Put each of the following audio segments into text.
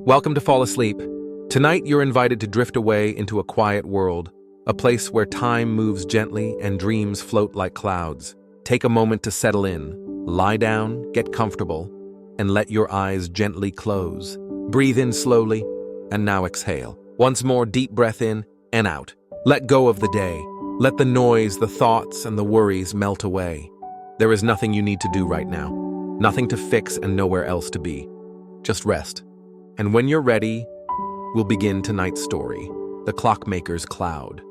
Welcome to Fall Asleep. Tonight you're invited to drift away into a quiet world, a place where time moves gently and dreams float like clouds. Take a moment to settle in, lie down, get comfortable, and let your eyes gently close. Breathe in slowly, and now exhale. Once more, deep breath in and out. Let go of the day. Let the noise, the thoughts, and the worries melt away. There is nothing you need to do right now. Nothing to fix and nowhere else to be. Just rest. And when you're ready, we'll begin tonight's story, The Clockmaker's Cloud.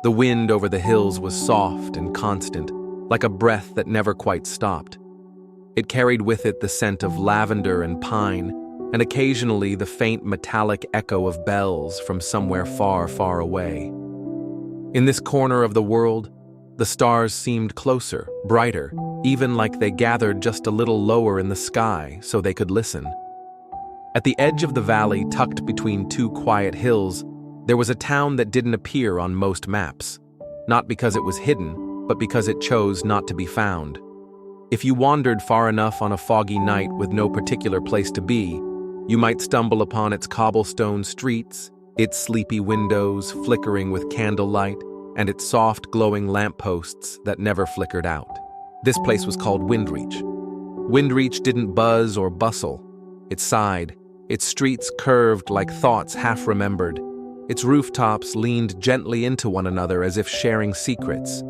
The wind over the hills was soft and constant, like a breath that never quite stopped. It carried with it the scent of lavender and pine, and occasionally the faint metallic echo of bells from somewhere far, far away. In this corner of the world, the stars seemed closer, brighter, even like they gathered just a little lower in the sky so they could listen. At the edge of the valley, tucked between two quiet hills, there was a town that didn't appear on most maps. Not because it was hidden, but because it chose not to be found. If you wandered far enough on a foggy night with no particular place to be, you might stumble upon its cobblestone streets, its sleepy windows flickering with candlelight, and its soft, glowing lampposts that never flickered out. This place was called Windreach. Windreach didn't buzz or bustle. It sighed. Its streets curved like thoughts half-remembered. Its rooftops leaned gently into one another as if sharing secrets.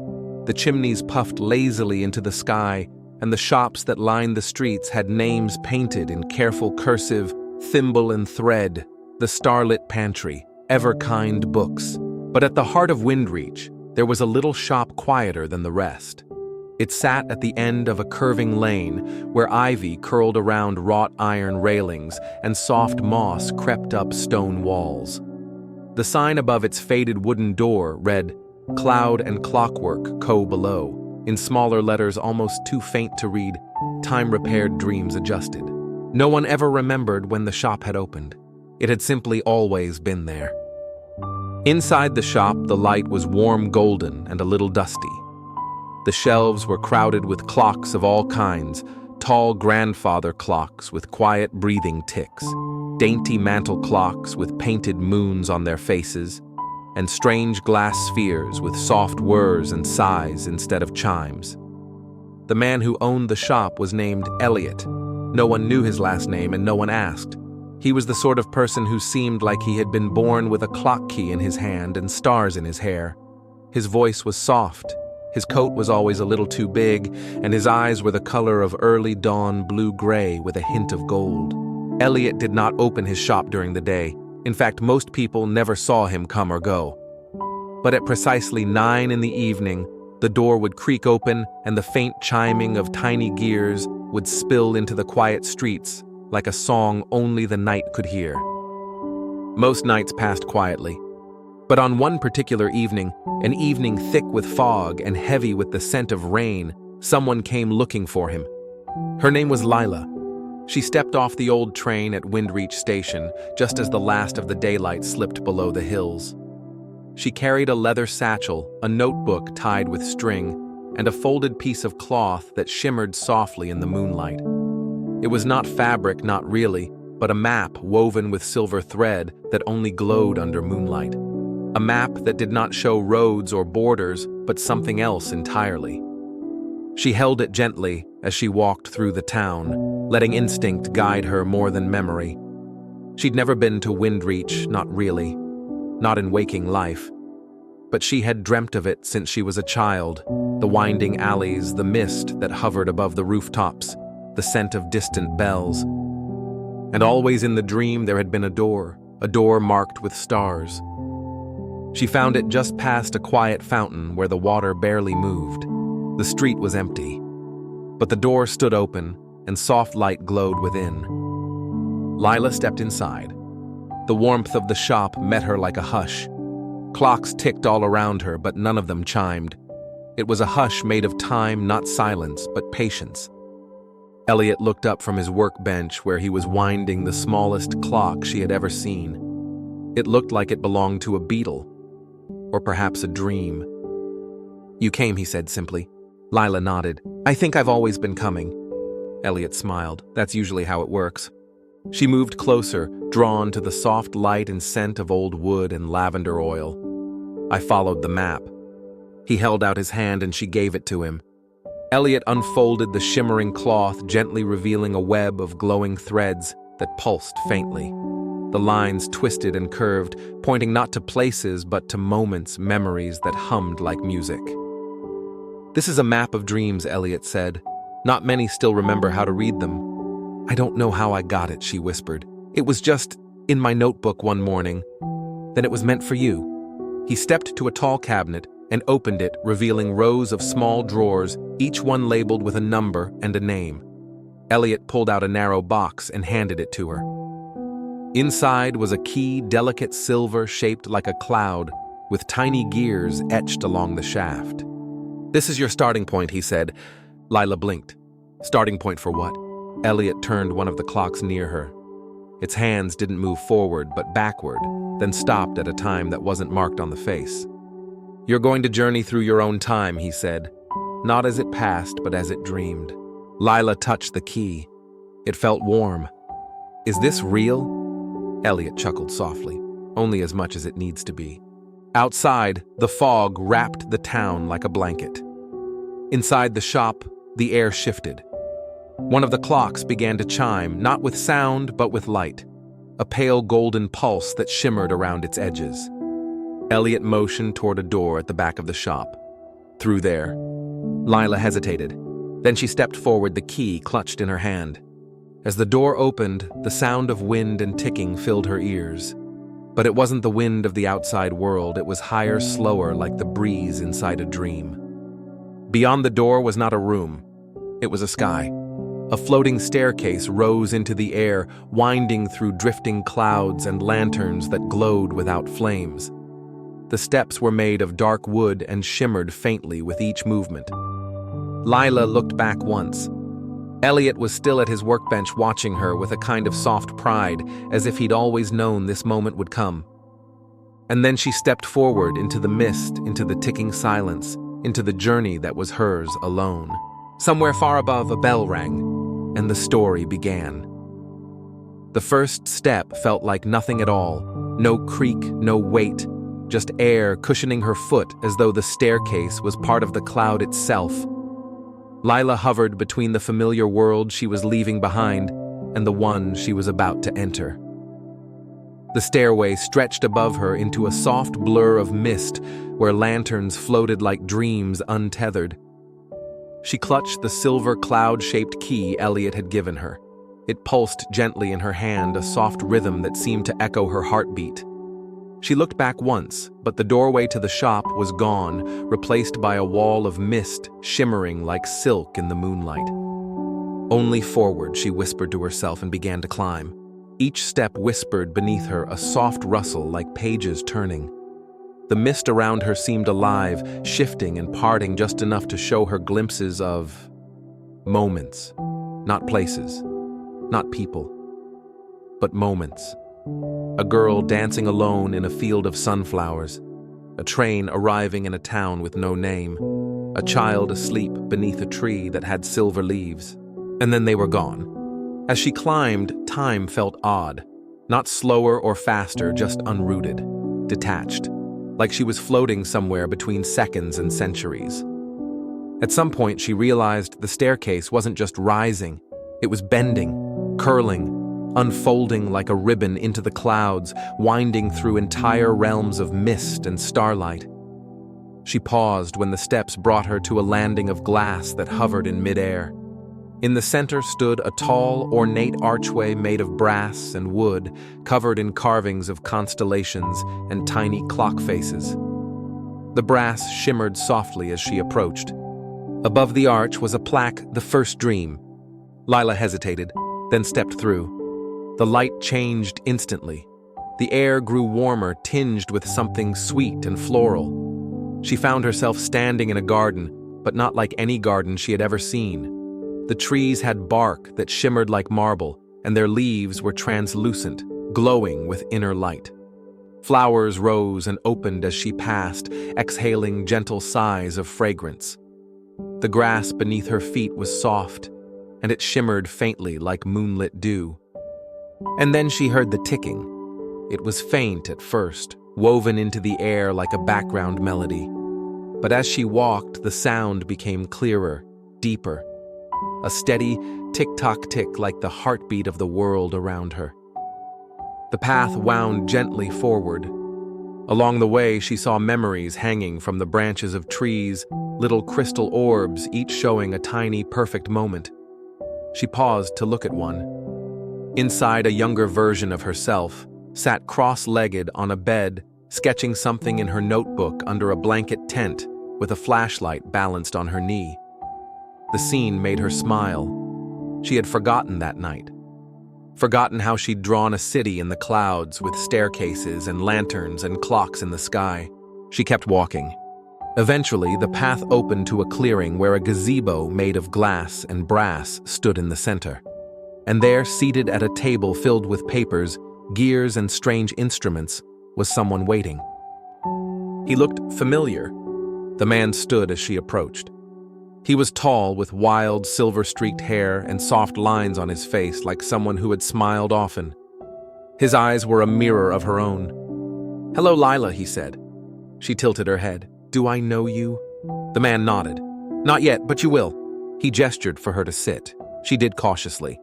The chimneys puffed lazily into the sky, and the shops that lined the streets had names painted in careful cursive, thimble and thread, the starlit pantry, ever-kind books. But at the heart of Windreach, there was a little shop quieter than the rest. It sat at the end of a curving lane where ivy curled around wrought iron railings and soft moss crept up stone walls. The sign above its faded wooden door read, "Cloud and Clockwork, Co. below," in smaller letters almost too faint to read, "Time-repaired, dreams adjusted." No one ever remembered when the shop had opened. It had simply always been there. Inside the shop, the light was warm golden and a little dusty. The shelves were crowded with clocks of all kinds, tall grandfather clocks with quiet breathing ticks, dainty mantel clocks with painted moons on their faces, and strange glass spheres with soft whirs and sighs instead of chimes. The man who owned the shop was named Elliot. No one knew his last name and no one asked. He was the sort of person who seemed like he had been born with a clock key in his hand and stars in his hair. His voice was soft. His coat was always a little too big, and his eyes were the color of early dawn blue-gray with a hint of gold. Elliot did not open his shop during the day. In fact, most people never saw him come or go. But at precisely 9 in the evening, the door would creak open and the faint chiming of tiny gears would spill into the quiet streets like a song only the night could hear. Most nights passed quietly. But on one particular evening, an evening thick with fog and heavy with the scent of rain, someone came looking for him. Her name was Lila. She stepped off the old train at Windreach Station just as the last of the daylight slipped below the hills. She carried a leather satchel, a notebook tied with string, and a folded piece of cloth that shimmered softly in the moonlight. It was not fabric, not really, but a map woven with silver thread that only glowed under moonlight. A map that did not show roads or borders, but something else entirely. She held it gently as she walked through the town, letting instinct guide her more than memory. She'd never been to Windreach, not really, not in waking life. But she had dreamt of it since she was a child, the winding alleys, the mist that hovered above the rooftops, the scent of distant bells. And always in the dream there had been a door marked with stars. She found it just past a quiet fountain where the water barely moved. The street was empty, but the door stood open and soft light glowed within. Lila stepped inside. The warmth of the shop met her like a hush. Clocks ticked all around her, but none of them chimed. It was a hush made of time, not silence, but patience. Elliot looked up from his workbench where he was winding the smallest clock she had ever seen. It looked like it belonged to a beetle. Or perhaps a dream. "You came," he said simply. Lila nodded. "I think I've always been coming." Elliot smiled. "That's usually how it works." She moved closer, drawn to the soft light and scent of old wood and lavender oil. I followed the map. He held out his hand and she gave it to him. Elliot unfolded the shimmering cloth, gently revealing a web of glowing threads that pulsed faintly. The lines twisted and curved, pointing not to places but to moments, memories that hummed like music. "This is a map of dreams," Elliot said. "Not many still remember how to read them." "I don't know how I got it," she whispered. "It was just in my notebook one morning. Then it was meant for you." He stepped to a tall cabinet and opened it, revealing rows of small drawers, each one labeled with a number and a name. Elliot pulled out a narrow box and handed it to her. Inside was a key, delicate silver shaped like a cloud, with tiny gears etched along the shaft. "This is your starting point," he said. Lila blinked. "Starting point for what?" Elliot turned one of the clocks near her. Its hands didn't move forward, but backward, then stopped at a time that wasn't marked on the face. "You're going to journey through your own time," he said. Not as it passed, but as it dreamed. Lila touched the key. It felt warm. "Is this real?" Elliot chuckled softly, only as much as it needs to be. Outside, the fog wrapped the town like a blanket. Inside the shop, the air shifted. One of the clocks began to chime, not with sound, but with light, a pale golden pulse that shimmered around its edges. Elliot motioned toward a door at the back of the shop. "Through there." Lila hesitated. Then she stepped forward, the key clutched in her hand. As the door opened, the sound of wind and ticking filled her ears. But it wasn't the wind of the outside world, it was higher, slower, like the breeze inside a dream. Beyond the door was not a room, it was a sky. A floating staircase rose into the air, winding through drifting clouds and lanterns that glowed without flames. The steps were made of dark wood and shimmered faintly with each movement. Lila looked back once. Elliot was still at his workbench watching her with a kind of soft pride, as if he'd always known this moment would come. And then she stepped forward into the mist, into the ticking silence, into the journey that was hers alone. Somewhere far above, a bell rang, and the story began. The first step felt like nothing at all. No creak, no weight, just air cushioning her foot as though the staircase was part of the cloud itself. Lila hovered between the familiar world she was leaving behind and the one she was about to enter. The stairway stretched above her into a soft blur of mist where lanterns floated like dreams untethered. She clutched the silver cloud-shaped key Elliot had given her. It pulsed gently in her hand, a soft rhythm that seemed to echo her heartbeat. She looked back once, but the doorway to the shop was gone, replaced by a wall of mist shimmering like silk in the moonlight. "Only forward," she whispered to herself and began to climb. Each step whispered beneath her a soft rustle like pages turning. The mist around her seemed alive, shifting and parting just enough to show her glimpses of moments, not places, not people, but moments. A girl dancing alone in a field of sunflowers, a train arriving in a town with no name, a child asleep beneath a tree that had silver leaves, and then they were gone. As she climbed, time felt odd, not slower or faster, just unrooted, detached, like she was floating somewhere between seconds and centuries. At some point, she realized the staircase wasn't just rising, it was bending, curling, unfolding like a ribbon into the clouds, winding through entire realms of mist and starlight. She paused when the steps brought her to a landing of glass that hovered in midair. In the center stood a tall, ornate archway made of brass and wood, covered in carvings of constellations and tiny clock faces. The brass shimmered softly as she approached. Above the arch was a plaque, "The First Dream." Lila hesitated, then stepped through. The light changed instantly. The air grew warmer, tinged with something sweet and floral. She found herself standing in a garden, but not like any garden she had ever seen. The trees had bark that shimmered like marble, and their leaves were translucent, glowing with inner light. Flowers rose and opened as she passed, exhaling gentle sighs of fragrance. The grass beneath her feet was soft, and it shimmered faintly like moonlit dew. And then she heard the ticking. It was faint at first, woven into the air like a background melody. But as she walked, the sound became clearer, deeper. A steady tick-tock-tick like the heartbeat of the world around her. The path wound gently forward. Along the way, she saw memories hanging from the branches of trees, little crystal orbs, each showing a tiny, perfect moment. She paused to look at one. Inside, a younger version of herself sat cross-legged on a bed, sketching something in her notebook under a blanket tent with a flashlight balanced on her knee. The scene made her smile. She had forgotten that night. Forgotten how she'd drawn a city in the clouds with staircases and lanterns and clocks in the sky. She kept walking. Eventually, the path opened to a clearing where a gazebo made of glass and brass stood in the center. And there, seated at a table filled with papers, gears, and strange instruments, was someone waiting. He looked familiar. The man stood as she approached. He was tall, with wild, silver-streaked hair and soft lines on his face like someone who had smiled often. His eyes were a mirror of her own. "Hello, Lila," he said. She tilted her head. "Do I know you?" The man nodded. "Not yet, but you will." He gestured for her to sit. She did cautiously.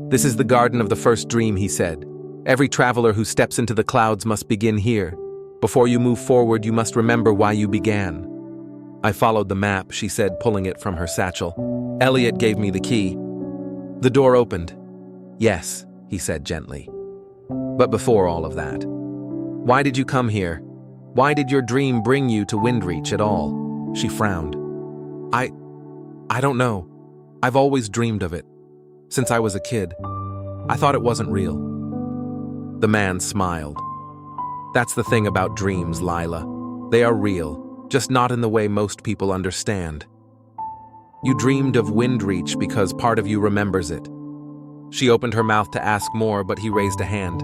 "This is the garden of the first dream," he said. "Every traveler who steps into the clouds must begin here. Before you move forward, you must remember why you began." "I followed the map," she said, pulling it from her satchel. "Elliot gave me the key." The door opened. "Yes," he said gently. "But before all of that, why did you come here? Why did your dream bring you to Windreach at all?" She frowned. I don't know. I've always dreamed of it. Since I was a kid. I thought it wasn't real." The man smiled. "That's the thing about dreams, Lila. They are real. Just not in the way most people understand. You dreamed of Windreach because part of you remembers it." She opened her mouth to ask more, but he raised a hand.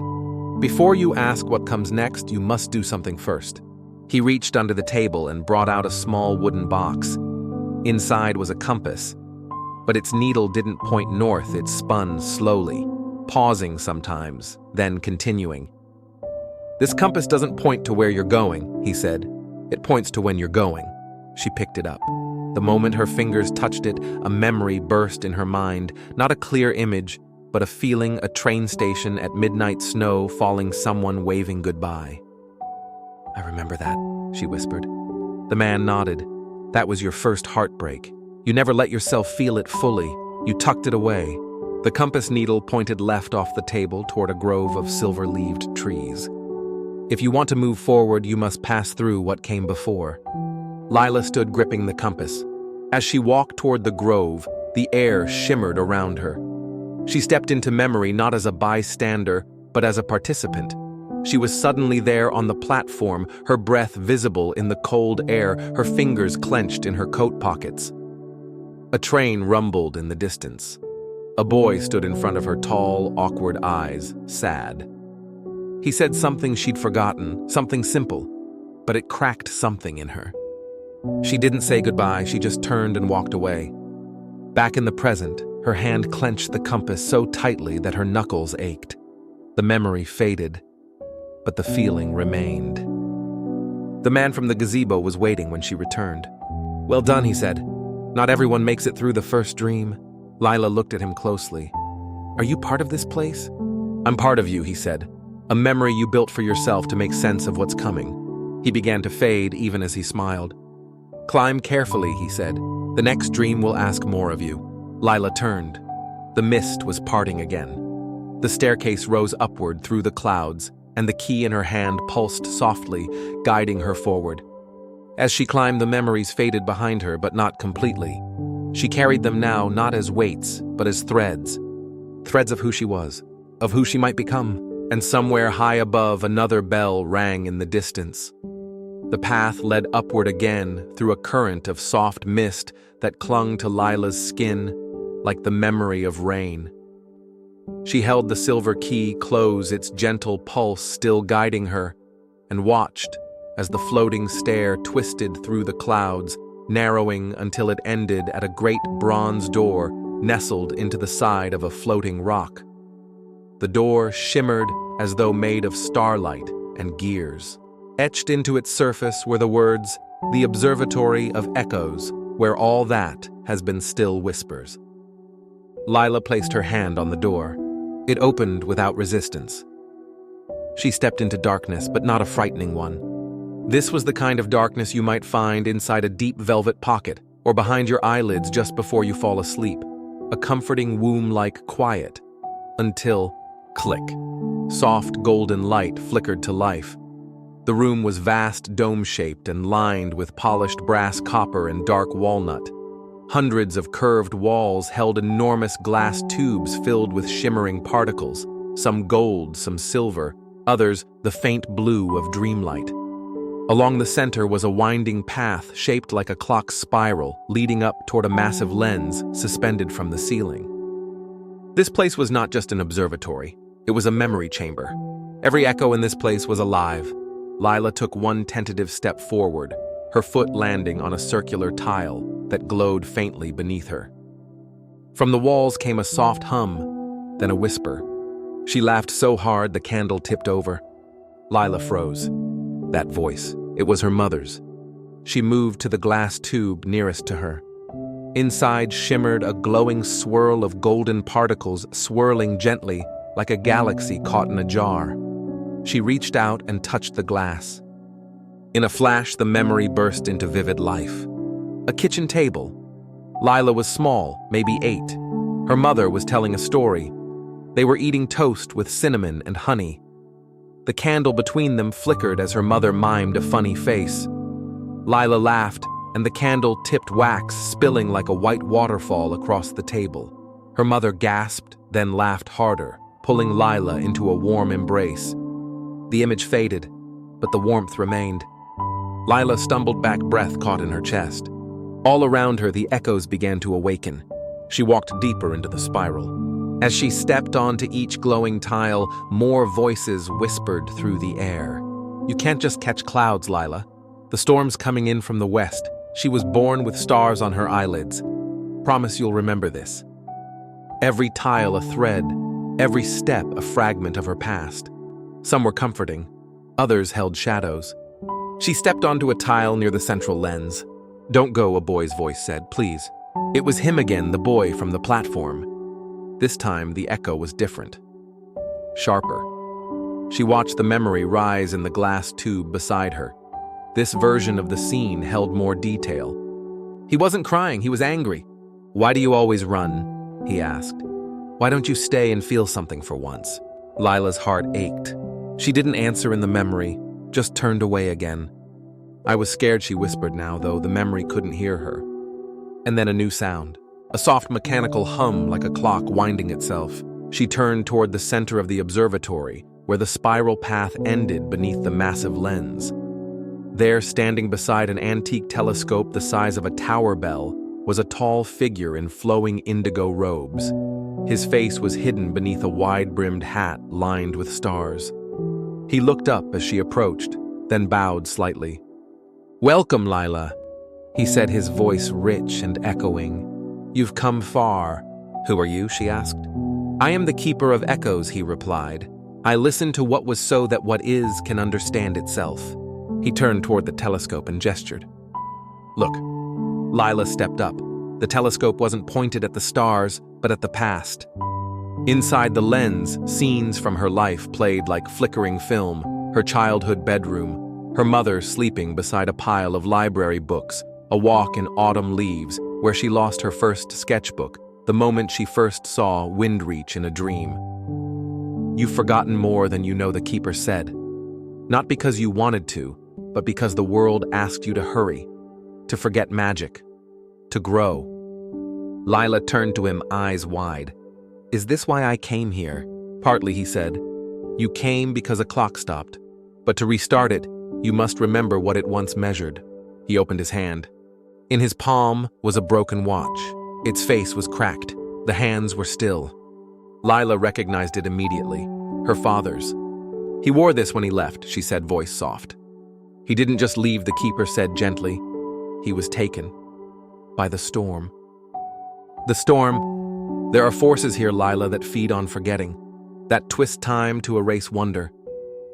"Before you ask what comes next, you must do something first." He reached under the table and brought out a small wooden box. Inside was a compass, but its needle didn't point north, it spun slowly, pausing sometimes, then continuing. "This compass doesn't point to where you're going," he said. "It points to when you're going." She picked it up. The moment her fingers touched it, a memory burst in her mind, not a clear image, but a feeling, a train station at midnight snow falling, someone waving goodbye. "I remember that," she whispered. The man nodded. "That was your first heartbreak. You never let yourself feel it fully. You tucked it away." The compass needle pointed left off the table toward a grove of silver-leaved trees. "If you want to move forward, you must pass through what came before." Lila stood gripping the compass. As she walked toward the grove, the air shimmered around her. She stepped into memory not as a bystander, but as a participant. She was suddenly there on the platform, her breath visible in the cold air, her fingers clenched in her coat pockets. A train rumbled in the distance. A boy stood in front of her, tall, awkward eyes, sad. He said something she'd forgotten, something simple, but it cracked something in her. She didn't say goodbye, she just turned and walked away. Back in the present, her hand clenched the compass so tightly that her knuckles ached. The memory faded, but the feeling remained. The man from the gazebo was waiting when she returned. "Well done," he said. "Not everyone makes it through the first dream." Lila looked at him closely. "Are you part of this place?" "I'm part of you," he said. "A memory you built for yourself to make sense of what's coming." He began to fade even as he smiled. "Climb carefully," he said. "The next dream will ask more of you." Lila turned. The mist was parting again. The staircase rose upward through the clouds, and the key in her hand pulsed softly, guiding her forward. As she climbed, the memories faded behind her, but not completely. She carried them now not as weights, but as threads. Threads of who she was, of who she might become. And somewhere high above, another bell rang in the distance. The path led upward again through a current of soft mist that clung to Lila's skin like the memory of rain. She held the silver key close, its gentle pulse still guiding her, and watched as the floating stair twisted through the clouds, narrowing until it ended at a great bronze door nestled into the side of a floating rock. The door shimmered as though made of starlight and gears. Etched into its surface were the words, "The Observatory of Echoes, where all that has been still whispers." Lila placed her hand on the door. It opened without resistance. She stepped into darkness, but not a frightening one. This was the kind of darkness you might find inside a deep velvet pocket or behind your eyelids just before you fall asleep. A comforting womb-like quiet. Until, click, soft golden light flickered to life. The room was vast, dome-shaped and lined with polished brass copper and dark walnut. Hundreds of curved walls held enormous glass tubes filled with shimmering particles, some gold, some silver, others the faint blue of dreamlight. Along the center was a winding path shaped like a clock spiral leading up toward a massive lens suspended from the ceiling. This place was not just an observatory, it was a memory chamber. Every echo in this place was alive. Lila took one tentative step forward, her foot landing on a circular tile that glowed faintly beneath her. From the walls came a soft hum, then a whisper. She laughed so hard the candle tipped over. Lila froze. That voice, it was her mother's. She moved to the glass tube nearest to her. Inside shimmered a glowing swirl of golden particles swirling gently like a galaxy caught in a jar. She reached out and touched the glass. In a flash, the memory burst into vivid life. A kitchen table. Lila was small, maybe 8. Her mother was telling a story. They were eating toast with cinnamon and honey. The candle between them flickered as her mother mimed a funny face. Lila laughed, and the candle tipped wax, spilling like a white waterfall across the table. Her mother gasped, then laughed harder, pulling Lila into a warm embrace. The image faded, but the warmth remained. Lila stumbled back, breath caught in her chest. All around her, the echoes began to awaken. She walked deeper into the spiral. As she stepped onto each glowing tile, more voices whispered through the air. "You can't just catch clouds, Lila. The storm's coming in from the west. She was born with stars on her eyelids. Promise you'll remember this." Every tile a thread, every step a fragment of her past. Some were comforting, others held shadows. She stepped onto a tile near the central lens. "Don't go," a boy's voice said, "please." It was him again, the boy from the platform. This time, the echo was different. Sharper. She watched the memory rise in the glass tube beside her. This version of the scene held more detail. He wasn't crying, he was angry. "Why do you always run?" he asked. "Why don't you stay and feel something for once?" Lila's heart ached. She didn't answer in the memory, just turned away again. "I was scared," she whispered now, though the memory couldn't hear her. And then a new sound. A soft mechanical hum like a clock winding itself. She turned toward the center of the observatory, where the spiral path ended beneath the massive lens. There, standing beside an antique telescope the size of a tower bell, was a tall figure in flowing indigo robes. His face was hidden beneath a wide-brimmed hat lined with stars. He looked up as she approached, then bowed slightly. "Welcome, Lila," he said, his voice rich and echoing. "You've come far." "Who are you?" she asked. "I am the Keeper of Echoes," he replied. "I listen to what was so that what is can understand itself." He turned toward the telescope and gestured. "Look." Lila stepped up. The telescope wasn't pointed at the stars, but at the past. Inside the lens, scenes from her life played like flickering film, her childhood bedroom, her mother sleeping beside a pile of library books, a walk in autumn leaves, where she lost her first sketchbook, the moment she first saw Windreach in a dream. "You've forgotten more than you know," the Keeper said. "Not because you wanted to, but because the world asked you to hurry, to forget magic, to grow." Lila turned to him, eyes wide. "Is this why I came here?" "Partly," he said. "You came because a clock stopped, but to restart it, you must remember what it once measured." He opened his hand. In his palm was a broken watch. Its face was cracked. The hands were still. Lila recognized it immediately. Her father's. "He wore this when he left," she said, voice soft. "He didn't just leave," the Keeper said gently. "He was taken. By the storm." "The storm? There are forces here, Lila, that feed on forgetting. That twist time to erase wonder.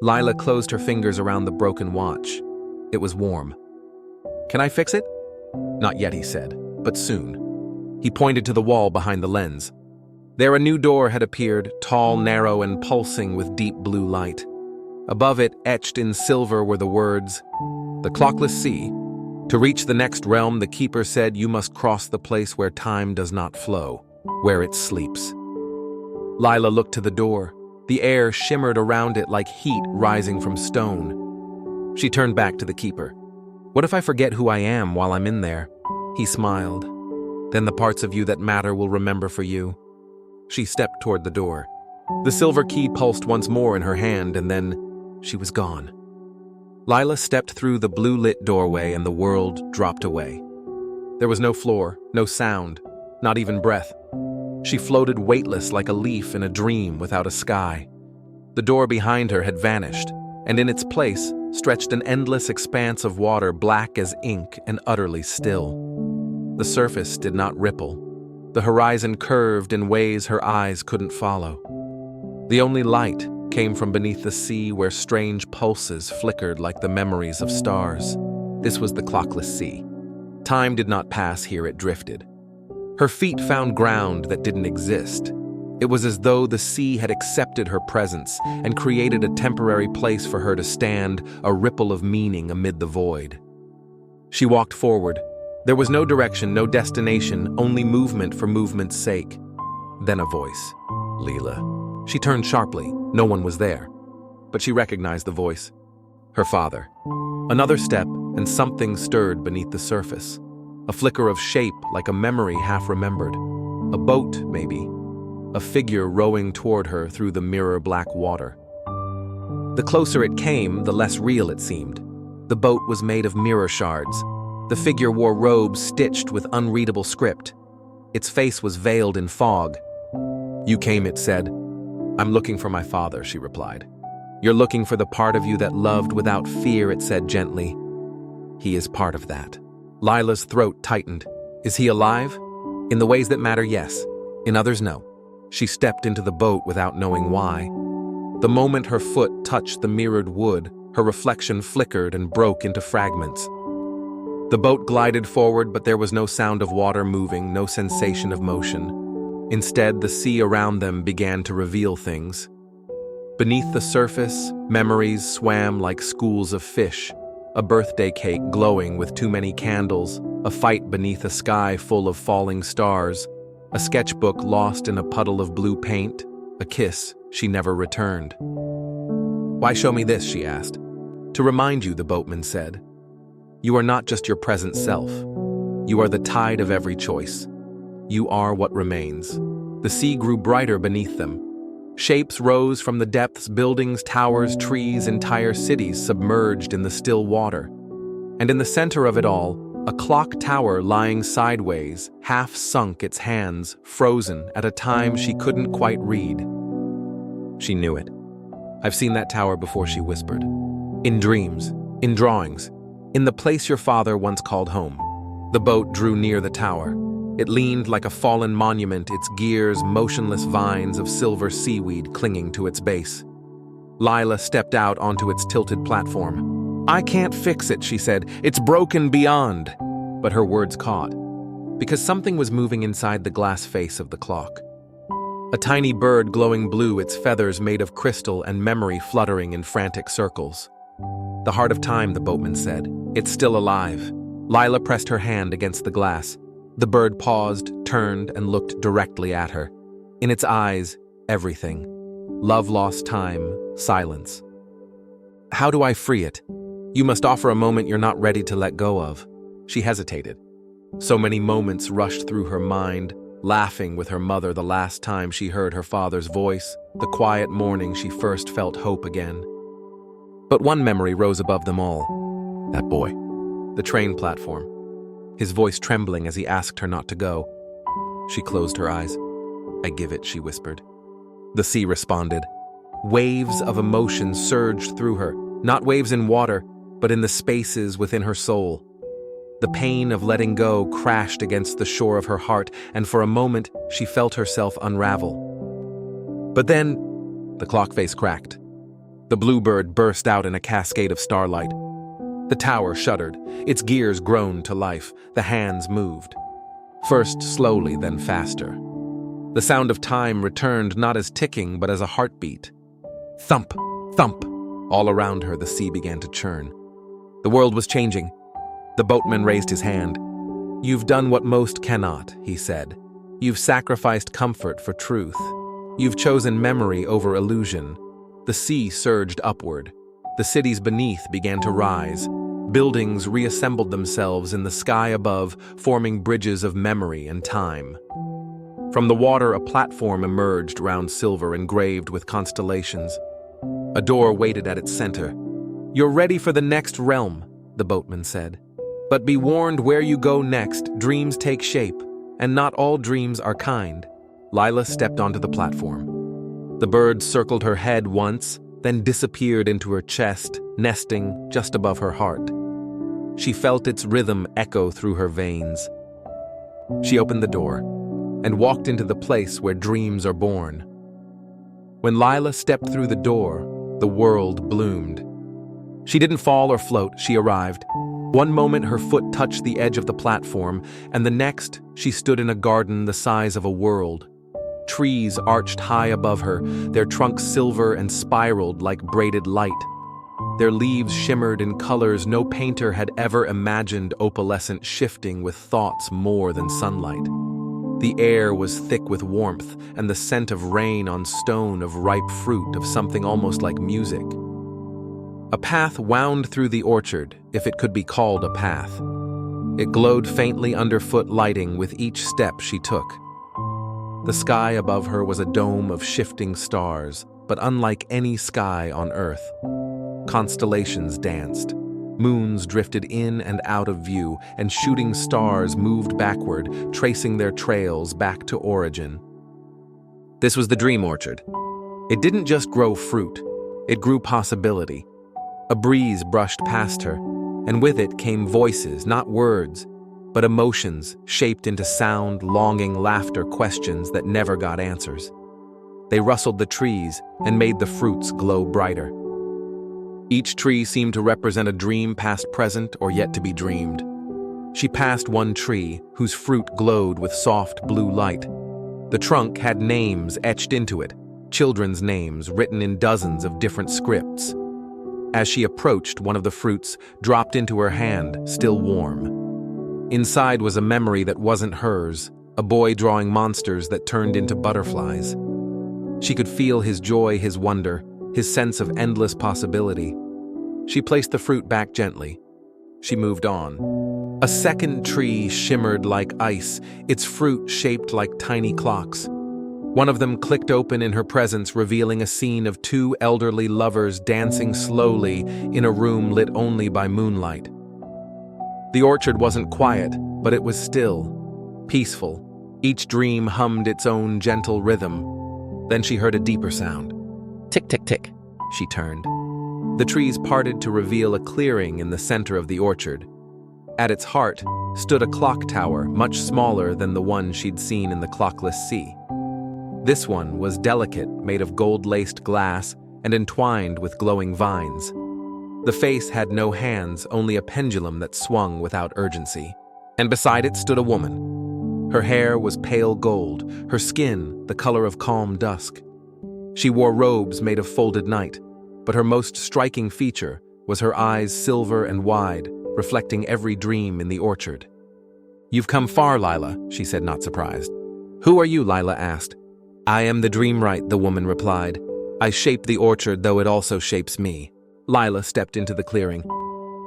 Lila closed her fingers around the broken watch. It was warm. "Can I fix it?" "Not yet," he said, "but soon." He pointed to the wall behind the lens. There a new door had appeared, tall, narrow, and pulsing with deep blue light. Above it, etched in silver, were the words, "The Clockless Sea. To reach the next realm, the keeper said you must cross the place where time does not flow, where it sleeps." Lila looked to the door. The air shimmered around it like heat rising from stone. She turned back to the keeper. "What if I forget who I am while I'm in there?" He smiled. "Then the parts of you that matter will remember for you." She stepped toward the door. The silver key pulsed once more in her hand, and then she was gone. Lila stepped through the blue-lit doorway, and the world dropped away. There was no floor, no sound, not even breath. She floated weightless like a leaf in a dream without a sky. The door behind her had vanished, and in its place stretched an endless expanse of water, black as ink and utterly still. The surface did not ripple. The horizon curved in ways her eyes couldn't follow. The only light came from beneath the sea, where strange pulses flickered like the memories of stars. This was the Clockless Sea. Time did not pass here, it drifted. Her feet found ground that didn't exist. It was as though the sea had accepted her presence and created a temporary place for her to stand, a ripple of meaning amid the void. She walked forward. There was no direction, no destination, only movement for movement's sake. Then a voice. "Leela." She turned sharply. No one was there. But she recognized the voice. Her father. Another step, and something stirred beneath the surface. A flicker of shape, like a memory half remembered. A boat, maybe. A figure rowing toward her through the mirror-black water. The closer it came, the less real it seemed. The boat was made of mirror shards. The figure wore robes stitched with unreadable script. Its face was veiled in fog. "You came," it said. "I'm looking for my father," she replied. "You're looking for the part of you that loved without fear," it said gently. "He is part of that." Lila's throat tightened. Is he alive? In the ways that matter, yes. In others, no. She stepped into the boat without knowing why. The moment her foot touched the mirrored wood, her reflection flickered and broke into fragments. The boat glided forward, but there was no sound of water moving, no sensation of motion. Instead, the sea around them began to reveal things. Beneath the surface, memories swam like schools of fish. A birthday cake glowing with too many candles, a fight beneath a sky full of falling stars, a sketchbook lost in a puddle of blue paint, a kiss she never returned. "Why show me this?" she asked. "To remind you," the boatman said. "You are not just your present self. You are the tide of every choice. You are what remains." The sea grew brighter beneath them. Shapes rose from the depths, buildings, towers, trees, entire cities submerged in the still water. And in the center of it all, a clock tower lying sideways, half sunk its hands, frozen at a time she couldn't quite read. She knew it. "I've seen that tower before," she whispered. "In dreams, in drawings, in the place your father once called home." The boat drew near the tower. It leaned like a fallen monument, its gears motionless vines of silver seaweed clinging to its base. Lila stepped out onto its tilted platform. "I can't fix it," she said. "It's broken beyond." But her words caught, because something was moving inside the glass face of the clock. A tiny bird glowing blue, its feathers made of crystal and memory fluttering in frantic circles. "The heart of time," the boatman said. "It's still alive." Lila pressed her hand against the glass. The bird paused, turned, and looked directly at her. In its eyes, everything. Love lost time, silence. "How do I free it? You must offer a moment you're not ready to let go of." She hesitated. So many moments rushed through her mind, laughing with her mother the last time she heard her father's voice, the quiet morning she first felt hope again. But one memory rose above them all. That boy. The train platform. His voice trembling as he asked her not to go. She closed her eyes. "I give it," she whispered. The sea responded. Waves of emotion surged through her, not waves in water, but in the spaces within her soul. The pain of letting go crashed against the shore of her heart, and for a moment she felt herself unravel. But then, The clock face cracked. The bluebird burst out in a cascade of starlight. The tower shuddered. Its gears groaned to life. The hands moved. First slowly, then faster. The sound of time returned not as ticking, but as a heartbeat. Thump, thump. All around her, the sea began to churn. The world was changing. The boatman raised his hand. "You've done what most cannot," he said. "You've sacrificed comfort for truth. You've chosen memory over illusion." The sea surged upward. The cities beneath began to rise. Buildings reassembled themselves in the sky above, forming bridges of memory and time. From the water, a platform emerged round silver engraved with constellations. A door waited at its center. "You're ready for the next realm," the boatman said. "But be warned, where you go next, dreams take shape, and not all dreams are kind." Lila stepped onto the platform. The bird circled her head once, then disappeared into her chest, nesting just above her heart. She felt its rhythm echo through her veins. She opened the door and walked into the place where dreams are born. When Lila stepped through the door, the world bloomed. She didn't fall or float, she arrived. One moment her foot touched the edge of the platform, and the next she stood in a garden the size of a world. Trees arched high above her, their trunks silver and spiraled like braided light. Their leaves shimmered in colors no painter had ever imagined, opalescent, shifting with thoughts more than sunlight. The air was thick with warmth, and the scent of rain on stone, of ripe fruit, of something almost like music. A path wound through the orchard, if it could be called a path. It glowed faintly underfoot, lighting with each step she took. The sky above her was a dome of shifting stars, but unlike any sky on Earth. Constellations danced. Moons drifted in and out of view, and shooting stars moved backward, tracing their trails back to origin. This was the dream orchard. It didn't just grow fruit, it grew possibility. A breeze brushed past her, and with it came voices, not words, but emotions shaped into sound, longing, laughter, questions that never got answers. They rustled the trees and made the fruits glow brighter. Each tree seemed to represent a dream, past, present, or yet to be dreamed. She passed one tree whose fruit glowed with soft blue light. The trunk had names etched into it, children's names written in dozens of different scripts. As she approached, one of the fruits dropped into her hand, still warm. Inside was a memory that wasn't hers, a boy drawing monsters that turned into butterflies. She could feel his joy, his wonder, his sense of endless possibility. She placed the fruit back gently. She moved on. A second tree shimmered like ice, its fruit shaped like tiny clocks. One of them clicked open in her presence, revealing a scene of two elderly lovers dancing slowly in a room lit only by moonlight. The orchard wasn't quiet, but it was still, peaceful. Each dream hummed its own gentle rhythm. Then she heard a deeper sound. Tick, tick, tick. She turned. The trees parted to reveal a clearing in the center of the orchard. At its heart stood a clock tower, much smaller than the one she'd seen in the clockless sea. This one was delicate, made of gold-laced glass and entwined with glowing vines. The face had no hands, only a pendulum that swung without urgency. And beside it stood a woman. Her hair was pale gold, her skin the color of calm dusk. She wore robes made of folded night, but her most striking feature was her eyes, silver and wide, reflecting every dream in the orchard. "You've come far, Lila," she said, not surprised. "Who are you?" Lila asked. "I am the Dreamwright," the woman replied. "I shape the orchard, though it also shapes me." Lila stepped into the clearing.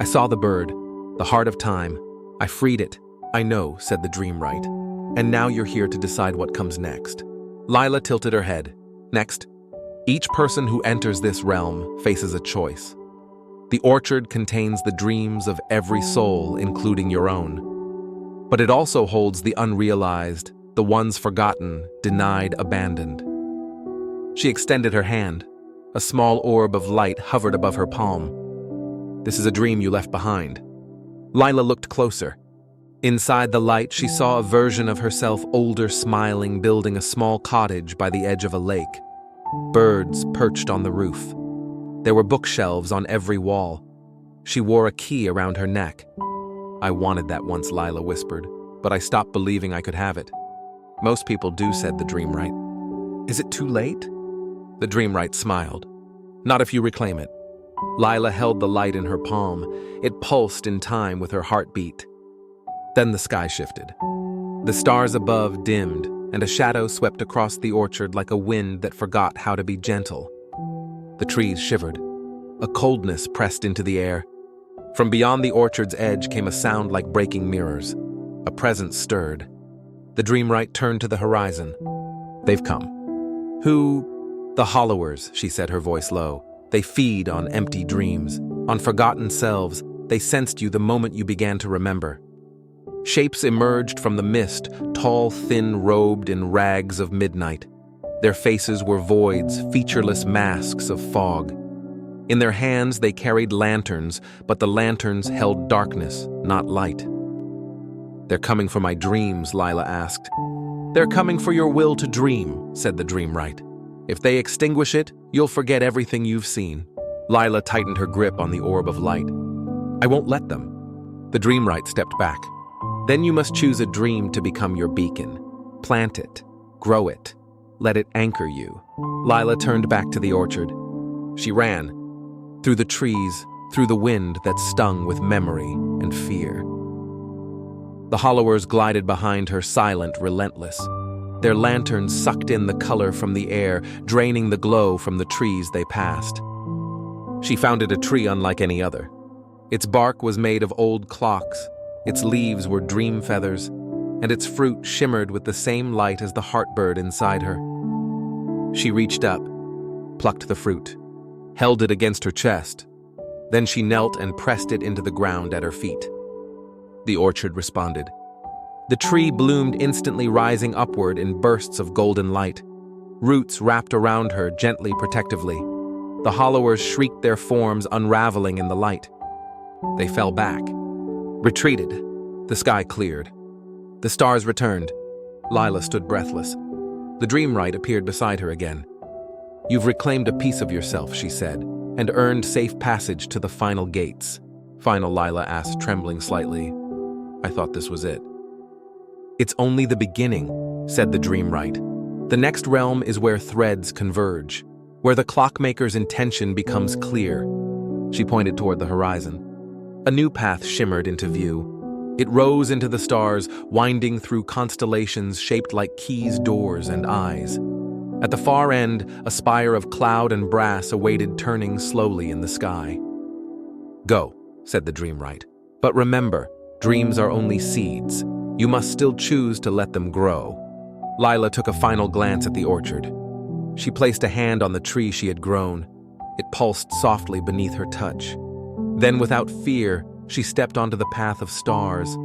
"I saw the bird, the heart of time. I freed it." "I know," said the Dreamwright. "And now you're here to decide what comes next." Lila tilted her head. "Next. Each person who enters this realm faces a choice. The orchard contains the dreams of every soul, including your own. But it also holds the unrealized, the ones forgotten, denied, abandoned." She extended her hand. A small orb of light hovered above her palm. "This is a dream you left behind." Lila looked closer. Inside the light, she saw a version of herself, older, smiling, building a small cottage by the edge of a lake. Birds perched on the roof. There were bookshelves on every wall. She wore a key around her neck. "I wanted that once," Lila whispered, "but I stopped believing I could have it." "Most people do," said the dreamwright. "Is it too late?" The dreamwright smiled. "Not if you reclaim it." Lila held the light in her palm. It pulsed in time with her heartbeat. Then the sky shifted. The stars above dimmed, and a shadow swept across the orchard like a wind that forgot how to be gentle. The trees shivered. A coldness pressed into the air. From beyond the orchard's edge came a sound like breaking mirrors. A presence stirred. The dreamwright turned to the horizon. "They've come." "Who?" "The Hollowers," she said, her voice low. "They feed on empty dreams, on forgotten selves. They sensed you the moment you began to remember." Shapes emerged from the mist, tall, thin, robed in rags of midnight. Their faces were voids, featureless masks of fog. In their hands they carried lanterns, but the lanterns held darkness, not light. "They're coming for my dreams," Lila asked. "They're coming for your will to dream," said the dreamwright. "If they extinguish it, you'll forget everything you've seen." Lila tightened her grip on the orb of light. "I won't let them." The dreamwright stepped back. "Then you must choose a dream to become your beacon. Plant it, grow it, let it anchor you." Lila turned back to the orchard. She ran, through the trees, through the wind that stung with memory and fear. The Hollowers glided behind her, silent, relentless. Their lanterns sucked in the color from the air, draining the glow from the trees they passed. She found it a tree unlike any other. Its bark was made of old clocks, its leaves were dream feathers, and its fruit shimmered with the same light as the heartbird inside her. She reached up, plucked the fruit, held it against her chest. Then she knelt and pressed it into the ground at her feet. The orchard responded. The tree bloomed instantly, rising upward in bursts of golden light. Roots wrapped around her gently, protectively. The Hollowers shrieked, their forms unraveling in the light. They fell back, retreated. The sky cleared. The stars returned. Lila stood breathless. The dreamwright appeared beside her again. "You've reclaimed a piece of yourself," she said, "and earned safe passage to the final gates." "Final?" Lila asked, trembling slightly. "I thought this was it." "It's only the beginning," said the dreamwright. "The next realm is where threads converge, where the clockmaker's intention becomes clear." She pointed toward the horizon. A new path shimmered into view. It rose into the stars, winding through constellations shaped like keys, doors, and eyes. At the far end, a spire of cloud and brass awaited, turning slowly in the sky. "Go," said the dreamwright. "But remember, dreams are only seeds. You must still choose to let them grow." Lila took a final glance at the orchard. She placed a hand on the tree she had grown. It pulsed softly beneath her touch. Then, without fear, she stepped onto the path of stars.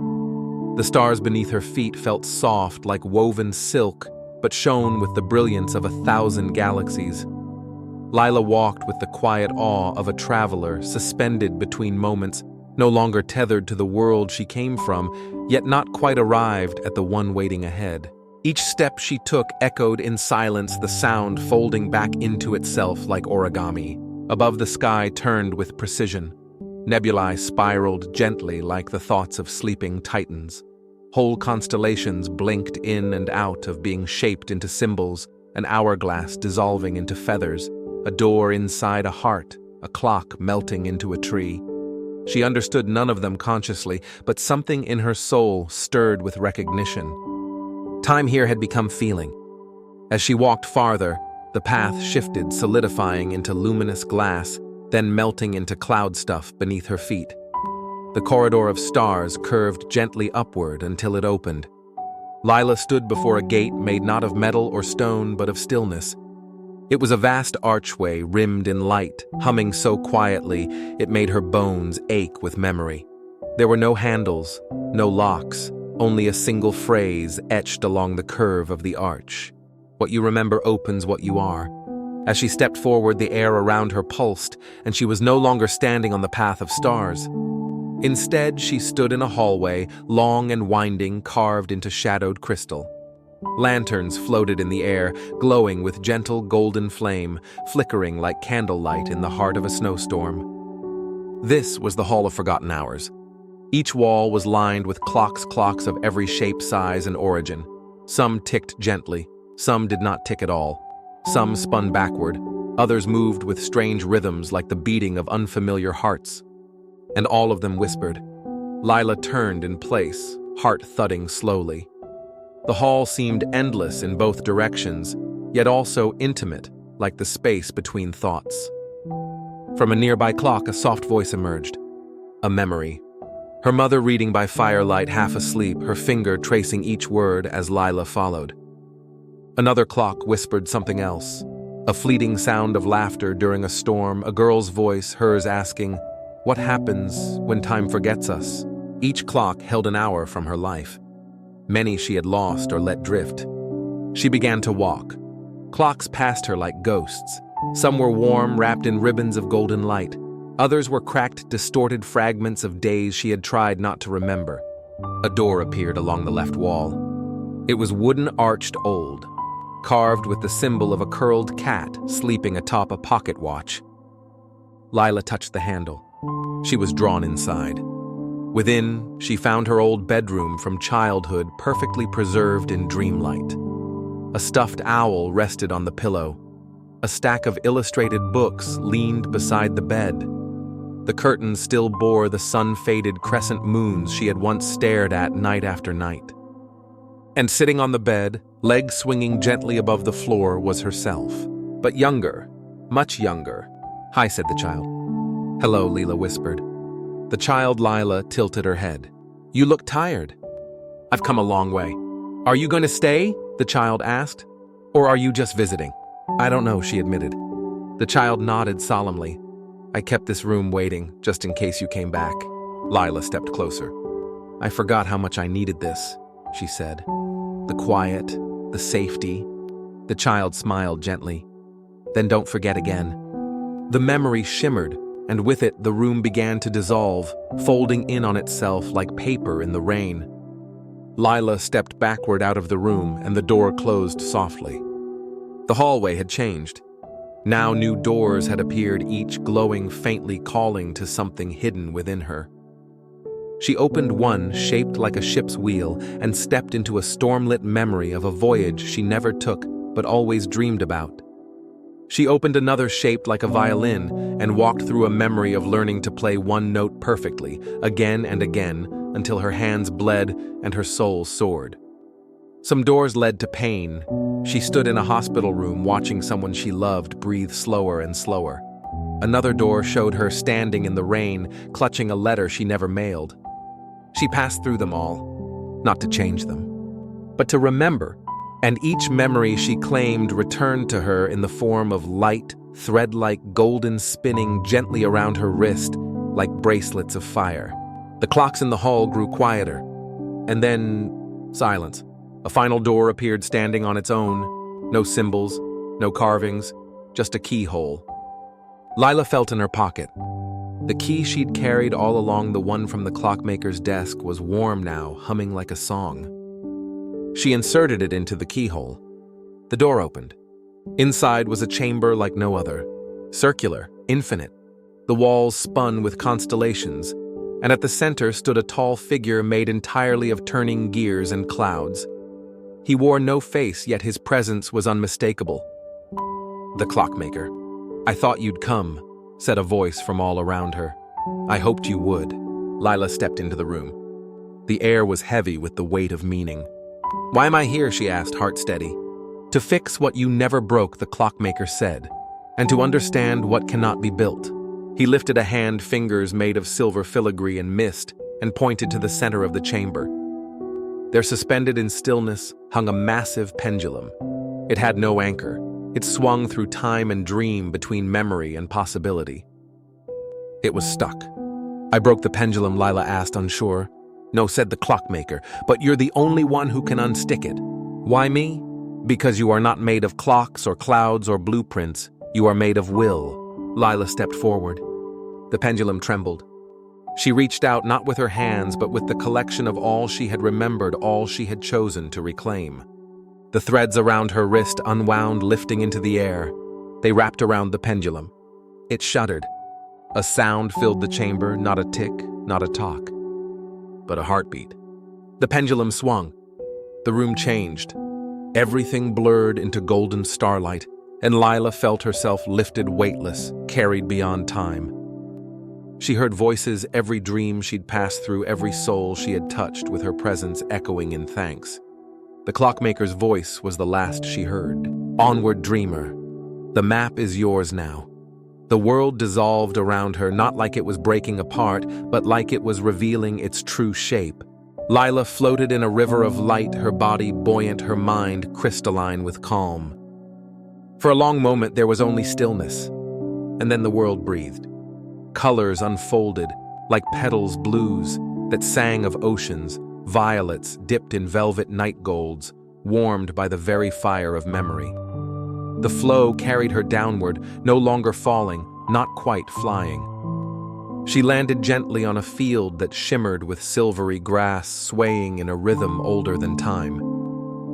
The stars beneath her feet felt soft like woven silk, but shone with the brilliance of 1,000 galaxies. Lila walked with the quiet awe of a traveler, suspended between moments, no longer tethered to the world she came from, yet not quite arrived at the one waiting ahead. Each step she took echoed in silence, the sound folding back into itself like origami. Above, the sky turned with precision. Nebulae spiraled gently like the thoughts of sleeping titans. Whole constellations blinked in and out of being shaped into symbols, an hourglass dissolving into feathers, a door inside a heart, a clock melting into a tree. She understood none of them consciously, but something in her soul stirred with recognition. Time here had become feeling. As she walked farther, the path shifted, solidifying into luminous glass, then melting into cloud stuff beneath her feet. The corridor of stars curved gently upward until it opened. Lila stood before a gate made not of metal or stone, but of stillness. It was a vast archway rimmed in light, humming so quietly it made her bones ache with memory. There were no handles, no locks, only a single phrase etched along the curve of the arch. "What you remember opens what you are." As she stepped forward, the air around her pulsed, and she was no longer standing on the path of stars. Instead, she stood in a hallway, long and winding, carved into shadowed crystal. Lanterns floated in the air, glowing with gentle golden flame, flickering like candlelight in the heart of a snowstorm. This was the Hall of Forgotten Hours. Each wall was lined with clocks of every shape, size, and origin. Some ticked gently, some did not tick at all. Some spun backward, others moved with strange rhythms like the beating of unfamiliar hearts. And all of them whispered. Lila turned in place, heart thudding slowly. The hall seemed endless in both directions, yet also intimate, like the space between thoughts. From a nearby clock, a soft voice emerged. A memory. Her mother reading by firelight, half asleep, her finger tracing each word as Lila followed. Another clock whispered something else. A fleeting sound of laughter during a storm, a girl's voice, hers asking, "What happens when time forgets us?" Each clock held an hour from her life. Many she had lost or let drift. She began to walk. Clocks passed her like ghosts. Some were warm, wrapped in ribbons of golden light. Others were cracked, distorted fragments of days she had tried not to remember. A door appeared along the left wall. It was wooden, arched, old, carved with the symbol of a curled cat sleeping atop a pocket watch. Lila touched the handle. She was drawn inside. Within, she found her old bedroom from childhood perfectly preserved in dreamlight. A stuffed owl rested on the pillow. A stack of illustrated books leaned beside the bed. The curtains still bore the sun-faded crescent moons she had once stared at night after night. And sitting on the bed, legs swinging gently above the floor, was herself. But younger, much younger. "Hi," said the child. "Hello," Lila whispered. The child Lila tilted her head. "You look tired." "I've come a long way." "Are you going to stay?" the child asked. "Or are you just visiting?" "I don't know," she admitted. The child nodded solemnly. "I kept this room waiting, just in case you came back." Lila stepped closer. "I forgot how much I needed this," she said. "The quiet, the safety." The child smiled gently. "Then don't forget again." The memory shimmered, and with it the room began to dissolve, folding in on itself like paper in the rain. Lila stepped backward out of the room, and the door closed softly. The hallway had changed. Now new doors had appeared, each glowing faintly, calling to something hidden within her. She opened one shaped like a ship's wheel and stepped into a stormlit memory of a voyage she never took but always dreamed about. She opened another shaped like a violin and walked through a memory of learning to play one note perfectly, again and again, until her hands bled and her soul soared. Some doors led to pain. She stood in a hospital room watching someone she loved breathe slower and slower. Another door showed her standing in the rain, clutching a letter she never mailed. She passed through them all, not to change them, but to remember. And each memory she claimed returned to her in the form of light, thread-like golden spinning gently around her wrist, like bracelets of fire. The clocks in the hall grew quieter. And then, silence. A final door appeared standing on its own. No symbols, no carvings, just a keyhole. Lila felt in her pocket. The key she'd carried all along, the one from the clockmaker's desk, was warm now, humming like a song. She inserted it into the keyhole. The door opened. Inside was a chamber like no other. Circular, infinite. The walls spun with constellations, and at the center stood a tall figure made entirely of turning gears and clouds. He wore no face, yet his presence was unmistakable. "The clockmaker. I thought you'd come," said a voice from all around her. "I hoped you would." Lila stepped into the room. The air was heavy with the weight of meaning. "Why am I here?" she asked, heart steady. "To fix what you never broke," the clockmaker said, "and to understand what cannot be built." He lifted a hand, fingers made of silver filigree and mist, and pointed to the center of the chamber. There, suspended in stillness, hung a massive pendulum. It had no anchor. It swung through time and dream, between memory and possibility. It was stuck. "I broke the pendulum?" Lila asked, unsure. "No," said the clockmaker, "but you're the only one who can unstick it." "Why me?" "Because you are not made of clocks or clouds or blueprints. You are made of will." Lila stepped forward. The pendulum trembled. She reached out, not with her hands, but with the collection of all she had remembered, all she had chosen to reclaim. The threads around her wrist unwound, lifting into the air. They wrapped around the pendulum. It shuddered. A sound filled the chamber, not a tick, not a talk, but a heartbeat. The pendulum swung. The room changed. Everything blurred into golden starlight, and Lila felt herself lifted weightless, carried beyond time. She heard voices, every dream she'd passed through, every soul she had touched, with her presence echoing in thanks. The clockmaker's voice was the last she heard. Onward, dreamer. The map is yours now. The world dissolved around her, not like it was breaking apart, but like it was revealing its true shape. Lila floated in a river of light, her body buoyant, her mind crystalline with calm. For a long moment there was only stillness, and then the world breathed. Colors unfolded, like petals, blues that sang of oceans, violets dipped in velvet night golds, warmed by the very fire of memory. The flow carried her downward, no longer falling, not quite flying. She landed gently on a field that shimmered with silvery grass, swaying in a rhythm older than time.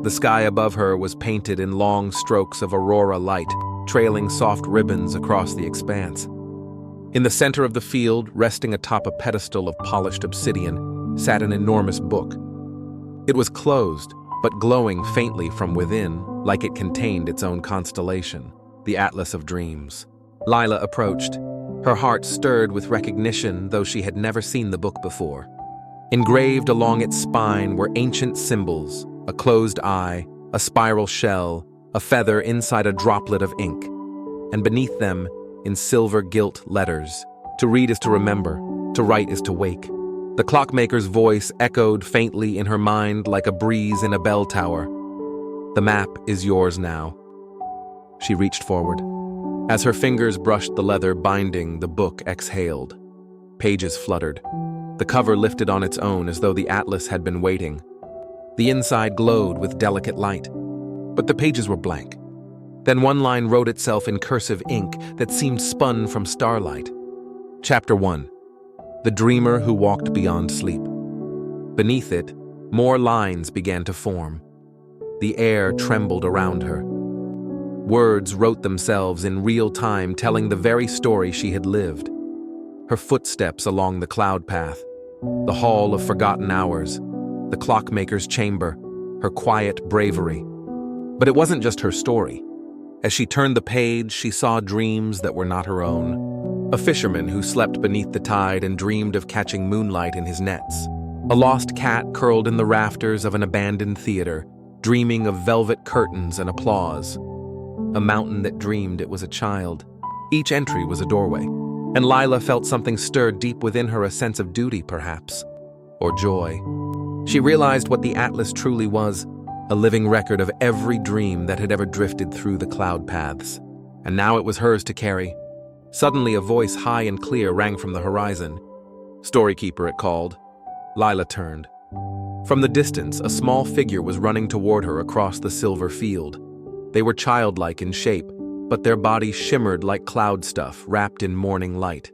The sky above her was painted in long strokes of aurora light, trailing soft ribbons across the expanse. In the center of the field, resting atop a pedestal of polished obsidian, sat an enormous book. It was closed, but glowing faintly from within, like it contained its own constellation, the Atlas of Dreams. Lila approached. Her heart stirred with recognition, though she had never seen the book before. Engraved along its spine were ancient symbols, a closed eye, a spiral shell, a feather inside a droplet of ink, and beneath them, in silver gilt letters, "To read is to remember, to write is to wake." The clockmaker's voice echoed faintly in her mind like a breeze in a bell tower. "The map is yours now." She reached forward. As her fingers brushed the leather binding, the book exhaled. Pages fluttered. The cover lifted on its own as though the atlas had been waiting. The inside glowed with delicate light, but the pages were blank. Then one line wrote itself in cursive ink that seemed spun from starlight. Chapter 1. The Dreamer Who Walked Beyond Sleep. Beneath it, more lines began to form. The air trembled around her. Words wrote themselves in real time, telling the very story she had lived. Her footsteps along the cloud path, the hall of forgotten hours, the clockmaker's chamber, her quiet bravery. But it wasn't just her story. As she turned the page, she saw dreams that were not her own. A fisherman who slept beneath the tide and dreamed of catching moonlight in his nets. A lost cat curled in the rafters of an abandoned theater, dreaming of velvet curtains and applause. A mountain that dreamed it was a child. Each entry was a doorway, and Lila felt something stir deep within her, a sense of duty, perhaps, or joy. She realized what the Atlas truly was, a living record of every dream that had ever drifted through the cloud paths. And now it was hers to carry. Suddenly a voice high and clear rang from the horizon. "Storykeeper," it called. Lila turned. From the distance, a small figure was running toward her across the silver field. They were childlike in shape, but their bodies shimmered like cloud stuff wrapped in morning light.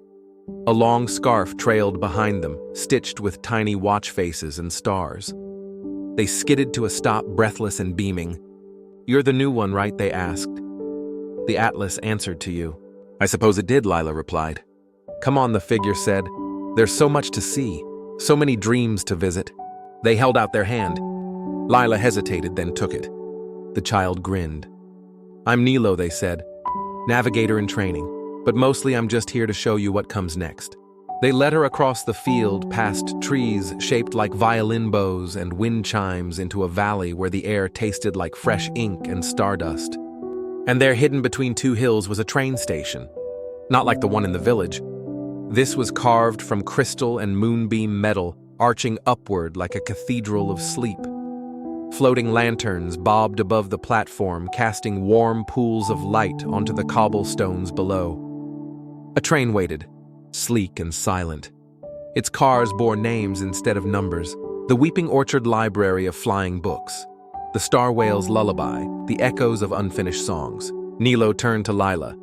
A long scarf trailed behind them, stitched with tiny watch faces and stars. They skidded to a stop, breathless and beaming. "You're the new one, right?" they asked. "The Atlas answered to you." "I suppose it did," Lila replied. "Come on," the figure said. "There's so much to see, so many dreams to visit." They held out their hand. Lila hesitated, then took it. The child grinned. "I'm Nilo," they said. "Navigator in training, but mostly I'm just here to show you what comes next." They led her across the field, past trees shaped like violin bows and wind chimes, into a valley where the air tasted like fresh ink and stardust. And there, hidden between two hills, was a train station. Not like the one in the village. This was carved from crystal and moonbeam metal, arching upward like a cathedral of sleep. Floating lanterns bobbed above the platform, casting warm pools of light onto the cobblestones below. A train waited, sleek and silent. Its cars bore names instead of numbers. The Weeping Orchard Library of Flying Books. The Star Whale's Lullaby, the echoes of unfinished songs. Nilo turned to Lila.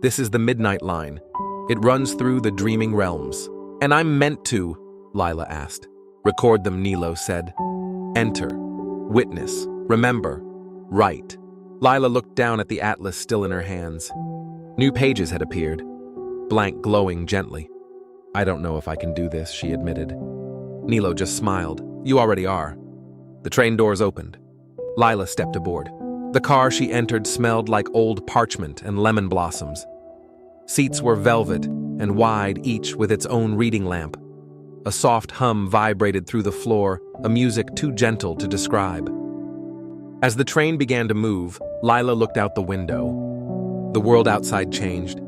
"This is the Midnight Line. It runs through the dreaming realms." "And I'm meant to," Lila asked. "Record them," Nilo said. "Enter. Witness. Remember. Right. Lila looked down at the atlas still in her hands. New pages had appeared, blank glowing gently. I don't know if I can do this, she admitted. Nilo just smiled. You already are. The train doors opened. Lila stepped aboard. The car she entered smelled like old parchment and lemon blossoms. Seats were velvet and wide, each with its own reading lamp. A soft hum vibrated through the floor, a music too gentle to describe. As the train began to move, Lila looked out the window. The world outside changed.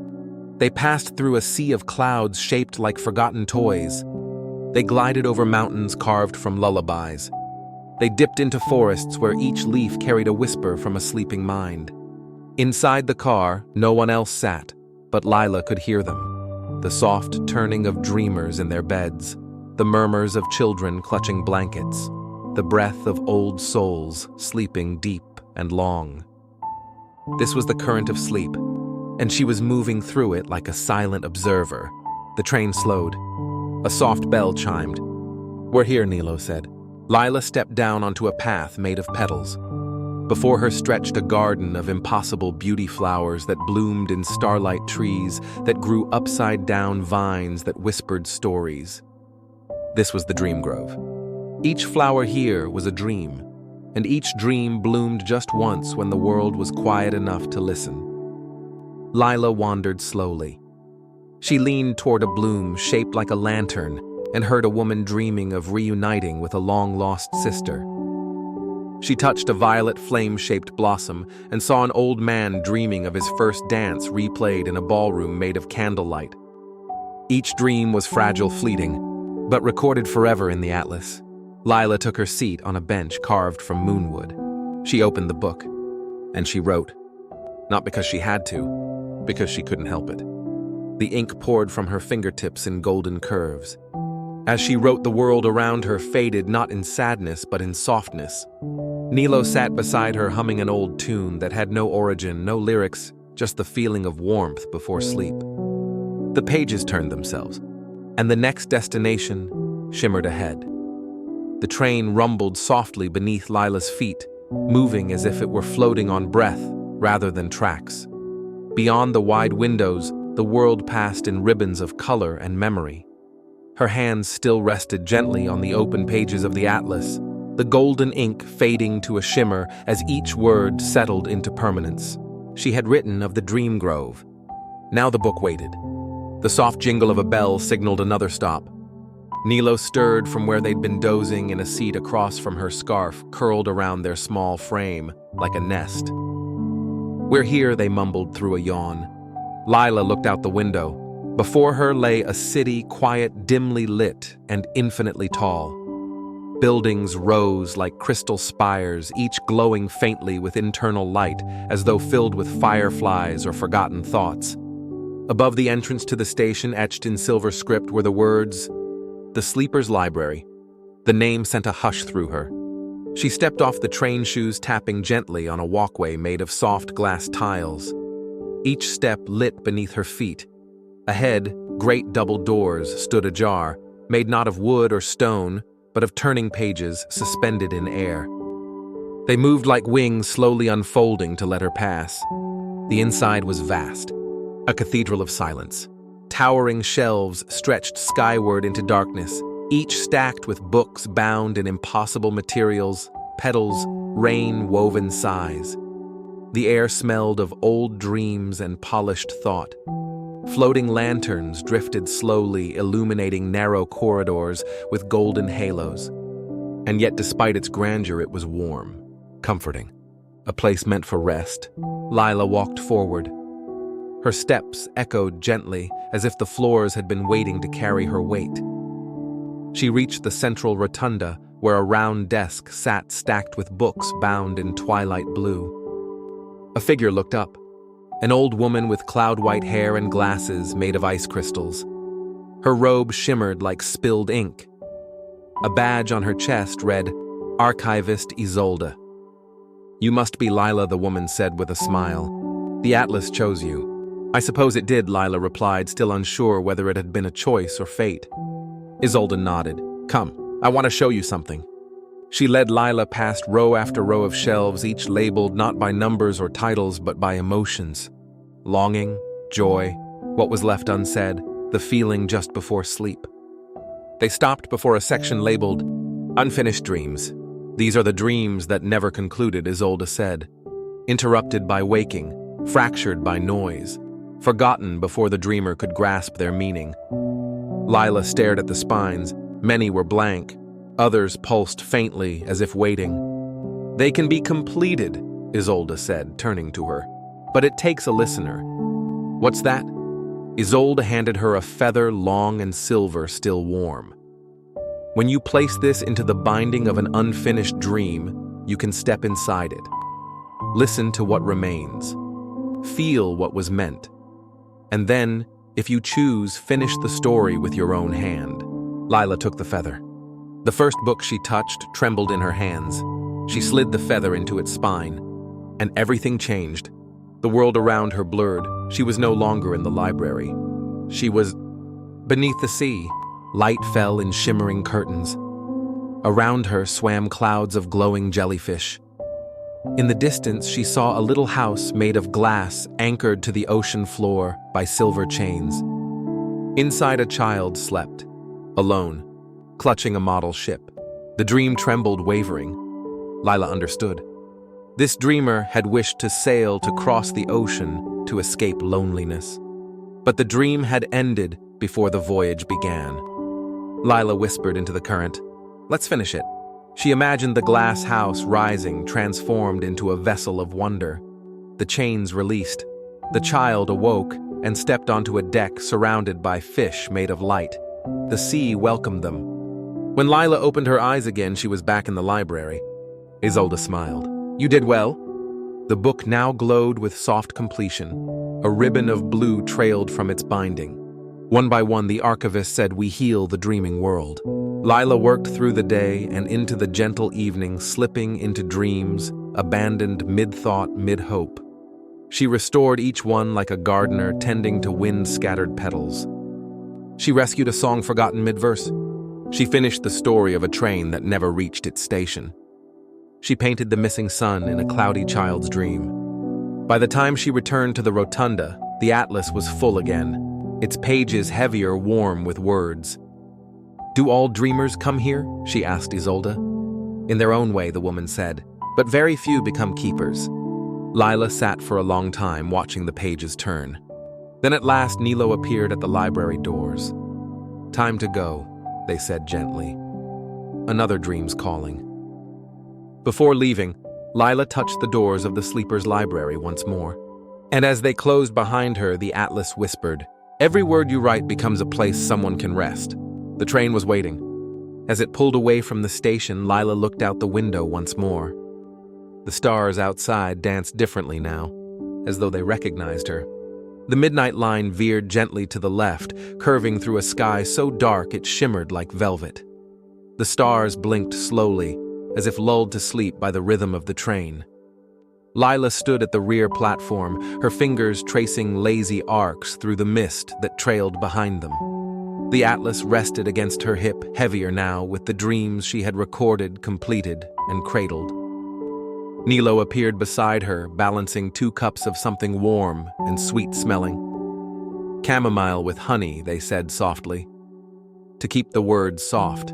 They passed through a sea of clouds shaped like forgotten toys. They glided over mountains carved from lullabies. They dipped into forests where each leaf carried a whisper from a sleeping mind. Inside the car, no one else sat, but Lila could hear them. The soft turning of dreamers in their beds, the murmurs of children clutching blankets, the breath of old souls sleeping deep and long. This was the current of sleep, and she was moving through it like a silent observer. The train slowed. A soft bell chimed. We're here, Nilo said. Lila stepped down onto a path made of petals. Before her stretched a garden of impossible beauty flowers that bloomed in starlight trees that grew upside-down vines that whispered stories. This was the dream grove. Each flower here was a dream, and each dream bloomed just once when the world was quiet enough to listen. Lila wandered slowly. She leaned toward a bloom shaped like a lantern and heard a woman dreaming of reuniting with a long-lost sister. She touched a violet flame-shaped blossom and saw an old man dreaming of his first dance replayed in a ballroom made of candlelight. Each dream was fragile, fleeting, but recorded forever in the atlas. Lila took her seat on a bench carved from moonwood. She opened the book, and she wrote. Not because she had to, because she couldn't help it. The ink poured from her fingertips in golden curves. As she wrote, the world around her faded not in sadness but in softness. Nilo sat beside her humming an old tune that had no origin, no lyrics, just the feeling of warmth before sleep. The pages turned themselves, and the next destination shimmered ahead. The train rumbled softly beneath Lila's feet, moving as if it were floating on breath rather than tracks. Beyond the wide windows, the world passed in ribbons of color and memory. Her hands still rested gently on the open pages of the atlas, the golden ink fading to a shimmer as each word settled into permanence. She had written of the dream grove. Now the book waited. The soft jingle of a bell signaled another stop. Nilo stirred from where they'd been dozing in a seat across from her scarf curled around their small frame like a nest. We're here, they mumbled through a yawn. Lila looked out the window. Before her lay a city quiet, dimly lit, and infinitely tall. Buildings rose like crystal spires, each glowing faintly with internal light, as though filled with fireflies or forgotten thoughts. Above the entrance to the station, etched in silver script, were the words, "The Sleeper's Library." The name sent a hush through her. She stepped off the train shoes, tapping gently on a walkway made of soft glass tiles. Each step lit beneath her feet. Ahead, great double doors stood ajar, made not of wood or stone, but of turning pages suspended in air. They moved like wings slowly unfolding to let her pass. The inside was vast, a cathedral of silence. Towering shelves stretched skyward into darkness, each stacked with books bound in impossible materials, petals, rain-woven sighs. The air smelled of old dreams and polished thought. Floating lanterns drifted slowly, illuminating narrow corridors with golden halos. And yet, despite its grandeur, it was warm, comforting. A place meant for rest. Lila walked forward. Her steps echoed gently, as if the floors had been waiting to carry her weight. She reached the central rotunda, where a round desk sat stacked with books bound in twilight blue. A figure looked up. An old woman with cloud-white hair and glasses made of ice crystals. Her robe shimmered like spilled ink. A badge on her chest read, Archivist Isolde. You must be Lila, the woman said with a smile. The atlas chose you. I suppose it did, Lila replied, still unsure whether it had been a choice or fate. Isolde nodded. Come, I want to show you something. She led Lila past row after row of shelves, each labeled not by numbers or titles but by emotions. Longing, joy, what was left unsaid, the feeling just before sleep. They stopped before a section labeled, Unfinished Dreams. These are the dreams that never concluded, Isolde said. Interrupted by waking, fractured by noise, forgotten before the dreamer could grasp their meaning. Lila stared at the spines. Many were blank. Others pulsed faintly, as if waiting. They can be completed, Isolde said, turning to her. But it takes a listener. What's that? Isolde handed her a feather, long and silver, still warm. When you place this into the binding of an unfinished dream, you can step inside it. Listen to what remains. Feel what was meant. And then, if you choose, finish the story with your own hand. Lila took the feather. The first book she touched trembled in her hands. She slid the feather into its spine, and everything changed. The world around her blurred. She was no longer in the library. She was beneath the sea. Light fell in shimmering curtains. Around her swam clouds of glowing jellyfish. In the distance, she saw a little house made of glass anchored to the ocean floor by silver chains. Inside, a child slept, alone, clutching a model ship. The dream trembled, wavering. Lila understood. This dreamer had wished to sail to cross the ocean to escape loneliness. But the dream had ended before the voyage began. Lila whispered into the current, "Let's finish it." She imagined the glass house rising, transformed into a vessel of wonder. The chains released. The child awoke and stepped onto a deck surrounded by fish made of light. The sea welcomed them. When Lila opened her eyes again, she was back in the library. Isolde smiled. "You did well." The book now glowed with soft completion. A ribbon of blue trailed from its binding. One by one, the archivist said, "We heal the dreaming world." Lila worked through the day and into the gentle evening, slipping into dreams, abandoned mid-thought, mid-hope. She restored each one like a gardener tending to wind-scattered petals. She rescued a song forgotten mid-verse. She finished the story of a train that never reached its station. She painted the missing sun in a cloudy child's dream. By the time she returned to the rotunda, the atlas was full again, its pages heavier, warm with words. "Do all dreamers come here?" she asked Isolde. "In their own way," the woman said, "but very few become keepers." Lila sat for a long time, watching the pages turn. Then at last Nilo appeared at the library doors. "Time to go," they said gently. "Another dream's calling." Before leaving, Lila touched the doors of the sleeper's library once more. And as they closed behind her, the atlas whispered, "Every word you write becomes a place someone can rest." The train was waiting. As it pulled away from the station, Lila looked out the window once more. The stars outside danced differently now, as though they recognized her. The midnight line veered gently to the left, curving through a sky so dark it shimmered like velvet. The stars blinked slowly, as if lulled to sleep by the rhythm of the train. Lila stood at the rear platform, her fingers tracing lazy arcs through the mist that trailed behind them. The atlas rested against her hip, heavier now with the dreams she had recorded, completed, and cradled. Nilo appeared beside her, balancing 2 cups of something warm and sweet-smelling. "Chamomile with honey," they said softly, to keep the words soft.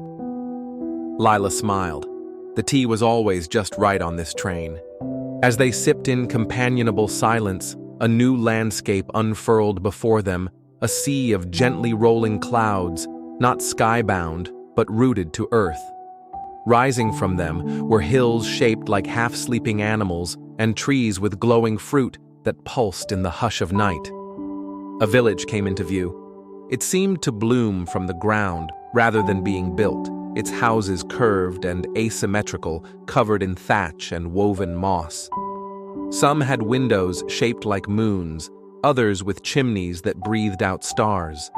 Lila smiled. The tea was always just right on this train. As they sipped in companionable silence, a new landscape unfurled before them, a sea of gently rolling clouds, not skybound, but rooted to earth. Rising from them were hills shaped like half-sleeping animals and trees with glowing fruit that pulsed in the hush of night. A village came into view. It seemed to bloom from the ground rather than being built, its houses curved and asymmetrical, covered in thatch and woven moss. Some had windows shaped like moons, others with chimneys that breathed out stars.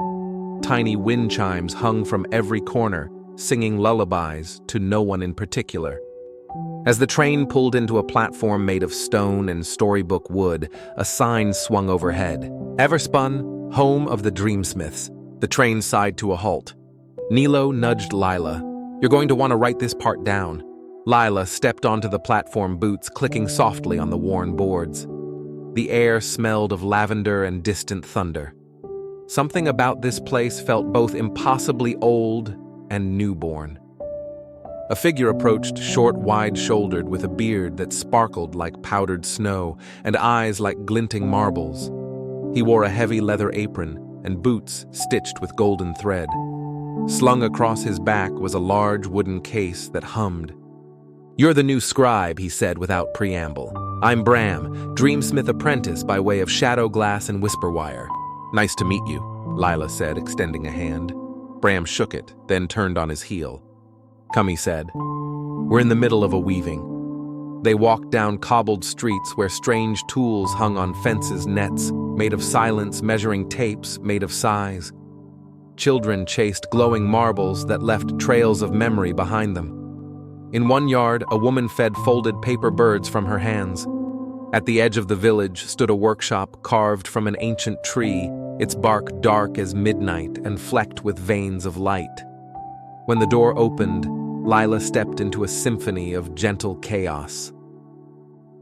Tiny wind chimes hung from every corner, singing lullabies to no one in particular. As the train pulled into a platform made of stone and storybook wood, a sign swung overhead. "Everspun, home of the dreamsmiths." The train sighed to a halt. Nilo nudged Lila. "You're going to want to write this part down." Lila stepped onto the platform, boots clicking softly on the worn boards. The air smelled of lavender and distant thunder. Something about this place felt both impossibly old and newborn. A figure approached, short, wide-shouldered, with a beard that sparkled like powdered snow and eyes like glinting marbles. He wore a heavy leather apron and boots stitched with golden thread. Slung across his back was a large wooden case that hummed. "You're the new scribe," he said without preamble. "I'm Bram, Dreamsmith apprentice by way of Shadow Glass and Whisperwire." "Nice to meet you," Lila said, extending a hand. Bram shook it, then turned on his heel. "Come," he said. "We're in the middle of a weaving." They walked down cobbled streets where strange tools hung on fences, nets made of silence, measuring tapes made of sighs. Children chased glowing marbles that left trails of memory behind them. In one yard, a woman fed folded paper birds from her hands. At the edge of the village stood a workshop carved from an ancient tree, its bark dark as midnight and flecked with veins of light. When the door opened, Lila stepped into a symphony of gentle chaos.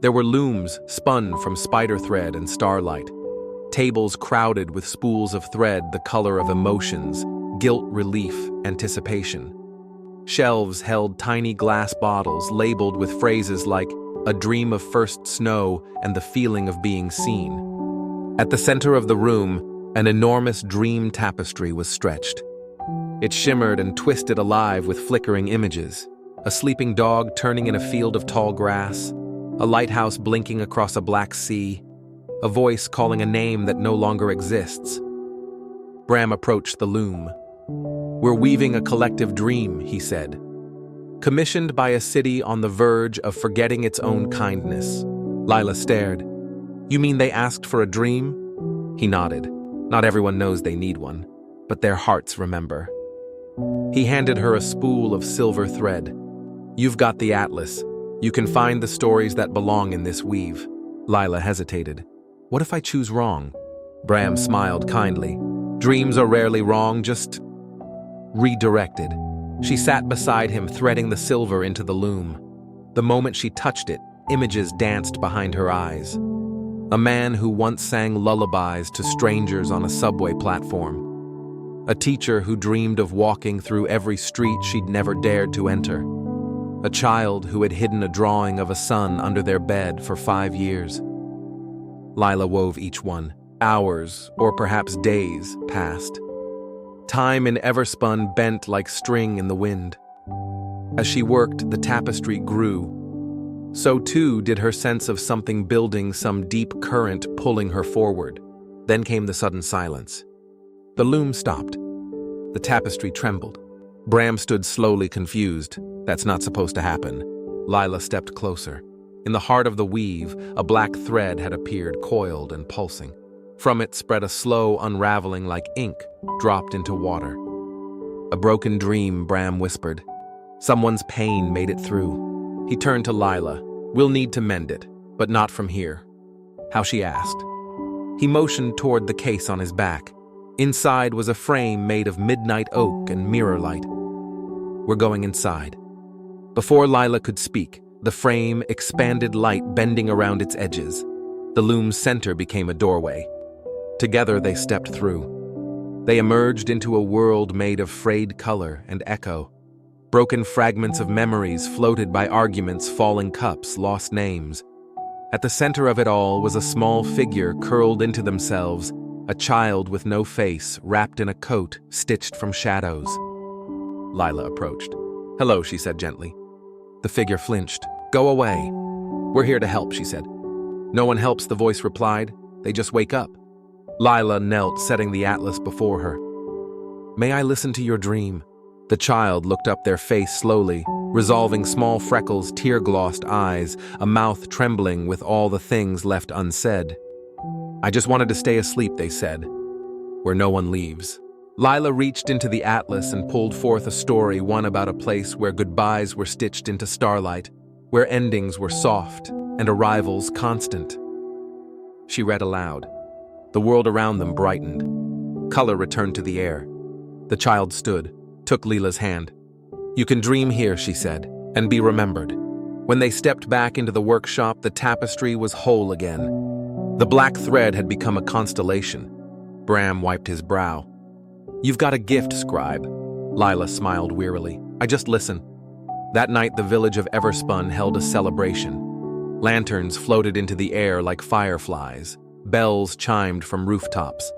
There were looms spun from spider thread and starlight, tables crowded with spools of thread the color of emotions, guilt, relief, anticipation. Shelves held tiny glass bottles labeled with phrases like "a dream of first snow" and "the feeling of being seen." At the center of the room, an enormous dream tapestry was stretched. It shimmered and twisted alive with flickering images. A sleeping dog turning in a field of tall grass, a lighthouse blinking across a black sea, a voice calling a name that no longer exists. Bram approached the loom. "We're weaving a collective dream," he said. "Commissioned by a city on the verge of forgetting its own kindness." Lila stared. "You mean they asked for a dream?" He nodded. "Not everyone knows they need one, but their hearts remember." He handed her a spool of silver thread. "You've got the atlas. You can find the stories that belong in this weave." Lila hesitated. "What if I choose wrong?" Bram smiled kindly. "Dreams are rarely wrong, just redirected." She sat beside him, threading the silver into the loom. The moment she touched it, images danced behind her eyes. A man who once sang lullabies to strangers on a subway platform. A teacher who dreamed of walking through every street she'd never dared to enter. A child who had hidden a drawing of a sun under their bed for 5 years. Lila wove each one. Hours, or perhaps days, passed. Time in Everspun bent like string in the wind. As she worked, the tapestry grew. So too did her sense of something building, some deep current pulling her forward. Then came the sudden silence. The loom stopped. The tapestry trembled. Bram stood slowly, confused. That's not supposed to happen. Lila stepped closer. In the heart of the weave, a black thread had appeared, coiled and pulsing. From it spread a slow unraveling like ink dropped into water. "A broken dream," Bram whispered. "Someone's pain made it through." He turned to Lila. "We'll need to mend it, but not from here." "How?" she asked. He motioned toward the case on his back. Inside was a frame made of midnight oak and mirror light. "We're going inside." Before Lila could speak, the frame expanded, light bending around its edges. The loom's center became a doorway. Together they stepped through. They emerged into a world made of frayed color and echo. Broken fragments of memories floated by arguments, falling cups, lost names. At the center of it all was a small figure curled into themselves, a child with no face, wrapped in a coat stitched from shadows. Lila approached. "Hello," she said gently. The figure flinched. "Go away." "We're here to help," she said. "No one helps," the voice replied. "They just wake up." Lila knelt, setting the atlas before her. "May I listen to your dream?" The child looked up, their face slowly, resolving small freckles, tear-glossed eyes, a mouth trembling with all the things left unsaid. "I just wanted to stay asleep," they said, "where no one leaves." Lila reached into the atlas and pulled forth a story, one about a place where goodbyes were stitched into starlight, where endings were soft and arrivals constant. She read aloud. The world around them brightened. Color returned to the air. The child stood, took Lila's hand. "You can dream here," she said, and be remembered. When they stepped back into the workshop, the tapestry was whole again. The black thread had become a constellation. Bram wiped his brow. "You've got a gift, scribe." Lila smiled wearily. "I just listen." That night, the village of Everspun held a celebration. Lanterns floated into the air like fireflies. Bells chimed from rooftops.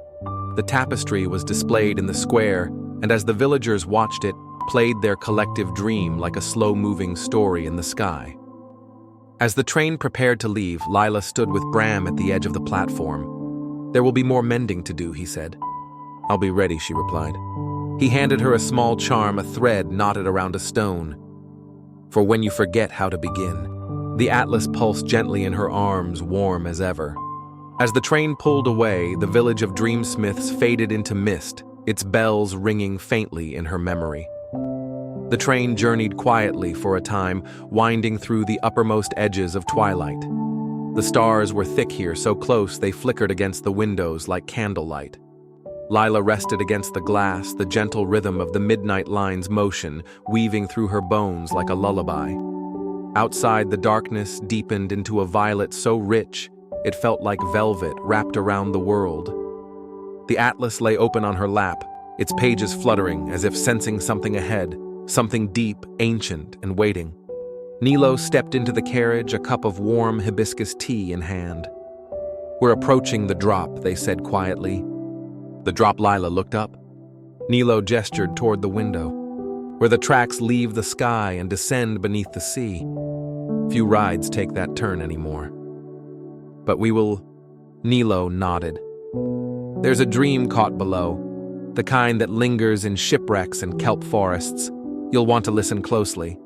The tapestry was displayed in the square, and as the villagers watched it, played their collective dream like a slow-moving story in the sky. As the train prepared to leave, Lila stood with Bram at the edge of the platform. "There will be more mending to do," he said. "I'll be ready," she replied. He handed her a small charm, a thread knotted around a stone. "For when you forget how to begin." The atlas pulsed gently in her arms, warm as ever. As the train pulled away, the village of dreamsmiths faded into mist, its bells ringing faintly in her memory. The train journeyed quietly for a time, winding through the uppermost edges of twilight. The stars were thick here, so close they flickered against the windows like candlelight. Lila rested against the glass, the gentle rhythm of the midnight line's motion weaving through her bones like a lullaby. Outside, the darkness deepened into a violet so rich it felt like velvet wrapped around the world. The atlas lay open on her lap, its pages fluttering as if sensing something ahead, something deep, ancient, and waiting. Nilo stepped into the carriage, a cup of warm hibiscus tea in hand. "We're approaching the drop," they said quietly. "The drop?" Lila looked up. Nilo gestured toward the window, "where the tracks leave the sky and descend beneath the sea. Few rides take that turn anymore. But we will..." Nilo nodded. "There's a dream caught below, the kind that lingers in shipwrecks and kelp forests. You'll want to listen closely."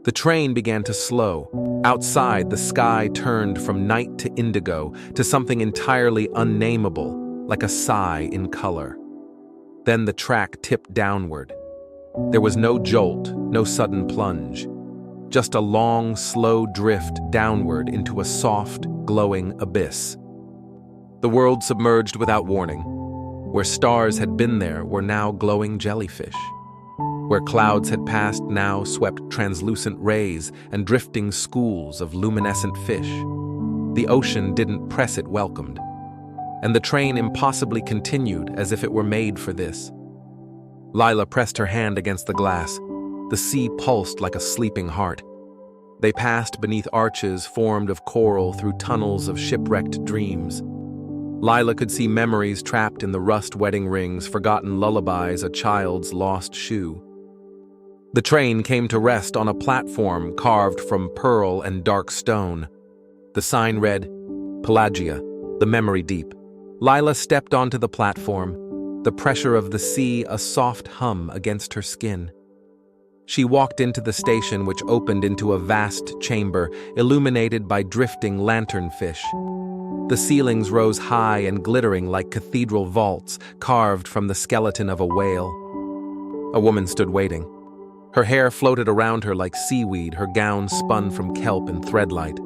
The train began to slow. Outside, the sky turned from night to indigo, to something entirely unnameable, like a sigh in color. Then the track tipped downward. There was no jolt, no sudden plunge. Just a long, slow drift downward into a soft, glowing abyss. The world submerged without warning. Where stars had been there were now glowing jellyfish. Where clouds had passed now swept translucent rays and drifting schools of luminescent fish. The ocean didn't press it welcomed. And the train impossibly continued as if it were made for this. Lila pressed her hand against the glass. The sea pulsed like a sleeping heart. They passed beneath arches formed of coral through tunnels of shipwrecked dreams. Lila could see memories trapped in the rust wedding rings, forgotten lullabies, a child's lost shoe. The train came to rest on a platform carved from pearl and dark stone. The sign read, "Pelagia, the memory deep." Lila stepped onto the platform, the pressure of the sea a soft hum against her skin. She walked into the station, which opened into a vast chamber illuminated by drifting lanternfish. The ceilings rose high and glittering like cathedral vaults carved from the skeleton of a whale. A woman stood waiting. Her hair floated around her like seaweed, her gown spun from kelp and threadlight.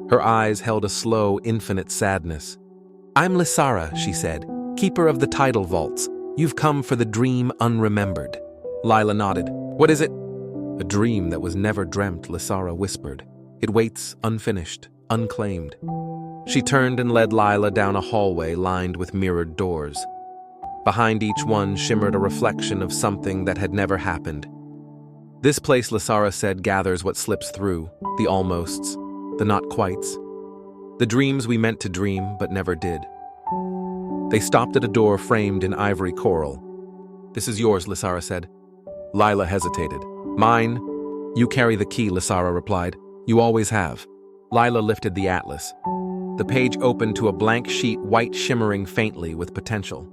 Her eyes held a slow, infinite sadness. "I'm Lysara," she said, "keeper of the tidal vaults. You've come for the dream unremembered." Lila nodded. "What is it?" "A dream that was never dreamt," Lysara whispered. "It waits unfinished, unclaimed." She turned and led Lila down a hallway lined with mirrored doors. Behind each one shimmered a reflection of something that had never happened. "This place," Lysara said, "gathers what slips through, the almosts, the not-quites. The dreams we meant to dream but never did." They stopped at a door framed in ivory coral. "This is yours," Lysara said. Lila hesitated. "Mine?" "You carry the key," Lysara replied. "You always have." Lila lifted the atlas. The page opened to a blank sheet, white shimmering faintly with potential.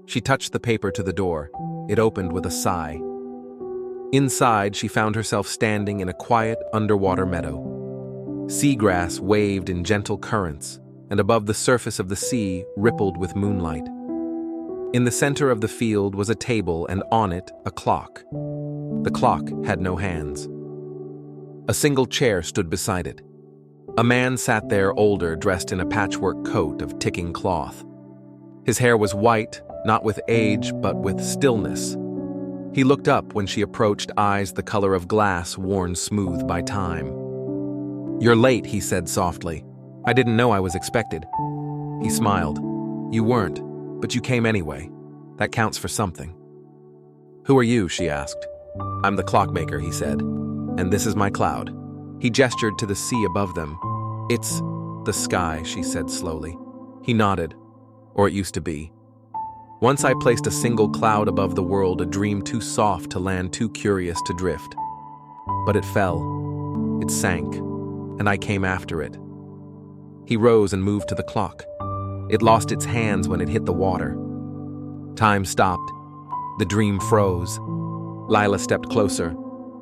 She touched the paper to the door. It opened with a sigh. Inside, she found herself standing in a quiet underwater meadow. Seagrass waved in gentle currents, and above the surface of the sea rippled with moonlight. In the center of the field was a table, and on it a clock. The clock had no hands. A single chair stood beside it. A man sat there, older, dressed in a patchwork coat of ticking cloth. His hair was white, not with age, but with stillness. He looked up when she approached, eyes the color of glass worn smooth by time. "You're late," he said softly. "I didn't know I was expected." He smiled. "You weren't, but you came anyway. That counts for something." "Who are you?" she asked. "I'm the Clockmaker," he said. "And this is my cloud." He gestured to the sea above them. "It's the sky," she said slowly. He nodded. "Or it used to be. Once I placed a single cloud above the world, a dream too soft to land, too curious to drift. But it fell. It sank, and I came after it." He rose and moved to the clock. It lost its hands when it hit the water. Time stopped. The dream froze. Lila stepped closer.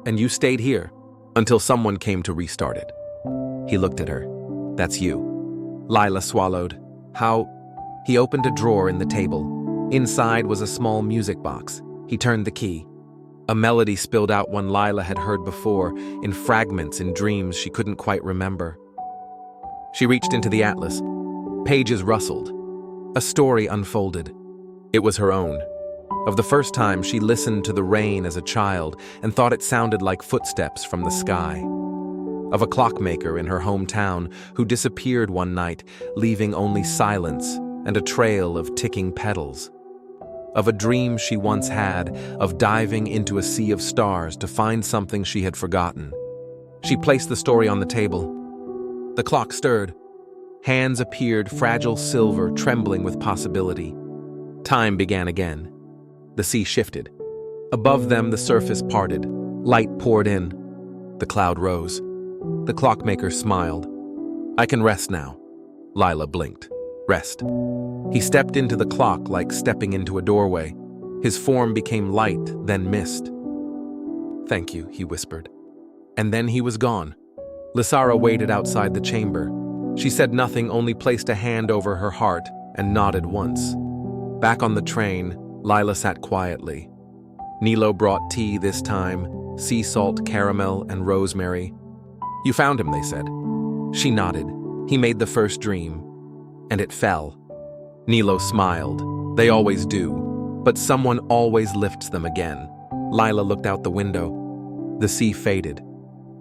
"And you stayed here until someone came to restart it." He looked at her. "That's you." Lila swallowed. "How?" He opened a drawer in the table. Inside was a small music box. He turned the key. A melody spilled out, one Lila had heard before, in fragments, in dreams she couldn't quite remember. She reached into the atlas. Pages rustled. A story unfolded. It was her own. Of the first time she listened to the rain as a child and thought it sounded like footsteps from the sky. Of a clockmaker in her hometown who disappeared one night, leaving only silence and a trail of ticking petals. Of a dream she once had of diving into a sea of stars to find something she had forgotten. She placed the story on the table. The clock stirred. Hands appeared, fragile silver, trembling with possibility. Time began again. The sea shifted. Above them, the surface parted. Light poured in. The cloud rose. The clockmaker smiled. "I can rest now." Lila blinked. "Rest." He stepped into the clock like stepping into a doorway. His form became light, then mist. "Thank you," he whispered. And then he was gone. Lysara waited outside the chamber. She said nothing, only placed a hand over her heart and nodded once. Back on the train, Lila sat quietly. Nilo brought tea this time, sea salt, caramel, and rosemary. "You found him," they said. She nodded. "He made the first dream. And it fell." Nilo smiled. "They always do. But someone always lifts them again." Lila looked out the window. The sea faded.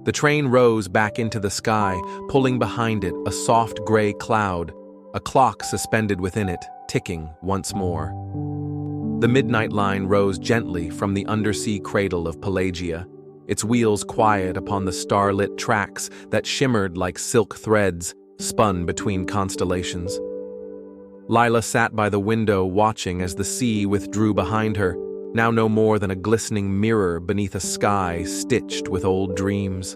The train rose back into the sky, pulling behind it a soft gray cloud, a clock suspended within it, ticking once more. The midnight line rose gently from the undersea cradle of Pelagia, its wheels quiet upon the starlit tracks that shimmered like silk threads spun between constellations. Lila sat by the window watching as the sea withdrew behind her, now no more than a glistening mirror beneath a sky stitched with old dreams.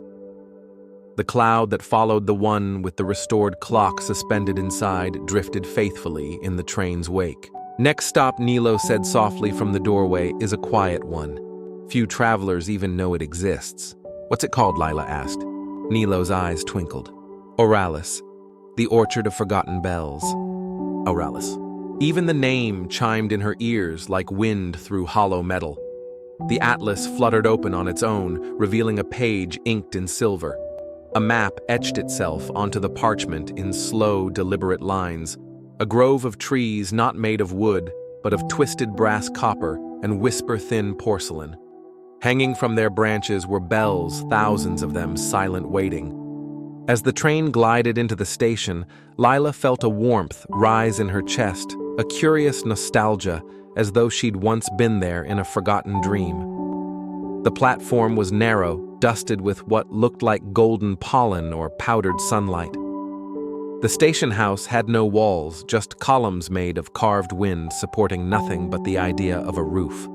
The cloud that followed the one with the restored clock suspended inside drifted faithfully in the train's wake. "Next stop," Nilo said softly from the doorway, "is a quiet one. Few travelers even know it exists." "What's it called?" Lila asked. Nilo's eyes twinkled. "Oralis, the Orchard of Forgotten Bells." Oralis. Even the name chimed in her ears like wind through hollow metal. The atlas fluttered open on its own, revealing a page inked in silver. A map etched itself onto the parchment in slow, deliberate lines. A grove of trees not made of wood, but of twisted brass copper and whisper-thin porcelain. Hanging from their branches were bells, thousands of them, silent waiting. As the train glided into the station, Lila felt a warmth rise in her chest, a curious nostalgia, as though she'd once been there in a forgotten dream. The platform was narrow, dusted with what looked like golden pollen or powdered sunlight. The station house had no walls, just columns made of carved wind supporting nothing but the idea of a roof.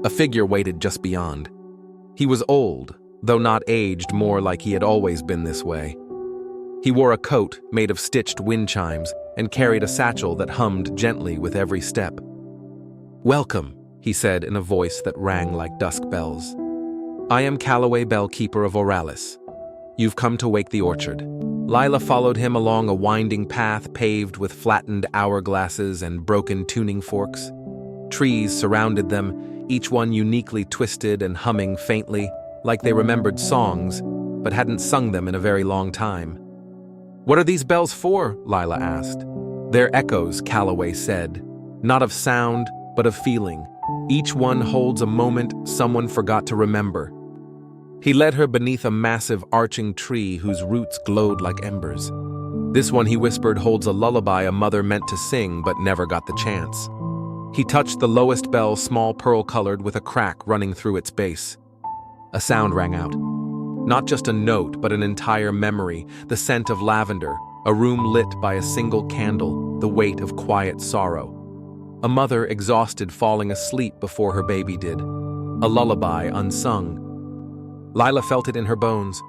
A figure waited just beyond. He was old, though not aged, more like he had always been this way. He wore a coat made of stitched wind chimes and carried a satchel that hummed gently with every step. "Welcome," he said in a voice that rang like dusk bells. "I am Calloway, Bellkeeper of Oralis. You've come to wake the orchard." Lila followed him along a winding path paved with flattened hourglasses and broken tuning forks. Trees surrounded them, each one uniquely twisted and humming faintly, like they remembered songs, but hadn't sung them in a very long time. "What are these bells for?" Lila asked. "They're echoes," Calloway said. "Not of sound, but of feeling. Each one holds a moment someone forgot to remember. He led her beneath a massive arching tree whose roots glowed like embers. This one, he whispered, holds a lullaby a mother meant to sing but never got the chance. He touched the lowest bell, small pearl-colored with a crack running through its base. A sound rang out. Not just a note, but an entire memory, the scent of lavender, a room lit by a single candle, the weight of quiet sorrow. A mother exhausted falling asleep before her baby did. A lullaby unsung. Lila felt it in her bones.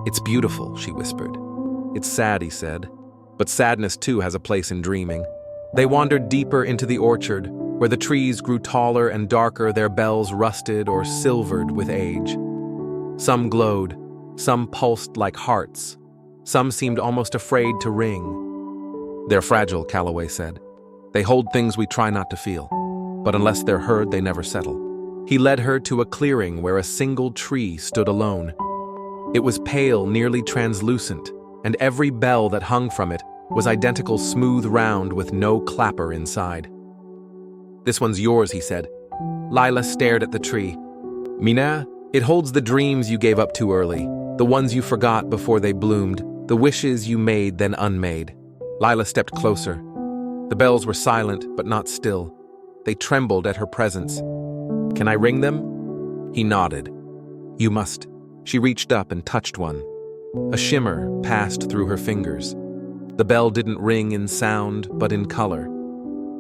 "It's beautiful," she whispered. "It's sad," he said. "But sadness too has a place in dreaming." They wandered deeper into the orchard, where the trees grew taller and darker, their bells rusted or silvered with age. Some glowed, some pulsed like hearts, some seemed almost afraid to ring. "They're fragile," Calloway said. "They hold things we try not to feel, but unless they're heard, they never settle." He led her to a clearing where a single tree stood alone. It was pale, nearly translucent, and every bell that hung from it was identical, smooth round with no clapper inside. "This one's yours," he said. Lila stared at the tree. "Mina, it holds the dreams you gave up too early, the ones you forgot before they bloomed, the wishes you made then unmade." Lila stepped closer. The bells were silent, but not still. They trembled at her presence. "Can I ring them?" He nodded. "You must." She reached up and touched one. A shimmer passed through her fingers. The bell didn't ring in sound, but in color.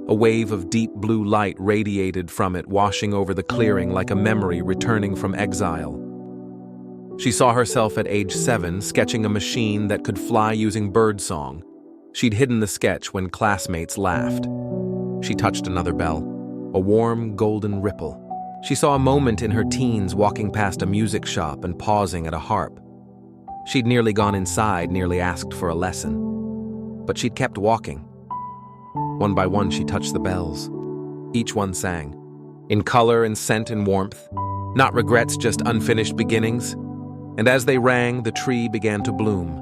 A wave of deep blue light radiated from it, washing over the clearing like a memory returning from exile. She saw herself at age 7 sketching a machine that could fly using birdsong. She'd hidden the sketch when classmates laughed. She touched another bell, a warm golden ripple. She saw a moment in her teens walking past a music shop and pausing at a harp. She'd nearly gone inside, nearly asked for a lesson. But she'd kept walking. One by one, she touched the bells. Each one sang, in color and scent and warmth, not regrets, just unfinished beginnings. And as they rang, the tree began to bloom.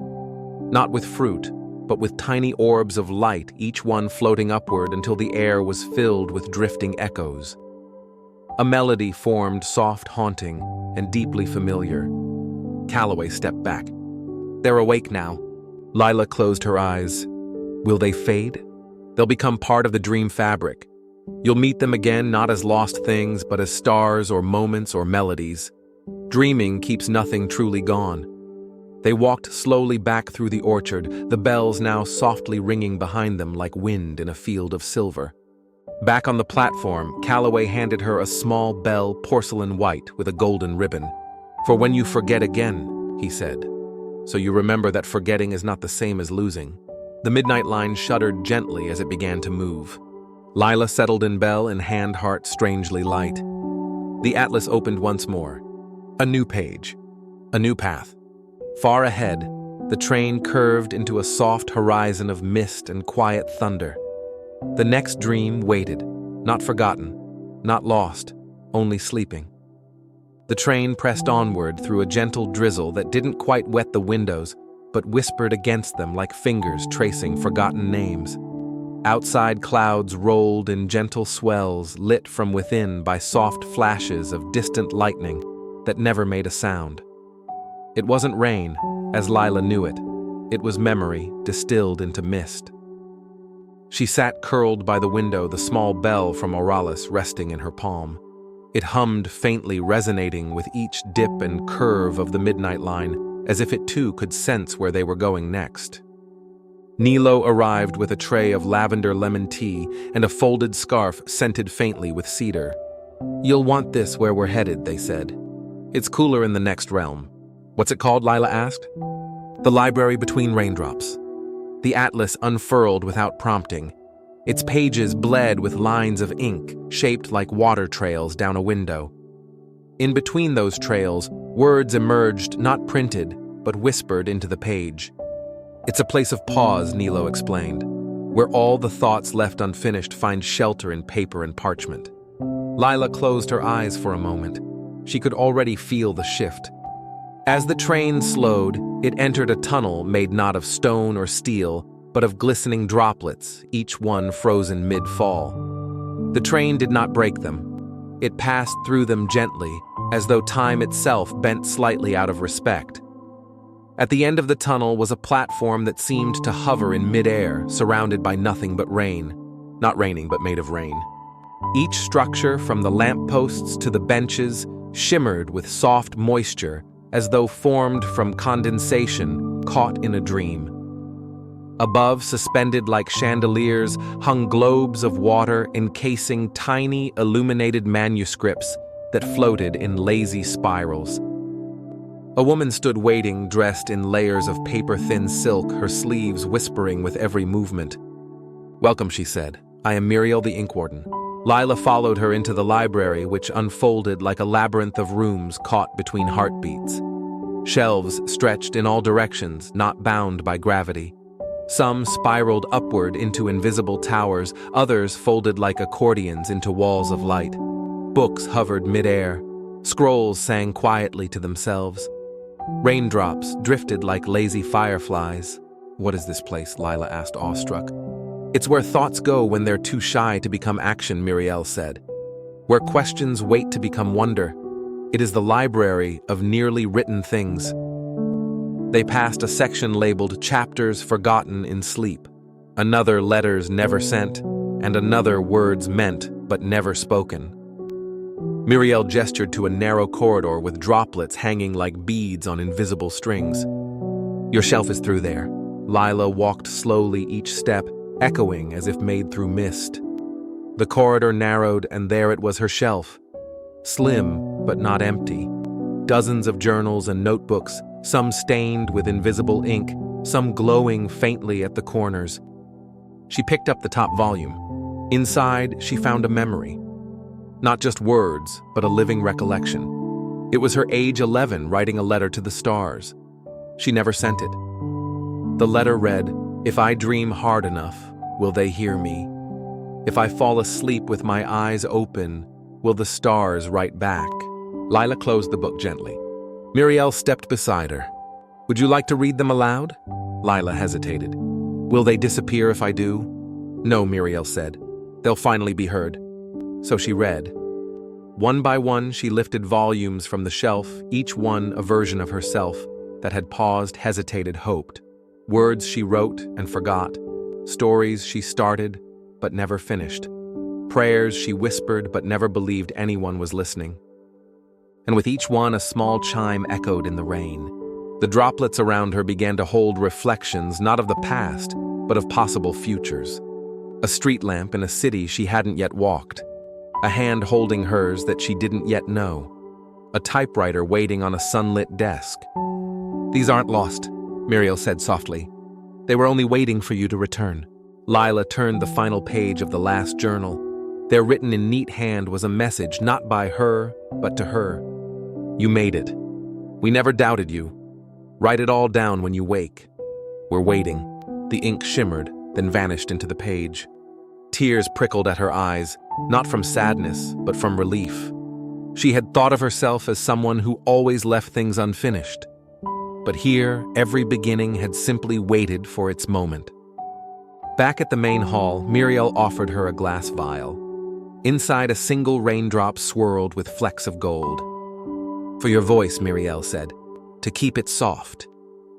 Not with fruit, but with tiny orbs of light, each one floating upward until the air was filled with drifting echoes. A melody formed, soft, haunting, and deeply familiar. Calloway stepped back. "They're awake now." Lila closed her eyes. "Will they fade? They'll become part of the dream fabric. You'll meet them again, not as lost things, but as stars or moments or melodies. Dreaming keeps nothing truly gone." They walked slowly back through the orchard, the bells now softly ringing behind them like wind in a field of silver. Back on the platform, Calloway handed her a small bell, porcelain white, with a golden ribbon. "For when you forget again," he said. "So you remember that forgetting is not the same as losing." The midnight line shuddered gently as it began to move. Lila settled in bell and hand-heart strangely light. The atlas opened once more. A new page. A new path. Far ahead, the train curved into a soft horizon of mist and quiet thunder. The next dream waited, not forgotten, not lost, only sleeping. The train pressed onward through a gentle drizzle that didn't quite wet the windows, but whispered against them like fingers tracing forgotten names. Outside, clouds rolled in gentle swells, lit from within by soft flashes of distant lightning that never made a sound. It wasn't rain, as Lila knew it. It was memory distilled into mist. She sat curled by the window, the small bell from Oralis resting in her palm. It hummed faintly, resonating with each dip and curve of the midnight line, as if it too could sense where they were going next. Nilo arrived with a tray of lavender lemon tea and a folded scarf scented faintly with cedar. "You'll want this where we're headed," they said. "It's cooler in the next realm." "What's it called?" Lila asked. "The Library Between Raindrops." The atlas unfurled without prompting. Its pages bled with lines of ink, shaped like water trails down a window. In between those trails, words emerged, not printed, but whispered into the page. "It's a place of pause," Nilo explained, "where all the thoughts left unfinished find shelter in paper and parchment." Lila closed her eyes for a moment. She could already feel the shift. As the train slowed, it entered a tunnel made not of stone or steel, but of glistening droplets, each one frozen mid-fall. The train did not break them. It passed through them gently, as though time itself bent slightly out of respect. At the end of the tunnel was a platform that seemed to hover in midair, surrounded by nothing but rain. Not raining, but made of rain. Each structure, from the lampposts to the benches, shimmered with soft moisture, as though formed from condensation caught in a dream. Above, suspended like chandeliers, hung globes of water encasing tiny, illuminated manuscripts that floated in lazy spirals. A woman stood waiting, dressed in layers of paper-thin silk, her sleeves whispering with every movement. "Welcome," she said. "I am Muriel the Ink Warden." Lila followed her into the library, which unfolded like a labyrinth of rooms caught between heartbeats. Shelves stretched in all directions, not bound by gravity. Some spiraled upward into invisible towers, others folded like accordions into walls of light. Books hovered midair. Scrolls sang quietly to themselves. Raindrops drifted like lazy fireflies. "What is this place?" Lila asked, awestruck. "It's where thoughts go when they're too shy to become action," Muriel said. "Where questions wait to become wonder. It is the library of nearly written things." They passed a section labeled Chapters Forgotten in Sleep, another Letters Never Sent, and another Words Meant but Never Spoken. Muriel gestured to a narrow corridor with droplets hanging like beads on invisible strings. "Your shelf is through there." Lila walked slowly, each step echoing as if made through mist. The corridor narrowed, and there it was, her shelf. Slim, but not empty. Dozens of journals and notebooks, some stained with invisible ink, some glowing faintly at the corners. She picked up the top volume. Inside, she found a memory. Not just words, but a living recollection. It was her age 11 writing a letter to the stars. She never sent it. The letter read, "If I dream hard enough, will they hear me? If I fall asleep with my eyes open, will the stars write back?" Lila closed the book gently. Muriel stepped beside her. "Would you like to read them aloud?" Lila hesitated. "Will they disappear if I do?" "No," Muriel said. "They'll finally be heard." So she read. One by one, she lifted volumes from the shelf, each one a version of herself that had paused, hesitated, hoped. Words she wrote and forgot. Stories she started but never finished. Prayers she whispered but never believed anyone was listening. And with each one, a small chime echoed in the rain. The droplets around her began to hold reflections not of the past, but of possible futures. A street lamp in a city she hadn't yet walked. A hand holding hers that she didn't yet know. A typewriter waiting on a sunlit desk. "These aren't lost," Muriel said softly. "They were only waiting for you to return." Lila turned the final page of the last journal. There, written in neat hand, was a message not by her, but to her. "You made it. We never doubted you. Write it all down when you wake. We're waiting." The ink shimmered, then vanished into the page. Tears prickled at her eyes, not from sadness, but from relief. She had thought of herself as someone who always left things unfinished. But here, every beginning had simply waited for its moment. Back at the main hall, Muriel offered her a glass vial. Inside, a single raindrop swirled with flecks of gold. "For your voice," Muriel said, "to keep it soft,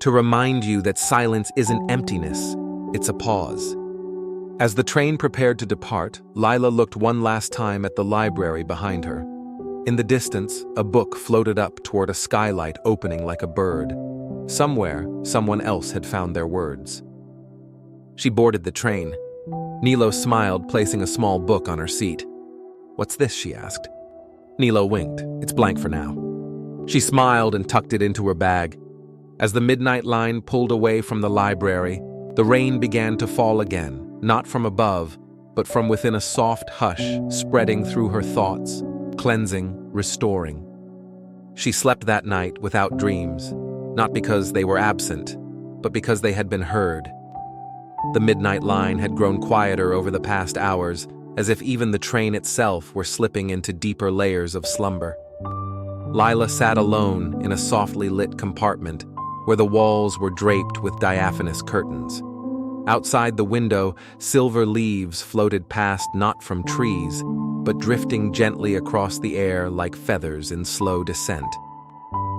to remind you that silence isn't emptiness, it's a pause." As the train prepared to depart, Lila looked one last time at the library behind her. In the distance, a book floated up toward a skylight opening like a bird. Somewhere, someone else had found their words. She boarded the train. Nilo smiled, placing a small book on her seat. "What's this?" she asked. Nilo winked. "It's blank for now." She smiled and tucked it into her bag. As the midnight line pulled away from the library, the rain began to fall again, not from above, but from within, a soft hush spreading through her thoughts, cleansing, restoring. She slept that night without dreams, not because they were absent, but because they had been heard. The midnight line had grown quieter over the past hours, as if even the train itself were slipping into deeper layers of slumber. Lila sat alone in a softly lit compartment where the walls were draped with diaphanous curtains. Outside the window, silver leaves floated past, not from trees, but drifting gently across the air like feathers in slow descent.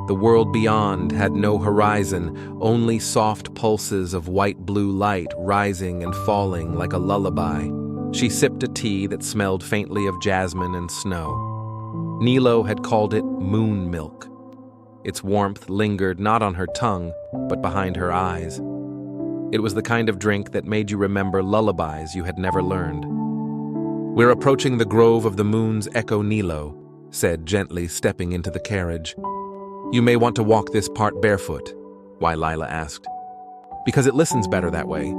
The world beyond had no horizon, only soft pulses of white-blue light rising and falling like a lullaby. She sipped a tea that smelled faintly of jasmine and snow. Nilo had called it moon milk. Its warmth lingered not on her tongue, but behind her eyes. It was the kind of drink that made you remember lullabies you had never learned. "We're approaching the grove of the moon's echo," Nilo said, gently stepping into the carriage. "You may want to walk this part barefoot." "Why?" Lila asked. "Because it listens better that way."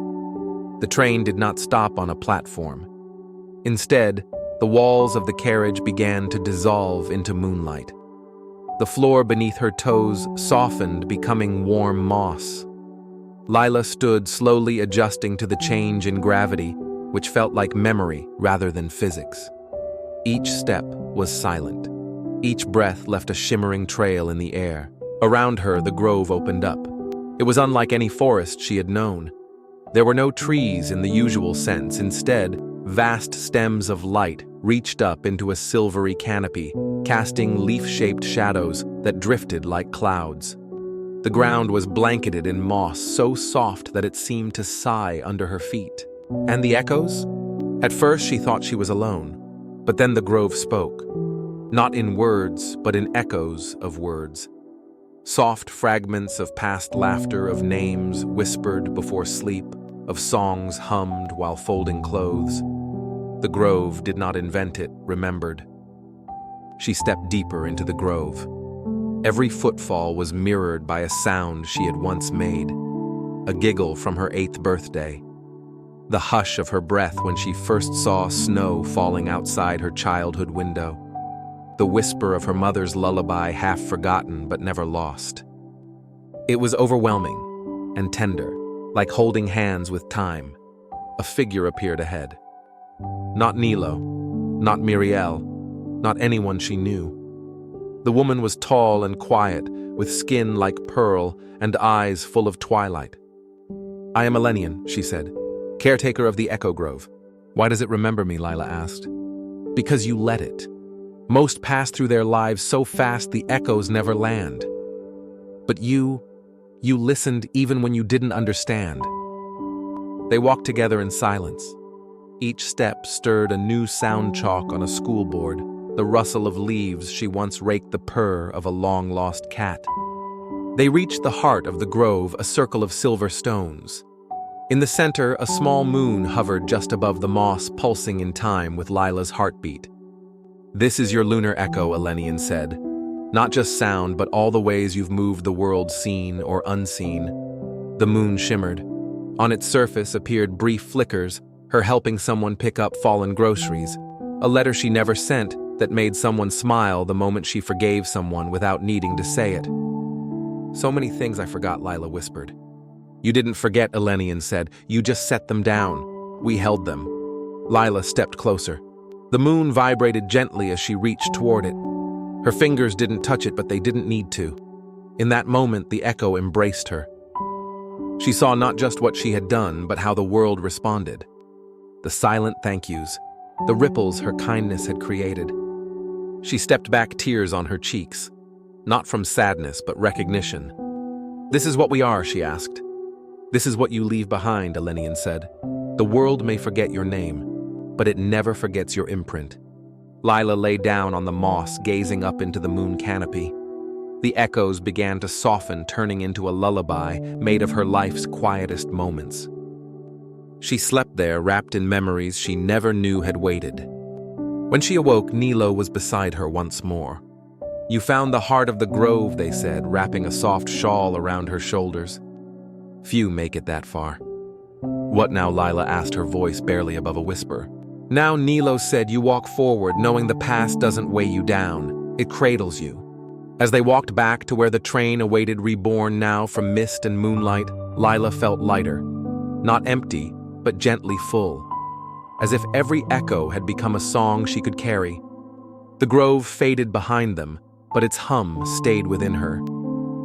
The train did not stop on a platform. Instead, the walls of the carriage began to dissolve into moonlight. The floor beneath her toes softened, becoming warm moss. Lila stood slowly adjusting to the change in gravity, which felt like memory rather than physics. Each step was silent. Each breath left a shimmering trail in the air. Around her, the grove opened up. It was unlike any forest she had known. There were no trees in the usual sense. Instead, vast stems of light reached up into a silvery canopy, casting leaf-shaped shadows that drifted like clouds. The ground was blanketed in moss so soft that it seemed to sigh under her feet. And the echoes? At first she thought she was alone, but then the grove spoke. Not in words, but in echoes of words. Soft fragments of past laughter, of names whispered before sleep, of songs hummed while folding clothes. The grove did not invent it, remembered. She stepped deeper into the grove. Every footfall was mirrored by a sound she had once made, a giggle from her 8th birthday, the hush of her breath when she first saw snow falling outside her childhood window, the whisper of her mother's lullaby, half forgotten but never lost. It was overwhelming and tender, like holding hands with time. A figure appeared ahead. Not Nilo, not Miriel, not anyone she knew. The woman was tall and quiet, with skin like pearl and eyes full of twilight. "I am Elenian," she said, "caretaker of the Echo Grove." "Why does it remember me?" Lila asked. "Because you let it. Most pass through their lives so fast the echoes never land. But you listened even when you didn't understand." They walked together in silence. Each step stirred a new sound chalk on a school board, the rustle of leaves she once raked, the purr of a long-lost cat. They reached the heart of the grove, a circle of silver stones. In the center, a small moon hovered just above the moss, pulsing in time with Lila's heartbeat. "This is your lunar echo," Elenian said. "Not just sound, but all the ways you've moved the world, seen or unseen." The moon shimmered. On its surface appeared brief flickers, her helping someone pick up fallen groceries, a letter she never sent that made someone smile the moment she forgave someone without needing to say it. "So many things I forgot," Lila whispered. "You didn't forget," Elenian said. "You just set them down. We held them." Lila stepped closer. The moon vibrated gently as she reached toward it. Her fingers didn't touch it, but they didn't need to. In that moment, the echo embraced her. She saw not just what she had done, but how the world responded. The silent thank yous, the ripples her kindness had created. She stepped back, tears on her cheeks, not from sadness, but recognition. "This is what we are," she asked. "This is what you leave behind," Elenian said. "The world may forget your name, but it never forgets your imprint." Lila lay down on the moss, gazing up into the moon canopy. The echoes began to soften, turning into a lullaby made of her life's quietest moments. She slept there, wrapped in memories she never knew had waited. When she awoke, Nilo was beside her once more. "You found the heart of the grove," they said, wrapping a soft shawl around her shoulders. "Few make it that far." "What now?" Lila asked, her voice barely above a whisper. "Now," Nilo said, "you walk forward, knowing the past doesn't weigh you down. It cradles you." As they walked back to where the train awaited, reborn now from mist and moonlight, Lila felt lighter. Not empty, but gently full. As if every echo had become a song she could carry. The grove faded behind them, but its hum stayed within her.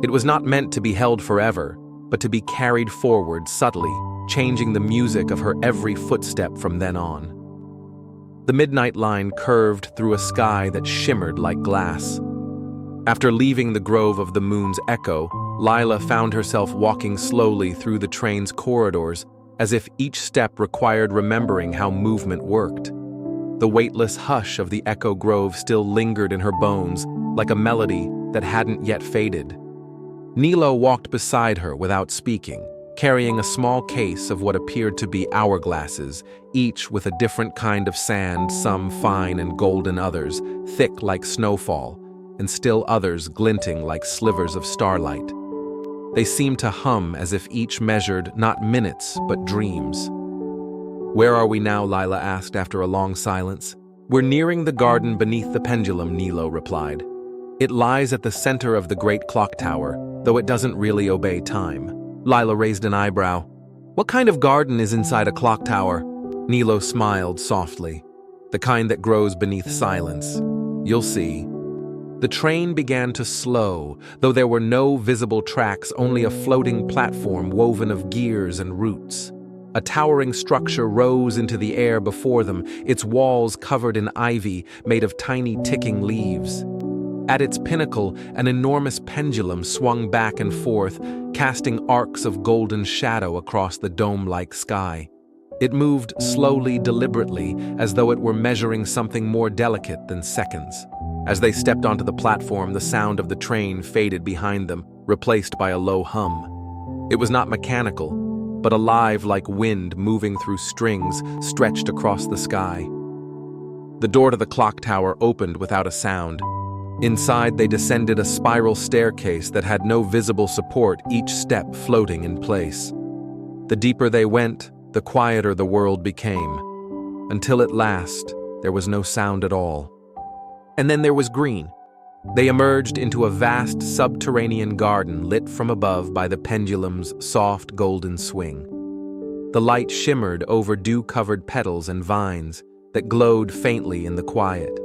It was not meant to be held forever, but to be carried forward subtly, changing the music of her every footstep from then on. The midnight line curved through a sky that shimmered like glass. After leaving the grove of the moon's echo, Lila found herself walking slowly through the train's corridors, as if each step required remembering how movement worked. The weightless hush of the echo grove still lingered in her bones, like a melody that hadn't yet faded. Nilo walked beside her without speaking, carrying a small case of what appeared to be hourglasses, each with a different kind of sand, some fine and golden, others thick like snowfall, and still others glinting like slivers of starlight. They seemed to hum as if each measured not minutes but dreams. "Where are we now?" Lila asked after a long silence. "We're nearing the garden beneath the pendulum," Nilo replied. "It lies at the center of the great clock tower, though it doesn't really obey time." Lila raised an eyebrow. "What kind of garden is inside a clock tower?" Nilo smiled softly. "The kind that grows beneath silence. You'll see." The train began to slow, though there were no visible tracks, only a floating platform woven of gears and roots. A towering structure rose into the air before them, its walls covered in ivy made of tiny ticking leaves. At its pinnacle, an enormous pendulum swung back and forth, casting arcs of golden shadow across the dome-like sky. It moved slowly, deliberately, as though it were measuring something more delicate than seconds. As they stepped onto the platform, the sound of the train faded behind them, replaced by a low hum. It was not mechanical, but alive like wind moving through strings stretched across the sky. The door to the clock tower opened without a sound. Inside, they descended a spiral staircase that had no visible support, each step floating in place. The deeper they went, the quieter the world became, until at last there was no sound at all. And then there was green. They emerged into a vast subterranean garden lit from above by the pendulum's soft golden swing. The light shimmered over dew-covered petals and vines that glowed faintly in the quiet.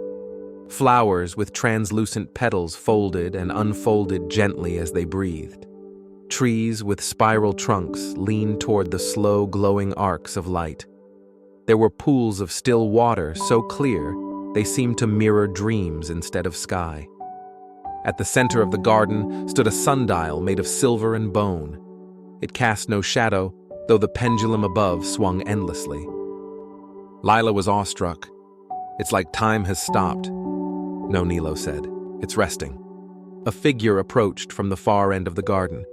Flowers with translucent petals folded and unfolded gently as they breathed. Trees with spiral trunks leaned toward the slow glowing arcs of light. There were pools of still water so clear they seemed to mirror dreams instead of sky. At the center of the garden stood a sundial made of silver and bone. It cast no shadow, though the pendulum above swung endlessly. Lila was awestruck. "It's like time has stopped." "No," Nilo said. "It's resting." A figure approached from the far end of the garden.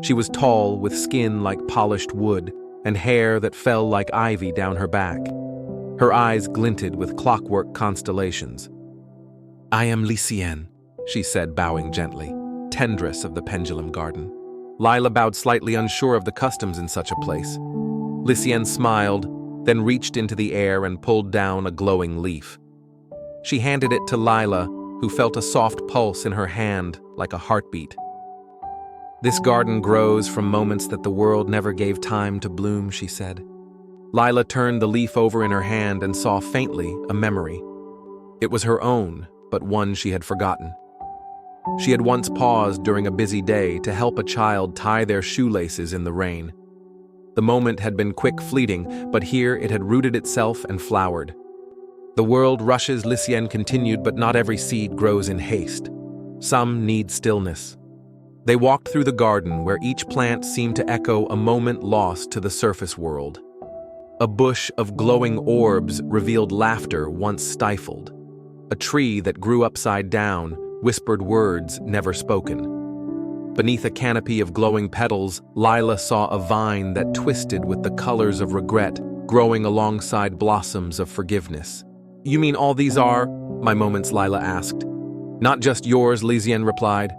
She was tall, with skin like polished wood, and hair that fell like ivy down her back. Her eyes glinted with clockwork constellations. "I am Lysienne," she said, bowing gently, tendress of the pendulum garden. Lila bowed, slightly unsure of the customs in such a place. Lysienne smiled, then reached into the air and pulled down a glowing leaf. She handed it to Lila, who felt a soft pulse in her hand like a heartbeat. "This garden grows from moments that the world never gave time to bloom," she said. Lila turned the leaf over in her hand and saw faintly a memory. It was her own, but one she had forgotten. She had once paused during a busy day to help a child tie their shoelaces in the rain. The moment had been quick, fleeting, but here it had rooted itself and flowered. "The world rushes," Lysienne continued, "but not every seed grows in haste. Some need stillness." They walked through the garden, where each plant seemed to echo a moment lost to the surface world. A bush of glowing orbs revealed laughter once stifled. A tree that grew upside down whispered words never spoken. Beneath a canopy of glowing petals, Lila saw a vine that twisted with the colors of regret, growing alongside blossoms of forgiveness. "You mean all these are my moments?" Lila asked. "Not just yours," Lysienne replied.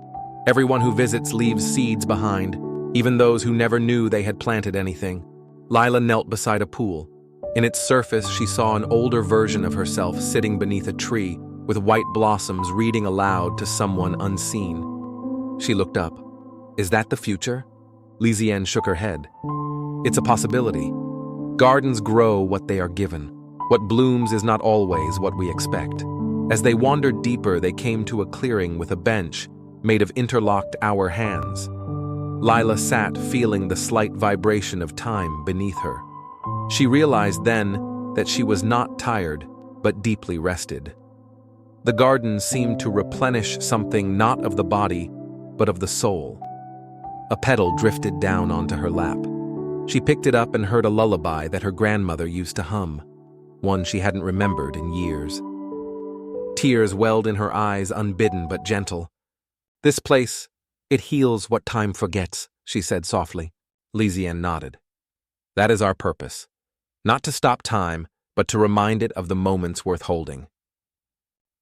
"Everyone who visits leaves seeds behind, even those who never knew they had planted anything." Lila knelt beside a pool. In its surface, she saw an older version of herself sitting beneath a tree, with white blossoms reading aloud to someone unseen. She looked up. "Is that the future?" Lysienne shook her head. "It's a possibility. Gardens grow what they are given. What blooms is not always what we expect." As they wandered deeper, they came to a clearing with a bench made of interlocked hour hands. Lila sat, feeling the slight vibration of time beneath her. She realized then that she was not tired, but deeply rested. The garden seemed to replenish something not of the body, but of the soul. A petal drifted down onto her lap. She picked it up and heard a lullaby that her grandmother used to hum, one she hadn't remembered in years. Tears welled in her eyes, unbidden but gentle. "This place, it heals what time forgets," she said softly. Lizian nodded. "That is our purpose. Not to stop time, but to remind it of the moments worth holding."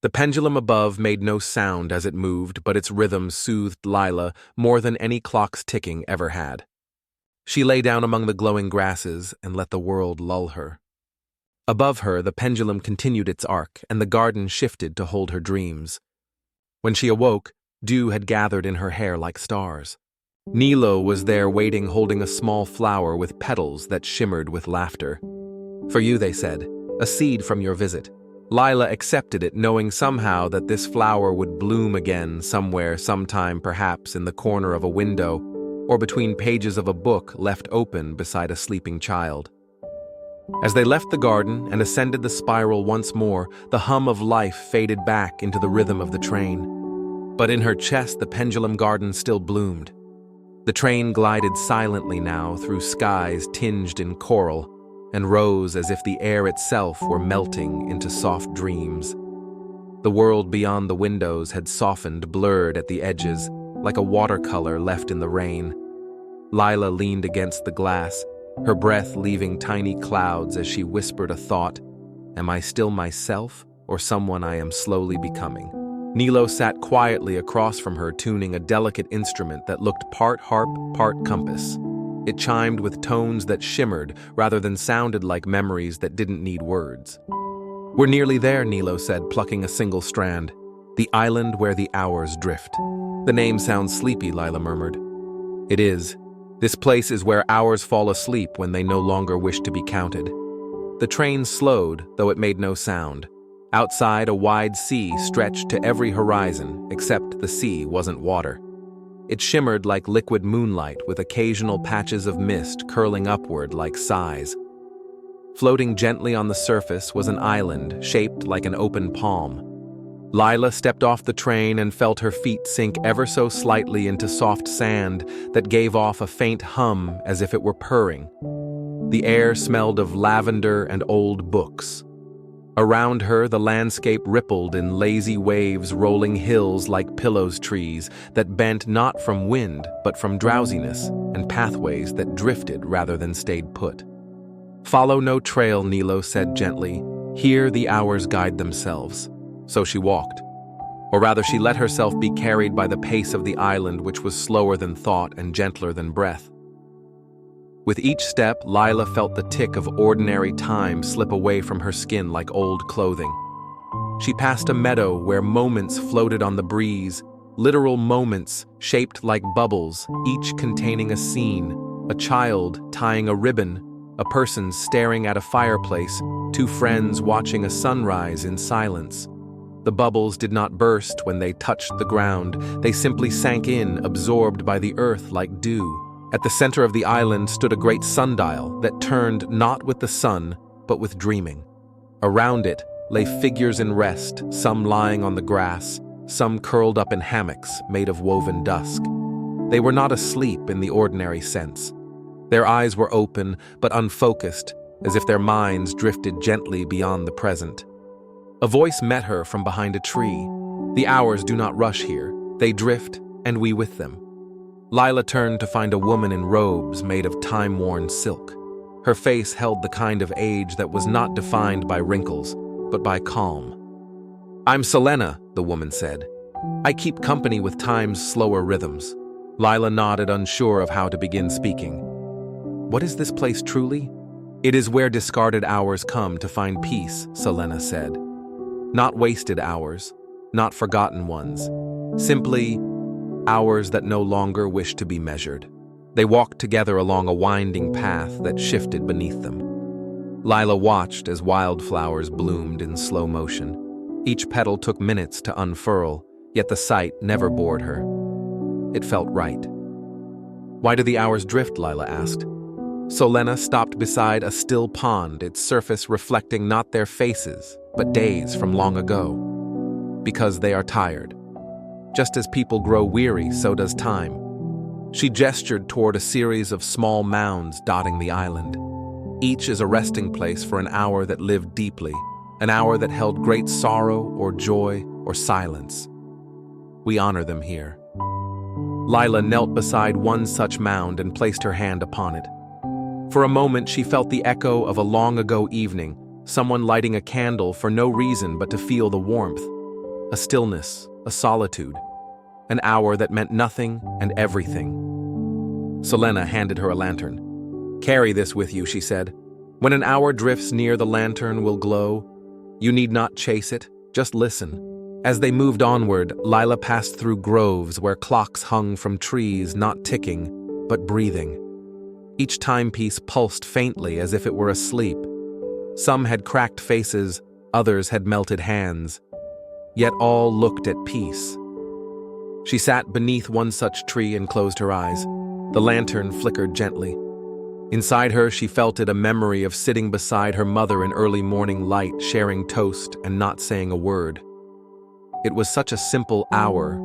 The pendulum above made no sound as it moved, but its rhythm soothed Lila more than any clock's ticking ever had. She lay down among the glowing grasses and let the world lull her. Above her, the pendulum continued its arc, and the garden shifted to hold her dreams. When she awoke, dew had gathered in her hair like stars. Nilo was there waiting, holding a small flower with petals that shimmered with laughter. "For you," they said, "a seed from your visit." Lila accepted it, knowing somehow that this flower would bloom again somewhere, sometime, perhaps in the corner of a window, or between pages of a book left open beside a sleeping child. As they left the garden and ascended the spiral once more, the hum of life faded back into the rhythm of the train. But in her chest, the pendulum garden still bloomed. The train glided silently now through skies tinged in coral, and rose as if the air itself were melting into soft dreams. The world beyond the windows had softened, blurred at the edges, like a watercolor left in the rain. Lila leaned against the glass, her breath leaving tiny clouds as she whispered a thought. "Am I still myself, or someone I am slowly becoming?" Nilo sat quietly across from her, tuning a delicate instrument that looked part harp, part compass. It chimed with tones that shimmered rather than sounded like memories that didn't need words. "We're nearly there," Nilo said, plucking a single strand. "The island where the hours drift." "The name sounds sleepy," Lila murmured. "It is. This place is where hours fall asleep when they no longer wish to be counted." The train slowed, though it made no sound. Outside, a wide sea stretched to every horizon, except the sea wasn't water. It shimmered like liquid moonlight, with occasional patches of mist curling upward like sighs. Floating gently on the surface was an island shaped like an open palm. Lila stepped off the train and felt her feet sink ever so slightly into soft sand that gave off a faint hum as if it were purring. The air smelled of lavender and old books. Around her, the landscape rippled in lazy waves, rolling hills like pillows trees that bent not from wind but from drowsiness, and pathways that drifted rather than stayed put. "Follow no trail," Nilo said gently. "Here the hours guide themselves." So she walked. Or rather, she let herself be carried by the pace of the island, which was slower than thought and gentler than breath. With each step, Lila felt the tick of ordinary time slip away from her skin like old clothing. She passed a meadow where moments floated on the breeze, literal moments shaped like bubbles, each containing a scene: a child tying a ribbon, a person staring at a fireplace, two friends watching a sunrise in silence. The bubbles did not burst when they touched the ground. They simply sank in, absorbed by the earth like dew. At the center of the island stood a great sundial that turned not with the sun, but with dreaming. Around it lay figures in rest, some lying on the grass, some curled up in hammocks made of woven dusk. They were not asleep in the ordinary sense. Their eyes were open but unfocused, as if their minds drifted gently beyond the present. A voice met her from behind a tree. "The hours do not rush here. They drift, and we with them." Lila turned to find a woman in robes made of time-worn silk. Her face held the kind of age that was not defined by wrinkles, but by calm. "I'm Selena," the woman said. "I keep company with time's slower rhythms." Lila nodded, unsure of how to begin speaking. "What is this place truly?" "It is where discarded hours come to find peace," Selena said. "Not wasted hours, not forgotten ones. Simply hours that no longer wish to be measured." They walked together along a winding path that shifted beneath them. Lila watched as wildflowers bloomed in slow motion. Each petal took minutes to unfurl, yet the sight never bored her. It felt right. "Why do the hours drift?" Lila asked. Selena stopped beside a still pond, its surface reflecting not their faces, but days from long ago. Because they are tired. Just as people grow weary, so does time. She gestured toward a series of small mounds dotting the island. Each is a resting place for an hour that lived deeply, an hour that held great sorrow or joy or silence. We honor them here. Lila knelt beside one such mound and placed her hand upon it. For a moment she felt the echo of a long-ago evening, someone lighting a candle for no reason but to feel the warmth, a stillness, a solitude, an hour that meant nothing and everything. Selena handed her a lantern. "Carry this with you," she said. "When an hour drifts near, the lantern will glow. You need not chase it, just listen." As they moved onward, Lila passed through groves where clocks hung from trees, not ticking, but breathing. Each timepiece pulsed faintly as if it were asleep. Some had cracked faces, others had melted hands. Yet all looked at peace. She sat beneath one such tree and closed her eyes. The lantern flickered gently. Inside her, she felt it, a memory of sitting beside her mother in early morning light, sharing toast and not saying a word. It was such a simple hour,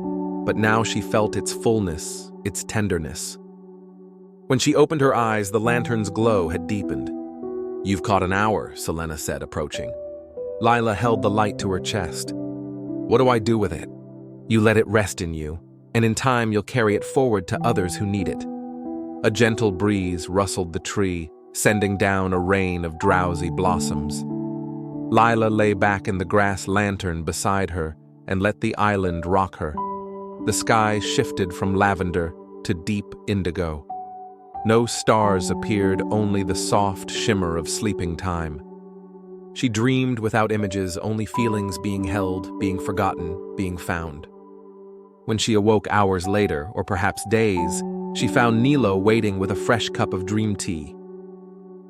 but now she felt its fullness, its tenderness. When she opened her eyes, the lantern's glow had deepened. "You've caught an hour," Selena said, approaching. Lila held the light to her chest. "What do I do with it?" "You let it rest in you, and in time you'll carry it forward to others who need it." A gentle breeze rustled the tree, sending down a rain of drowsy blossoms. Lila lay back in the grass lantern beside her and let the island rock her. The sky shifted from lavender to deep indigo. No stars appeared, only the soft shimmer of sleeping time. She dreamed without images, only feelings being held, being forgotten, being found. When she awoke hours later, or perhaps days, she found Nilo waiting with a fresh cup of dream tea.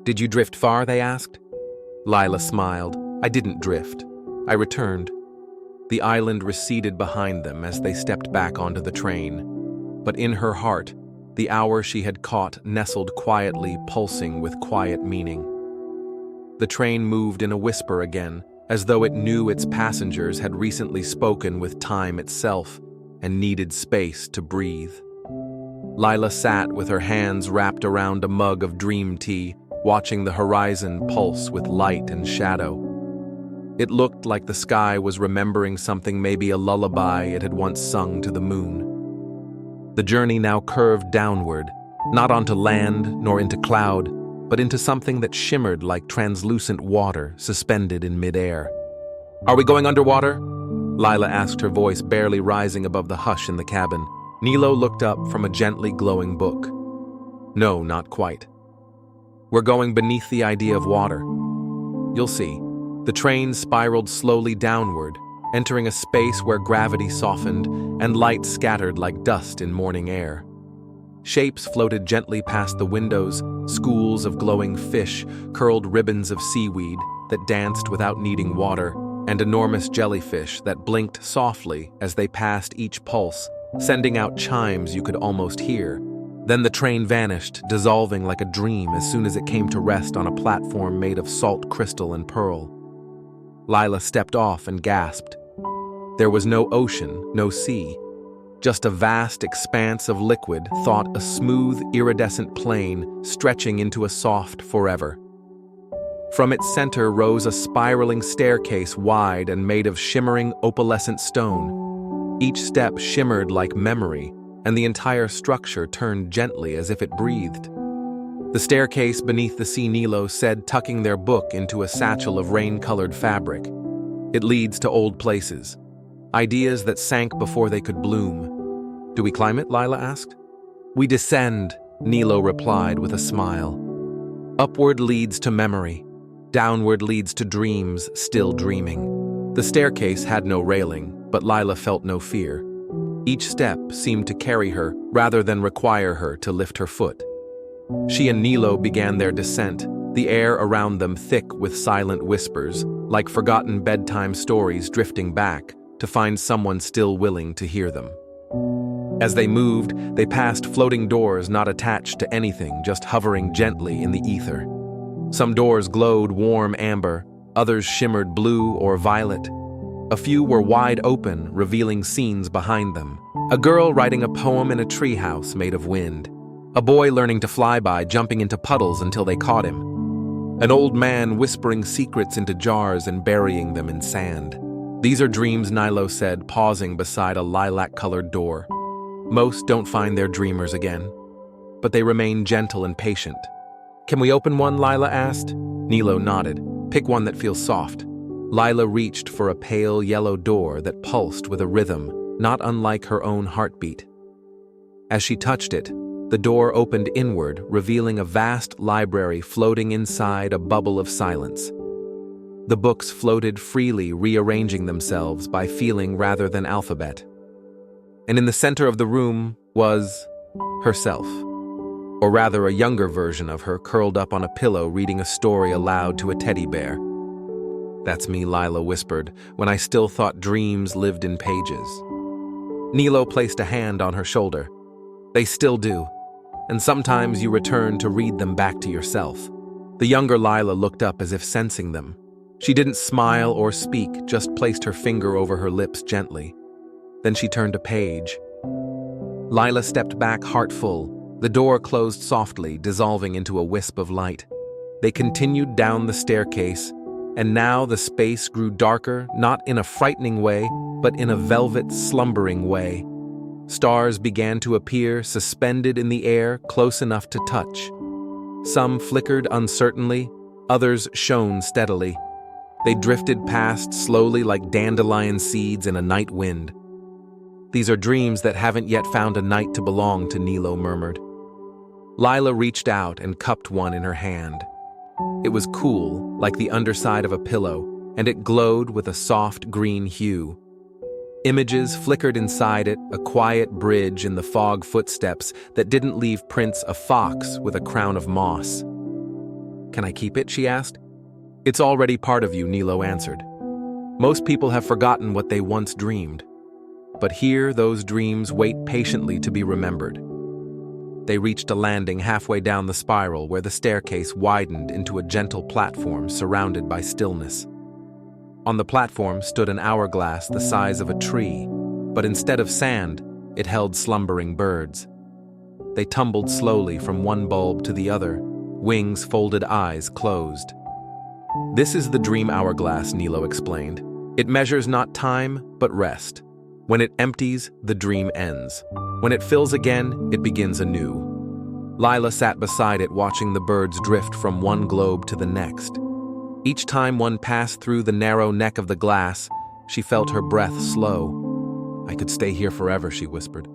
"Did you drift far?" they asked. Lila smiled. "I didn't drift. I returned." The island receded behind them as they stepped back onto the train. But in her heart, the hour she had caught nestled quietly, pulsing with quiet meaning. The train moved in a whisper again, as though it knew its passengers had recently spoken with time itself and needed space to breathe. Lila sat with her hands wrapped around a mug of dream tea, watching the horizon pulse with light and shadow. It looked like the sky was remembering something, maybe a lullaby it had once sung to the moon. The journey now curved downward, not onto land nor into cloud, but into something that shimmered like translucent water suspended in midair. "Are we going underwater?" Lila asked, her voice barely rising above the hush in the cabin. Nilo looked up from a gently glowing book. "No, not quite. We're going beneath the idea of water. You'll see." The train spiraled slowly downward, entering a space where gravity softened and light scattered like dust in morning air. Shapes floated gently past the windows, schools of glowing fish, curled ribbons of seaweed that danced without needing water, and enormous jellyfish that blinked softly as they passed each pulse, sending out chimes you could almost hear. Then the train vanished, dissolving like a dream as soon as it came to rest on a platform made of salt crystal and pearl. Lila stepped off and gasped. There was no ocean, no sea, just a vast expanse of liquid, thought a smooth, iridescent plain stretching into a soft forever. From its center rose a spiraling staircase, wide and made of shimmering opalescent stone. Each step shimmered like memory, and the entire structure turned gently as if it breathed. The staircase beneath the sea, Nilo said, tucking their book into a satchel of rain-colored fabric. "It leads to old places. Ideas that sank before they could bloom." "Do we climb it?" Lila asked. "We descend," Nilo replied with a smile. "Upward leads to memory. Downward leads to dreams still dreaming." The staircase had no railing, but Lila felt no fear. Each step seemed to carry her rather than require her to lift her foot. She and Nilo began their descent, the air around them thick with silent whispers, like forgotten bedtime stories drifting back to find someone still willing to hear them. As they moved, they passed floating doors not attached to anything, just hovering gently in the ether. Some doors glowed warm amber, Others shimmered blue or violet. A few were wide open, revealing scenes behind them. A girl writing a poem in a treehouse made of wind. A boy learning to fly by, jumping into puddles until they caught him. An old man whispering secrets into jars and burying them in sand. These are dreams, Nilo said, pausing beside a lilac-colored door. Most don't find their dreamers again, but they remain gentle and patient. Can we open one, Lila asked. Nilo nodded. Pick one that feels soft. Lila reached for a pale yellow door that pulsed with a rhythm, not unlike her own heartbeat. As she touched it, the door opened inward, revealing a vast library floating inside a bubble of silence. The books floated freely, rearranging themselves by feeling rather than alphabet. And in the center of the room was herself, or rather a younger version of her curled up on a pillow reading a story aloud to a teddy bear. That's me, Lila whispered, when I still thought dreams lived in pages. Nilo placed a hand on her shoulder. They still do, and sometimes you return to read them back to yourself. The younger Lila looked up as if sensing them. She didn't smile or speak, just placed her finger over her lips gently. Then she turned a page. Lila stepped back, heart full. The door closed softly, dissolving into a wisp of light. They continued down the staircase, and now the space grew darker, not in a frightening way, but in a velvet, slumbering way. Stars began to appear, suspended in the air, close enough to touch. Some flickered uncertainly, others shone steadily. They drifted past slowly like dandelion seeds in a night wind. These are dreams that haven't yet found a night to belong to, Nilo murmured. Lila reached out and cupped one in her hand. It was cool, like the underside of a pillow, and it glowed with a soft green hue. Images flickered inside it, a quiet bridge in the fog footsteps that didn't leave prints a fox with a crown of moss. Can I keep it, she asked. It's already part of you, Nilo answered. Most people have forgotten what they once dreamed. But here, those dreams wait patiently to be remembered. They reached a landing halfway down the spiral where the staircase widened into a gentle platform surrounded by stillness. On the platform stood an hourglass the size of a tree, but instead of sand, it held slumbering birds. They tumbled slowly from one bulb to the other, wings folded, eyes closed. This is the dream hourglass, Nilo explained. It measures not time, but rest. When it empties, the dream ends. When it fills again, it begins anew. Lila sat beside it, watching the birds drift from one globe to the next. Each time one passed through the narrow neck of the glass, she felt her breath slow. I could stay here forever, she whispered.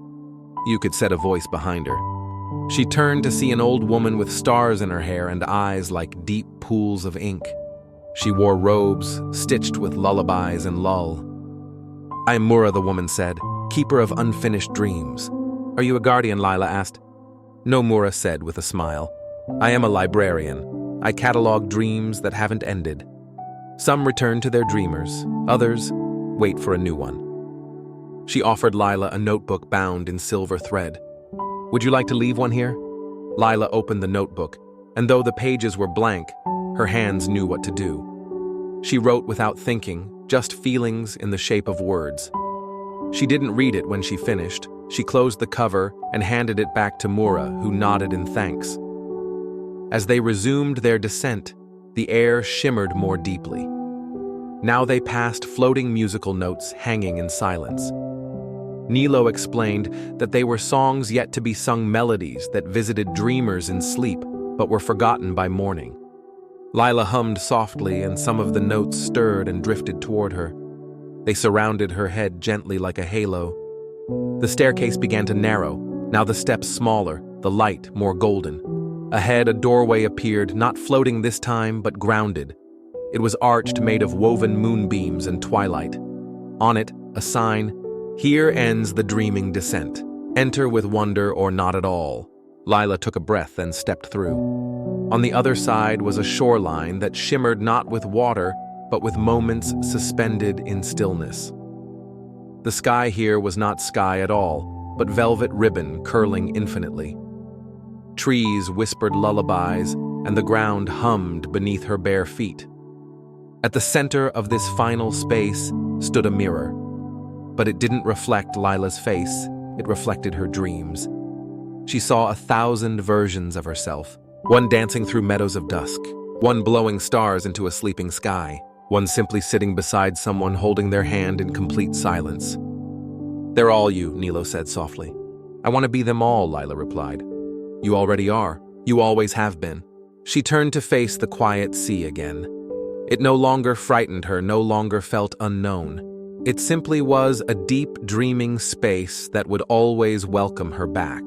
You could, said a voice behind her. She turned to see an old woman with stars in her hair and eyes like deep pools of ink. She wore robes stitched with lullabies and lull. I am Mura, the woman said, keeper of unfinished dreams. Are you a guardian, Lila asked. No, Mura said with a smile. I am a librarian. I catalog dreams that haven't ended. Some return to their dreamers, others wait for a new one. She offered Lila a notebook bound in silver thread. Would you like to leave one here? Lila opened the notebook, and though the pages were blank, her hands knew what to do. She wrote without thinking, just feelings in the shape of words. She didn't read it when she finished. She closed the cover and handed it back to Mura, who nodded in thanks. As they resumed their descent, the air shimmered more deeply. Now they passed floating musical notes hanging in silence. Nilo explained that they were songs yet to be sung, melodies that visited dreamers in sleep but were forgotten by morning. Lila hummed softly, and some of the notes stirred and drifted toward her. They surrounded her head gently like a halo. The staircase began to narrow, now the steps smaller, the light more golden. Ahead, a doorway appeared, not floating this time, but grounded. It was arched, made of woven moonbeams and twilight. On it, a sign, "Here ends the dreaming descent. Enter with wonder or not at all." Lila took a breath and stepped through. On the other side was a shoreline that shimmered not with water, but with moments suspended in stillness. The sky here was not sky at all, but velvet ribbon curling infinitely. Trees whispered lullabies, and the ground hummed beneath her bare feet. At the center of this final space stood a mirror. But it didn't reflect Lila's face, it reflected her dreams. She saw 1,000 versions of herself, one dancing through meadows of dusk, one blowing stars into a sleeping sky, one simply sitting beside someone holding their hand in complete silence. "They're all you," Nilo said softly. "I want to be them all," Lila replied. "You already are. You always have been." She turned to face the quiet sea again. It no longer frightened her, no longer felt unknown. It simply was a deep, dreaming space that would always welcome her back.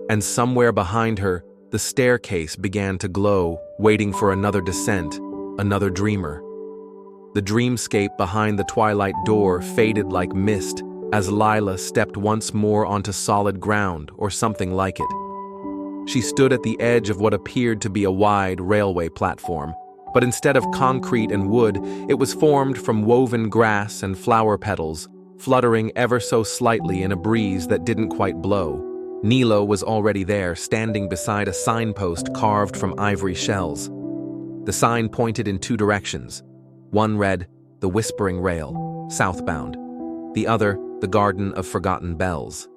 And somewhere behind her, the staircase began to glow, waiting for another descent, another dreamer. The dreamscape behind the twilight door faded like mist as Lila stepped once more onto solid ground, or something like it. She stood at the edge of what appeared to be a wide railway platform, but instead of concrete and wood, it was formed from woven grass and flower petals, fluttering ever so slightly in a breeze that didn't quite blow. Nilo was already there, standing beside a signpost carved from ivory shells. The sign pointed in 2 directions. One read, "The Whispering Rail, southbound." The other, "The Garden of Forgotten Bells."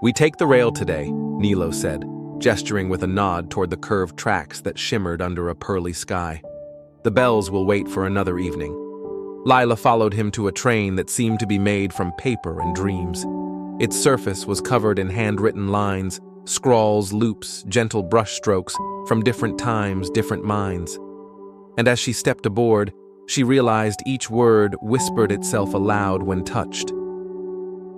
"We take the rail today," Nilo said, gesturing with a nod toward the curved tracks that shimmered under a pearly sky. "The bells will wait for another evening." Lila followed him to a train that seemed to be made from paper and dreams. Its surface was covered in handwritten lines, scrawls, loops, gentle brushstrokes from different times, different minds. And as she stepped aboard, she realized each word whispered itself aloud when touched.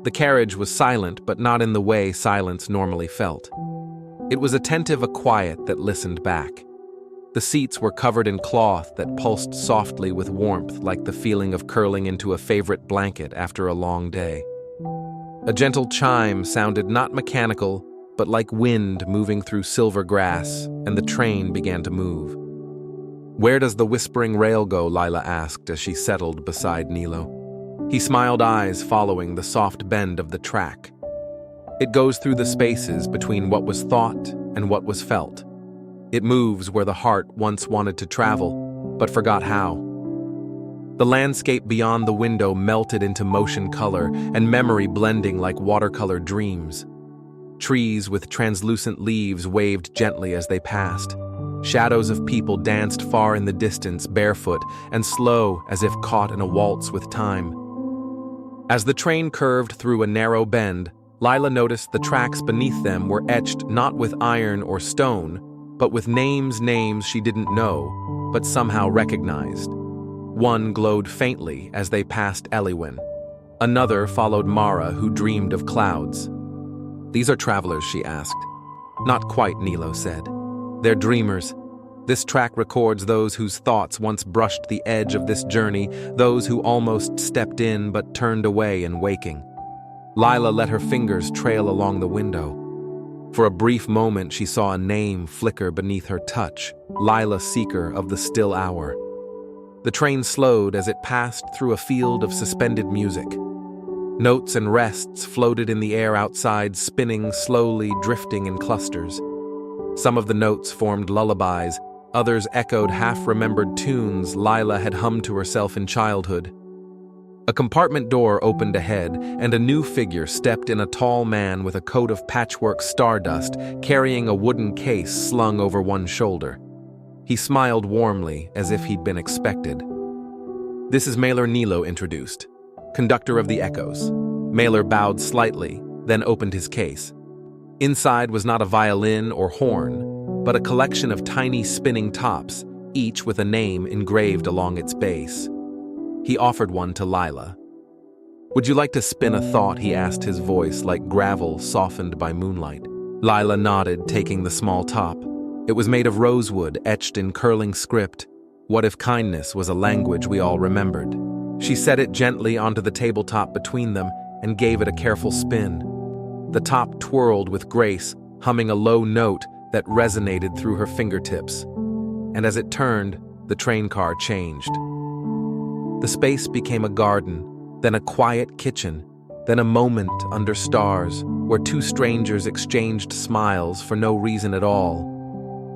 The carriage was silent, but not in the way silence normally felt. It was attentive, a quiet that listened back. The seats were covered in cloth that pulsed softly with warmth, like the feeling of curling into a favorite blanket after a long day. A gentle chime sounded not mechanical, but like wind moving through silver grass, and the train began to move. "Where does the whispering rail go?" Lila asked as she settled beside Nilo. He smiled, eyes following the soft bend of the track. "It goes through the spaces between what was thought and what was felt. It moves where the heart once wanted to travel, but forgot how." The landscape beyond the window melted into motion color and memory blending like watercolor dreams. Trees with translucent leaves waved gently as they passed. Shadows of people danced far in the distance, barefoot and slow as if caught in a waltz with time. As the train curved through a narrow bend, Lila noticed the tracks beneath them were etched not with iron or stone, but with names she didn't know, but somehow recognized. One glowed faintly as they passed Eliwyn. Another followed Mara, who dreamed of clouds. "These are travelers?" she asked. "Not quite," Nilo said. "They're dreamers. This track records those whose thoughts once brushed the edge of this journey, those who almost stepped in but turned away in waking." Lila let her fingers trail along the window. For a brief moment, she saw a name flicker beneath her touch, Lila, seeker of the still hour. The train slowed as it passed through a field of suspended music. Notes and rests floated in the air outside, spinning slowly, drifting in clusters. Some of the notes formed lullabies, others echoed half-remembered tunes Lila had hummed to herself in childhood. A compartment door opened ahead, and a new figure stepped in, a tall man with a coat of patchwork stardust, carrying a wooden case slung over one shoulder. He smiled warmly, as if he'd been expected. "This is Mailer," Nilo introduced, "conductor of the echoes." Mailer bowed slightly, then opened his case. Inside was not a violin or horn, but a collection of tiny spinning tops, each with a name engraved along its base. He offered one to Lila. "Would you like to spin a thought?" he asked, his voice like gravel softened by moonlight. Lila nodded, taking the small top. It was made of rosewood, etched in curling script. What if kindness was a language we all remembered? She set it gently onto the tabletop between them and gave it a careful spin. The top twirled with grace, humming a low note that resonated through her fingertips. And as it turned, the train car changed. The space became a garden, then a quiet kitchen, then a moment under stars where 2 strangers exchanged smiles for no reason at all.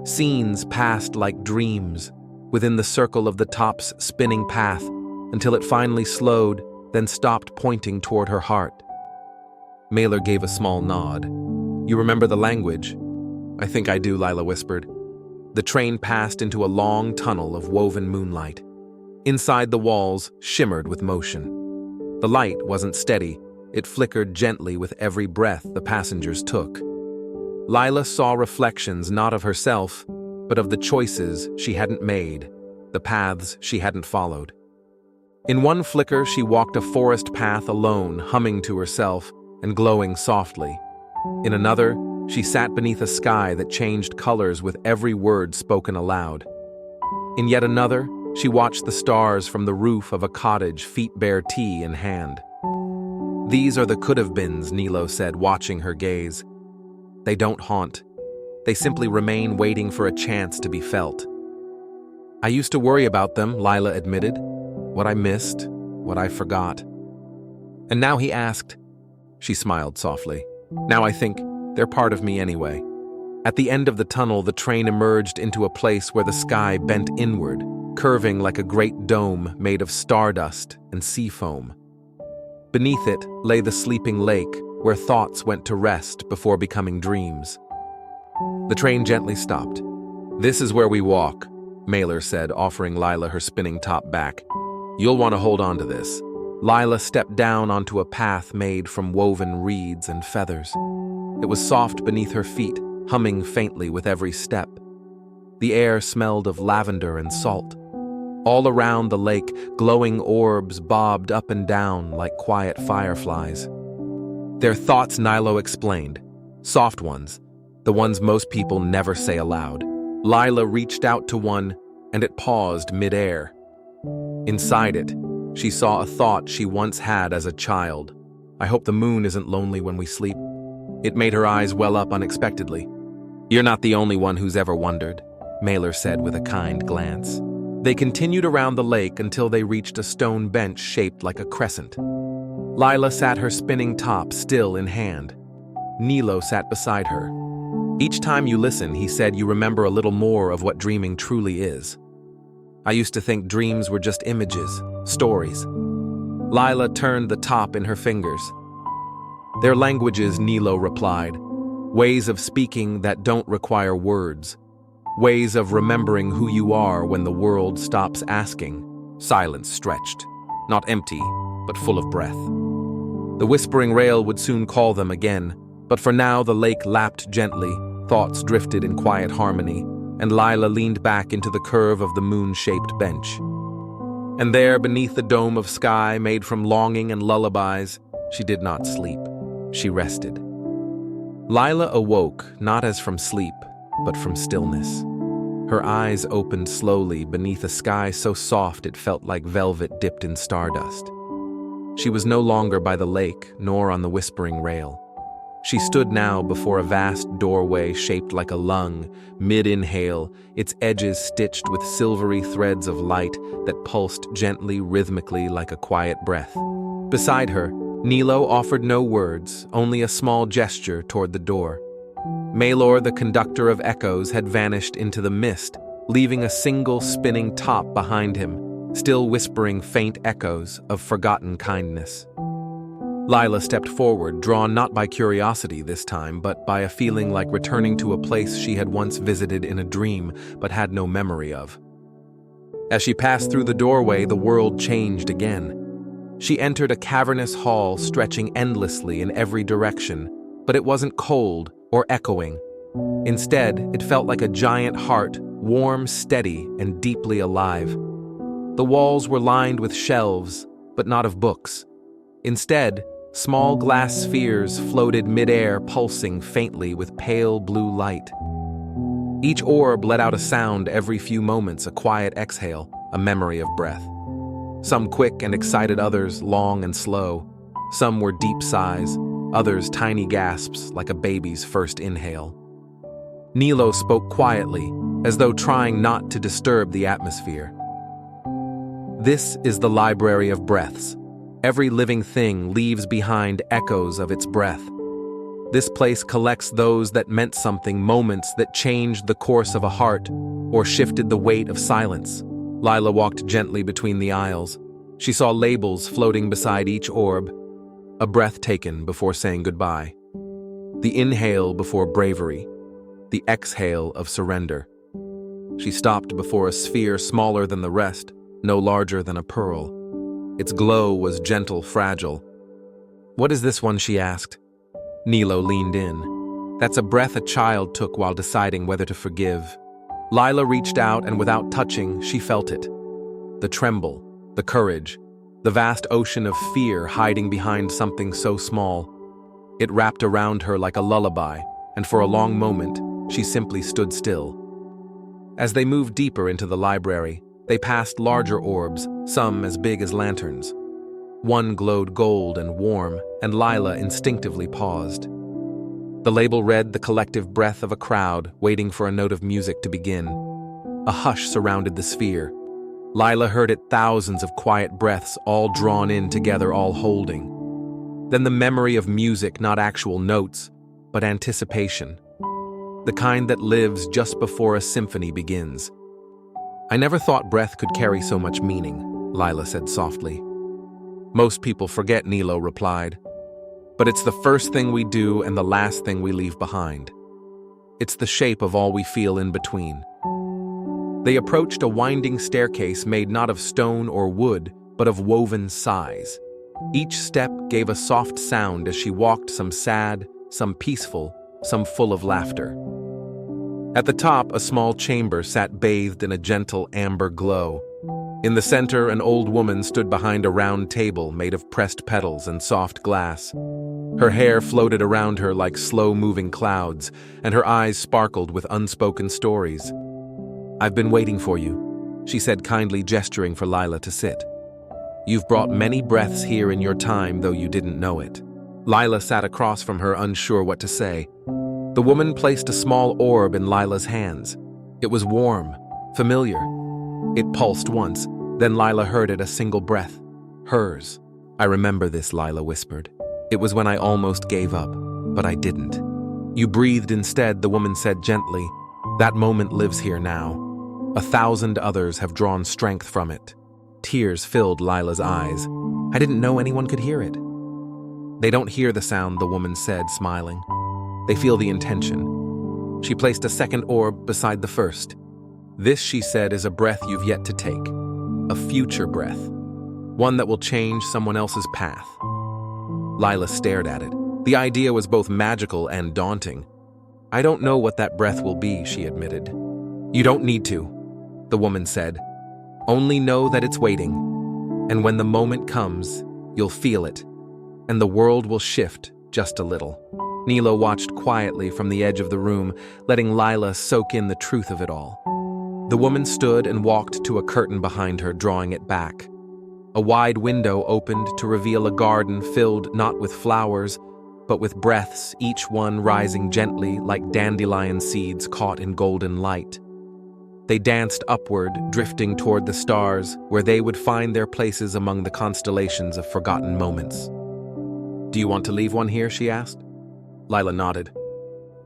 Scenes passed like dreams, within the circle of the top's spinning path, until it finally slowed, then stopped, pointing toward her heart. Mailer gave a small nod. "You remember the language?" "I think I do," Lila whispered. The train passed into a long tunnel of woven moonlight. Inside, the walls shimmered with motion. The light wasn't steady. It flickered gently with every breath the passengers took. Lila saw reflections not of herself, but of the choices she hadn't made, the paths she hadn't followed. In one flicker, she walked a forest path alone, humming to herself and glowing softly. In another, she sat beneath a sky that changed colors with every word spoken aloud. In yet another, she watched the stars from the roof of a cottage, feet bare, tea in hand. "These are the could-have-beens," Nilo said, watching her gaze. "They don't haunt. They simply remain, waiting for a chance to be felt." "I used to worry about them," Lila admitted. "What I missed, what I forgot." "And now," he asked. She smiled softly. "Now I think they're part of me anyway." At the end of the tunnel, the train emerged into a place where the sky bent inward, curving like a great dome made of stardust and sea foam. Beneath it lay the sleeping lake, where thoughts went to rest before becoming dreams. The train gently stopped. "This is where we walk," Mailer said, offering Lila her spinning top back. "You'll want to hold on to this." Lila stepped down onto a path made from woven reeds and feathers. It was soft beneath her feet, humming faintly with every step. The air smelled of lavender and salt. All around the lake, glowing orbs bobbed up and down like quiet fireflies. "They're thoughts," Nilo explained. "Soft ones, the ones most people never say aloud." Lila reached out to one, and it paused mid-air. Inside it, she saw a thought she once had as a child. "I hope the moon isn't lonely when we sleep." It made her eyes well up unexpectedly. "You're not the only one who's ever wondered," Mailer said with a kind glance. They continued around the lake until they reached a stone bench shaped like a crescent. Lila sat, her spinning top still in hand. Nilo sat beside her. "Each time you listen," he said, "you remember a little more of what dreaming truly is." "I used to think dreams were just images, stories." Lila turned the top in her fingers. "They're languages," Nilo replied. "Ways of speaking that don't require words. Ways of remembering who you are when the world stops asking." Silence stretched, not empty, but full of breath. The whispering rail would soon call them again, but for now the lake lapped gently, thoughts drifted in quiet harmony, and Lila leaned back into the curve of the moon-shaped bench. And there, beneath the dome of sky made from longing and lullabies, she did not sleep. She rested. Lila awoke, not as from sleep, but from stillness. Her eyes opened slowly beneath a sky so soft it felt like velvet dipped in stardust. She was no longer by the lake, nor on the whispering rail. She stood now before a vast doorway shaped like a lung, mid-inhale, its edges stitched with silvery threads of light that pulsed gently, rhythmically like a quiet breath. Beside her, Nilo offered no words, only a small gesture toward the door. Maelor, the conductor of echoes, had vanished into the mist, leaving a single spinning top behind him, still whispering faint echoes of forgotten kindness. Lila stepped forward, drawn not by curiosity this time, but by a feeling like returning to a place she had once visited in a dream but had no memory of. As she passed through the doorway, the world changed again. She entered a cavernous hall stretching endlessly in every direction, but it wasn't cold or echoing. Instead, it felt like a giant heart, warm, steady, and deeply alive. The walls were lined with shelves, but not of books. Instead, small glass spheres floated mid-air, pulsing faintly with pale blue light. Each orb let out a sound every few moments, a quiet exhale, a memory of breath. Some quick and excited, others long and slow. Some were deep sighs, others tiny gasps like a baby's first inhale. Nilo spoke quietly, as though trying not to disturb the atmosphere. "This is the library of breaths. Every living thing leaves behind echoes of its breath. This place collects those that meant something, moments that changed the course of a heart or shifted the weight of silence. Lila walked gently between the aisles. She saw labels floating beside each orb, a breath taken before saying goodbye, the inhale before bravery, the exhale of surrender. She stopped before a sphere smaller than the rest, no larger than a pearl. Its glow was gentle, fragile. "What is this one?" she asked. Nilo leaned in. "That's a breath a child took while deciding whether to forgive." Lila reached out, and without touching, she felt it. The tremble, the courage, the vast ocean of fear hiding behind something so small. It wrapped around her like a lullaby, and for a long moment, she simply stood still. As they moved deeper into the library, they passed larger orbs, some as big as lanterns. One glowed gold and warm, and Lila instinctively paused. The label read the collective breath of a crowd waiting for a note of music to begin. A hush surrounded the sphere. Lila heard it, thousands of quiet breaths, all drawn in together, all holding. Then the memory of music, not actual notes, but anticipation. The kind that lives just before a symphony begins. "I never thought breath could carry so much meaning," Lila said softly. "Most people forget," Nilo replied. "But it's the first thing we do and the last thing we leave behind. It's the shape of all we feel in between." They approached a winding staircase made not of stone or wood, but of woven sighs. Each step gave a soft sound as she walked, some sad, some peaceful, some full of laughter. At the top, a small chamber sat bathed in a gentle amber glow. In the center, an old woman stood behind a round table made of pressed petals and soft glass. Her hair floated around her like slow-moving clouds, and her eyes sparkled with unspoken stories. "I've been waiting for you," she said kindly, gesturing for Lila to sit. "You've brought many breaths here in your time, though you didn't know it." Lila sat across from her, unsure what to say. The woman placed a small orb in Lila's hands. It was warm, familiar. It pulsed once, then Lila heard it, a single breath. Hers. "I remember this," Lila whispered. "It was when I almost gave up, but I didn't." "You breathed instead," the woman said gently. "That moment lives here now. 1,000 others have drawn strength from it." Tears filled Lila's eyes. "I didn't know anyone could hear it." "They don't hear the sound," the woman said, smiling. "They feel the intention." She placed a second orb beside the first. "This," she said, "is a breath you've yet to take. A future breath. One that will change someone else's path." Lila stared at it. The idea was both magical and daunting. "I don't know what that breath will be," she admitted. "You don't need to," the woman said. "Only know that it's waiting. And when the moment comes, you'll feel it. And the world will shift just a little." Nilo watched quietly from the edge of the room, letting Lila soak in the truth of it all. The woman stood and walked to a curtain behind her, drawing it back. A wide window opened to reveal a garden filled not with flowers, but with breaths, each one rising gently like dandelion seeds caught in golden light. They danced upward, drifting toward the stars, where they would find their places among the constellations of forgotten moments. "Do you want to leave one here?" she asked. Lila nodded.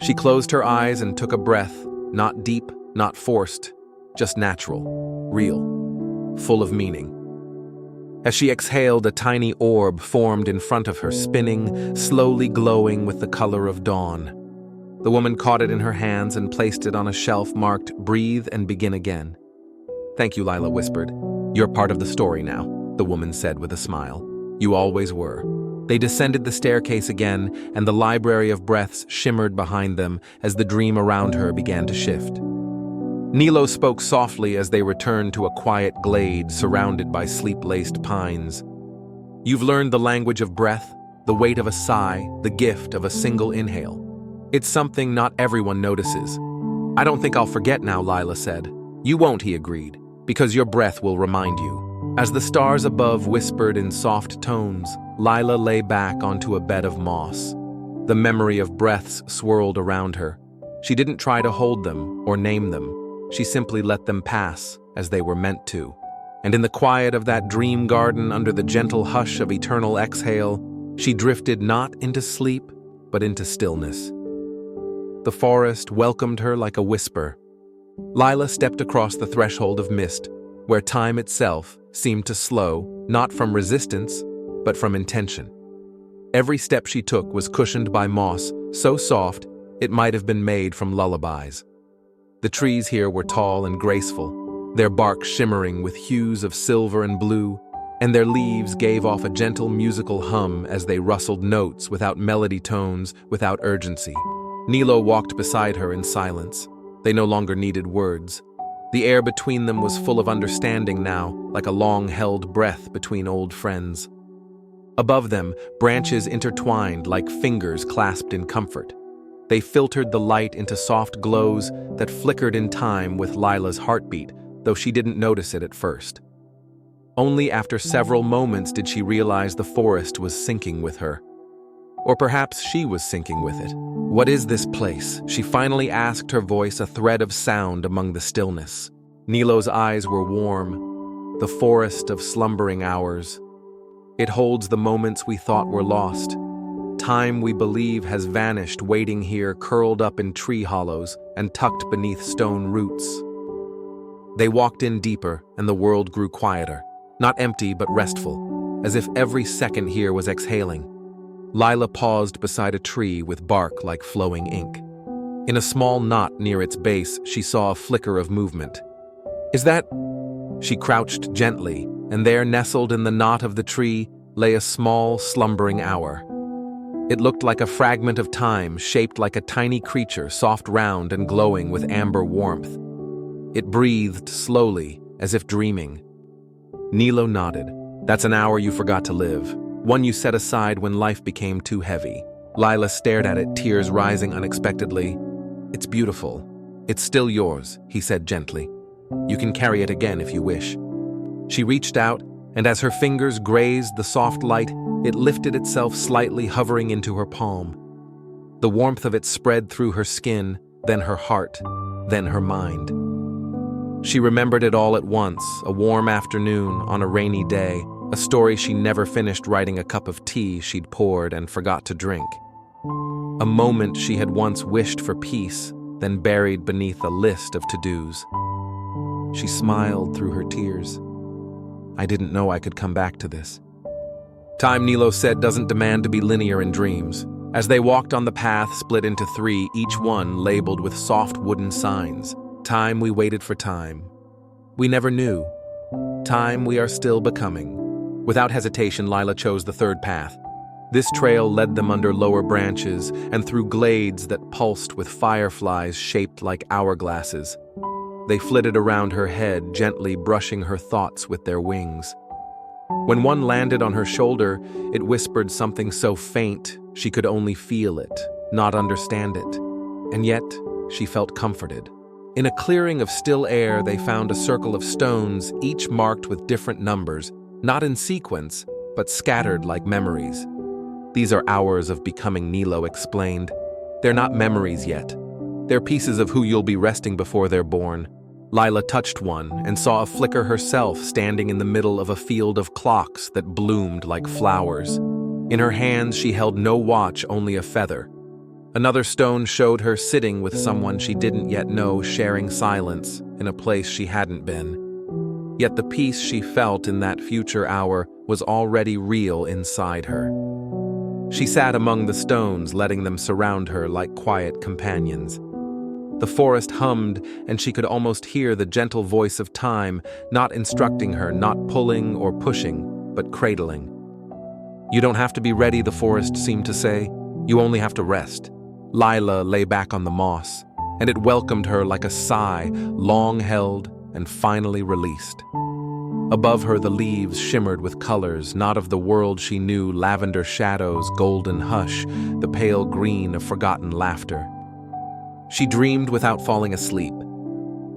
She closed her eyes and took a breath, not deep, not forced, just natural, real, full of meaning. As she exhaled, a tiny orb formed in front of her, spinning, slowly glowing with the color of dawn. The woman caught it in her hands and placed it on a shelf marked "Breathe and Begin Again." "Thank you," Lila whispered. "You're part of the story now," the woman said with a smile. "You always were." They descended the staircase again, and the library of breaths shimmered behind them as the dream around her began to shift. Nilo spoke softly as they returned to a quiet glade surrounded by sleep-laced pines. "You've learned the language of breath, the weight of a sigh, the gift of a single inhale. It's something not everyone notices." "I don't think I'll forget now," Lila said. "You won't," he agreed, "because your breath will remind you." As the stars above whispered in soft tones, Lila lay back onto a bed of moss. The memory of breaths swirled around her. She didn't try to hold them or name them. She simply let them pass as they were meant to. And in the quiet of that dream garden, under the gentle hush of eternal exhale, she drifted not into sleep, but into stillness. The forest welcomed her like a whisper. Lila stepped across the threshold of mist, where time itself seemed to slow, not from resistance, but from intention. Every step she took was cushioned by moss, so soft it might have been made from lullabies. The trees here were tall and graceful, their bark shimmering with hues of silver and blue, and their leaves gave off a gentle musical hum as they rustled notes without melody tones, without urgency. Nilo walked beside her in silence. They no longer needed words. The air between them was full of understanding now, like a long-held breath between old friends. Above them, branches intertwined like fingers clasped in comfort. They filtered the light into soft glows that flickered in time with Lila's heartbeat, though she didn't notice it at first. Only after several moments did she realize the forest was sinking with her. Or perhaps she was sinking with it. "What is this place?" she finally asked, her voice a thread of sound among the stillness. Nilo's eyes were warm. "The forest of slumbering hours. It holds the moments we thought were lost. Time we believe has vanished, waiting here, curled up in tree hollows and tucked beneath stone roots." They walked in deeper, and the world grew quieter. Not empty, but restful, as if every second here was exhaling. Lila paused beside a tree with bark like flowing ink. In a small knot near its base, she saw a flicker of movement. "Is that—" She crouched gently, and there, nestled in the knot of the tree, lay a small, slumbering hour. It looked like a fragment of time, shaped like a tiny creature, soft, round, and glowing with amber warmth. It breathed slowly, as if dreaming. Nilo nodded. "That's an hour you forgot to live. One you set aside when life became too heavy." Lila stared at it, tears rising unexpectedly. "It's beautiful. It's still yours," he said gently. "You can carry it again if you wish." She reached out, and as her fingers grazed the soft light, it lifted itself slightly, hovering into her palm. The warmth of it spread through her skin, then her heart, then her mind. She remembered it all at once, a warm afternoon on a rainy day, a story she never finished writing, a cup of tea she'd poured and forgot to drink. A moment she had once wished for peace, then buried beneath a list of to-dos. She smiled through her tears. "I didn't know I could come back to this." Time, Nilo said, doesn't demand to be linear in dreams. As they walked on the path split into three, each one labeled with soft wooden signs. Time we waited for time. We never knew. Time we are still becoming. Without hesitation, Lila chose the third path. This trail led them under lower branches and through glades that pulsed with fireflies shaped like hourglasses. They flitted around her head, gently brushing her thoughts with their wings. When one landed on her shoulder, it whispered something so faint she could only feel it, not understand it. And yet, she felt comforted. In a clearing of still air, they found a circle of stones, each marked with different numbers, not in sequence, but scattered like memories. "These are hours of becoming," Nilo explained. "They're not memories yet. They're pieces of who you'll be resting before they're born." Lila touched one and saw a flicker herself standing in the middle of a field of clocks that bloomed like flowers. In her hands she held no watch, only a feather. Another stone showed her sitting with someone she didn't yet know, sharing silence in a place she hadn't been. Yet the peace she felt in that future hour was already real inside her. She sat among the stones, letting them surround her like quiet companions. The forest hummed, and she could almost hear the gentle voice of time, not instructing her, not pulling or pushing, but cradling. "You don't have to be ready," the forest seemed to say. "You only have to rest." Lila lay back on the moss, and it welcomed her like a sigh, long held and finally released. Above her, the leaves shimmered with colors, not of the world she knew, lavender shadows, golden hush, the pale green of forgotten laughter. She dreamed without falling asleep.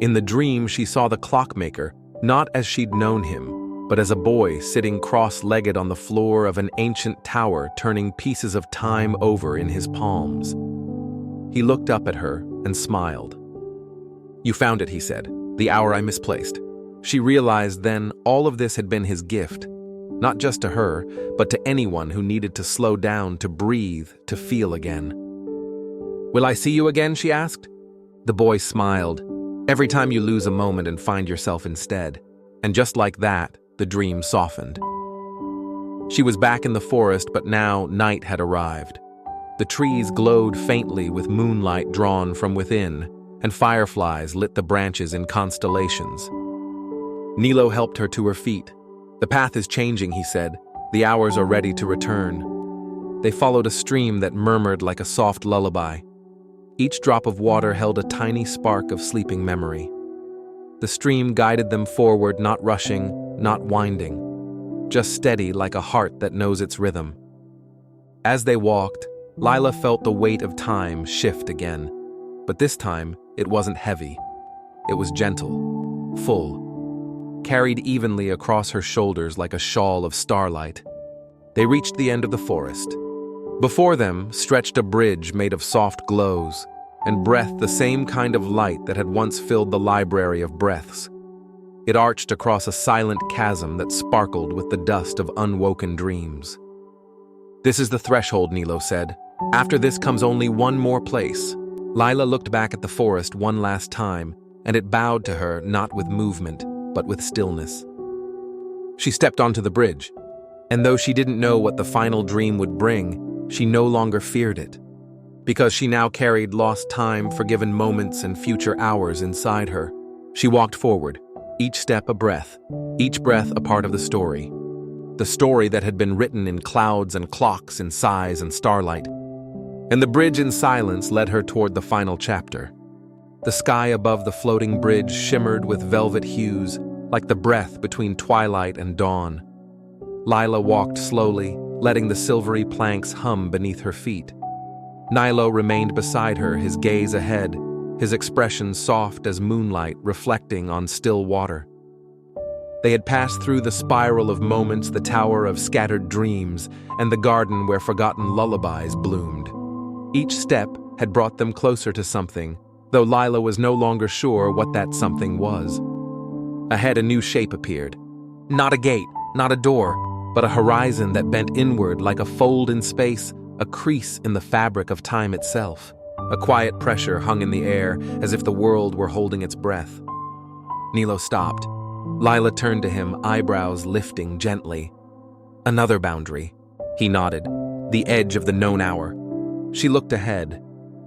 In the dream, she saw the clockmaker, not as she'd known him, but as a boy sitting cross-legged on the floor of an ancient tower, turning pieces of time over in his palms. He looked up at her and smiled. "You found it," he said, "the hour I misplaced." She realized then all of this had been his gift. not just to her, but to anyone who needed to slow down, to breathe, to feel again. "Will I see you again?" she asked. The boy smiled. "Every time you lose a moment and find yourself instead." And just like that, the dream softened. She was back in the forest, but now night had arrived. The trees glowed faintly with moonlight drawn from within, and fireflies lit the branches in constellations. Nilo helped her to her feet. "The path is changing," he said. "The hours are ready to return." They followed a stream that murmured like a soft lullaby. Each drop of water held a tiny spark of sleeping memory. The stream guided them forward, not rushing, not winding, just steady like a heart that knows its rhythm. As they walked, Lila felt the weight of time shift again, but this time it wasn't heavy. It was gentle, full, carried evenly across her shoulders like a shawl of starlight. They reached the end of the forest. Before them stretched a bridge made of soft glows, and breathed the same kind of light that had once filled the library of breaths. It arched across a silent chasm that sparkled with the dust of unwoken dreams. "This is the threshold," Nilo said. "After this comes only one more place." Lila looked back at the forest one last time, and it bowed to her not with movement, but with stillness. She stepped onto the bridge, and though she didn't know what the final dream would bring, she no longer feared it, because she now carried lost time, forgiven moments, and future hours inside her. She walked forward, each step a breath, each breath a part of the story that had been written in clouds and clocks, in sighs and starlight. And the bridge in silence led her toward the final chapter. The sky above the floating bridge shimmered with velvet hues, like the breath between twilight and dawn. Lila walked slowly, letting the silvery planks hum beneath her feet. Nilo remained beside her, his gaze ahead, his expression soft as moonlight reflecting on still water. They had passed through the spiral of moments, the tower of scattered dreams, and the garden where forgotten lullabies bloomed. Each step had brought them closer to something, though Lila was no longer sure what that something was. Ahead, a new shape appeared. Not a gate, not a door, but a horizon that bent inward like a fold in space, a crease in the fabric of time itself. A quiet pressure hung in the air, as if the world were holding its breath. Nilo stopped. Lila turned to him, eyebrows lifting gently. "Another boundary," he nodded. "The edge of the known hour." She looked ahead.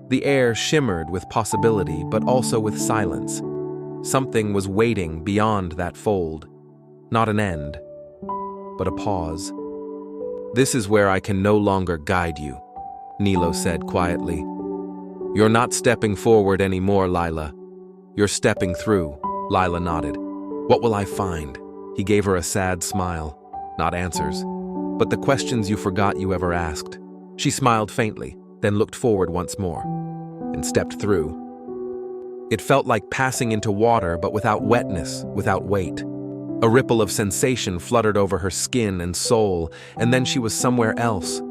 The air shimmered with possibility, but also with silence. Something was waiting beyond that fold. Not an end, but a pause. "This is where I can no longer guide you," Nilo said quietly. "You're not stepping forward anymore, Lila. You're stepping through." Lila nodded. "What will I find?" He gave her a sad smile. "Not answers, but the questions you forgot you ever asked." She smiled faintly, then looked forward once more, and stepped through. It felt like passing into water, but without wetness, without weight. A ripple of sensation fluttered over her skin and soul, and then she was somewhere else.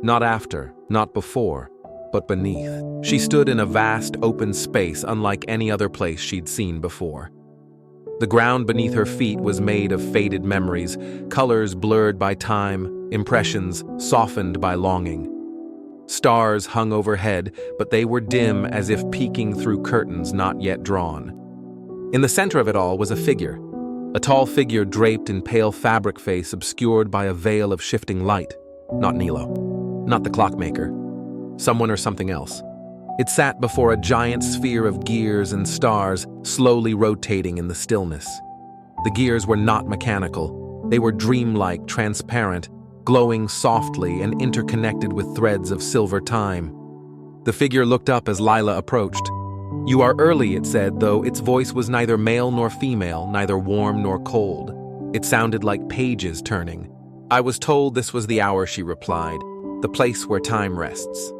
Not after, not before, but beneath. She stood in a vast, open space unlike any other place she'd seen before. The ground beneath her feet was made of faded memories, colors blurred by time, impressions softened by longing. Stars hung overhead, but they were dim, as if peeking through curtains not yet drawn. In the center of it all was a figure. A tall figure draped in pale fabric face obscured by a veil of shifting light. Not Nilo. Not the Clockmaker. Someone or something else. It sat before a giant sphere of gears and stars, slowly rotating in the stillness. The gears were not mechanical. They were dreamlike, transparent, glowing softly and interconnected with threads of silver time. The figure looked up as Lila approached. "You are early," it said, though its voice was neither male nor female, neither warm nor cold. It sounded like pages turning. "I was told this was the hour," she replied, "the place where time rests."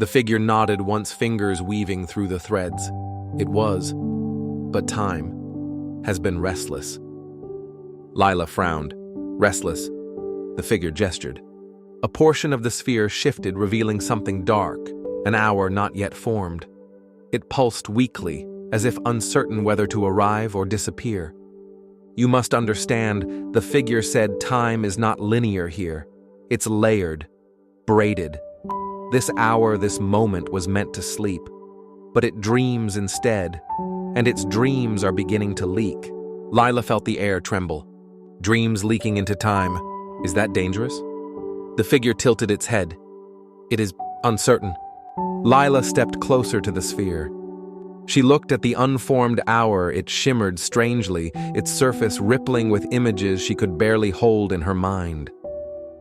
The figure nodded, once fingers weaving through the threads. It was, but time has been restless. Lila frowned. Restless. The figure gestured. A portion of the sphere shifted, revealing something dark, an hour not yet formed. It pulsed weakly, as if uncertain whether to arrive or disappear. You must understand, the figure said, time is not linear here. It's layered, braided. This hour, this moment was meant to sleep, but it dreams instead, and its dreams are beginning to leak. Lila felt the air tremble. Dreams leaking into time. Is that dangerous? The figure tilted its head. It is uncertain. Lila stepped closer to the sphere. She looked at the unformed hour. It shimmered strangely, its surface rippling with images she could barely hold in her mind.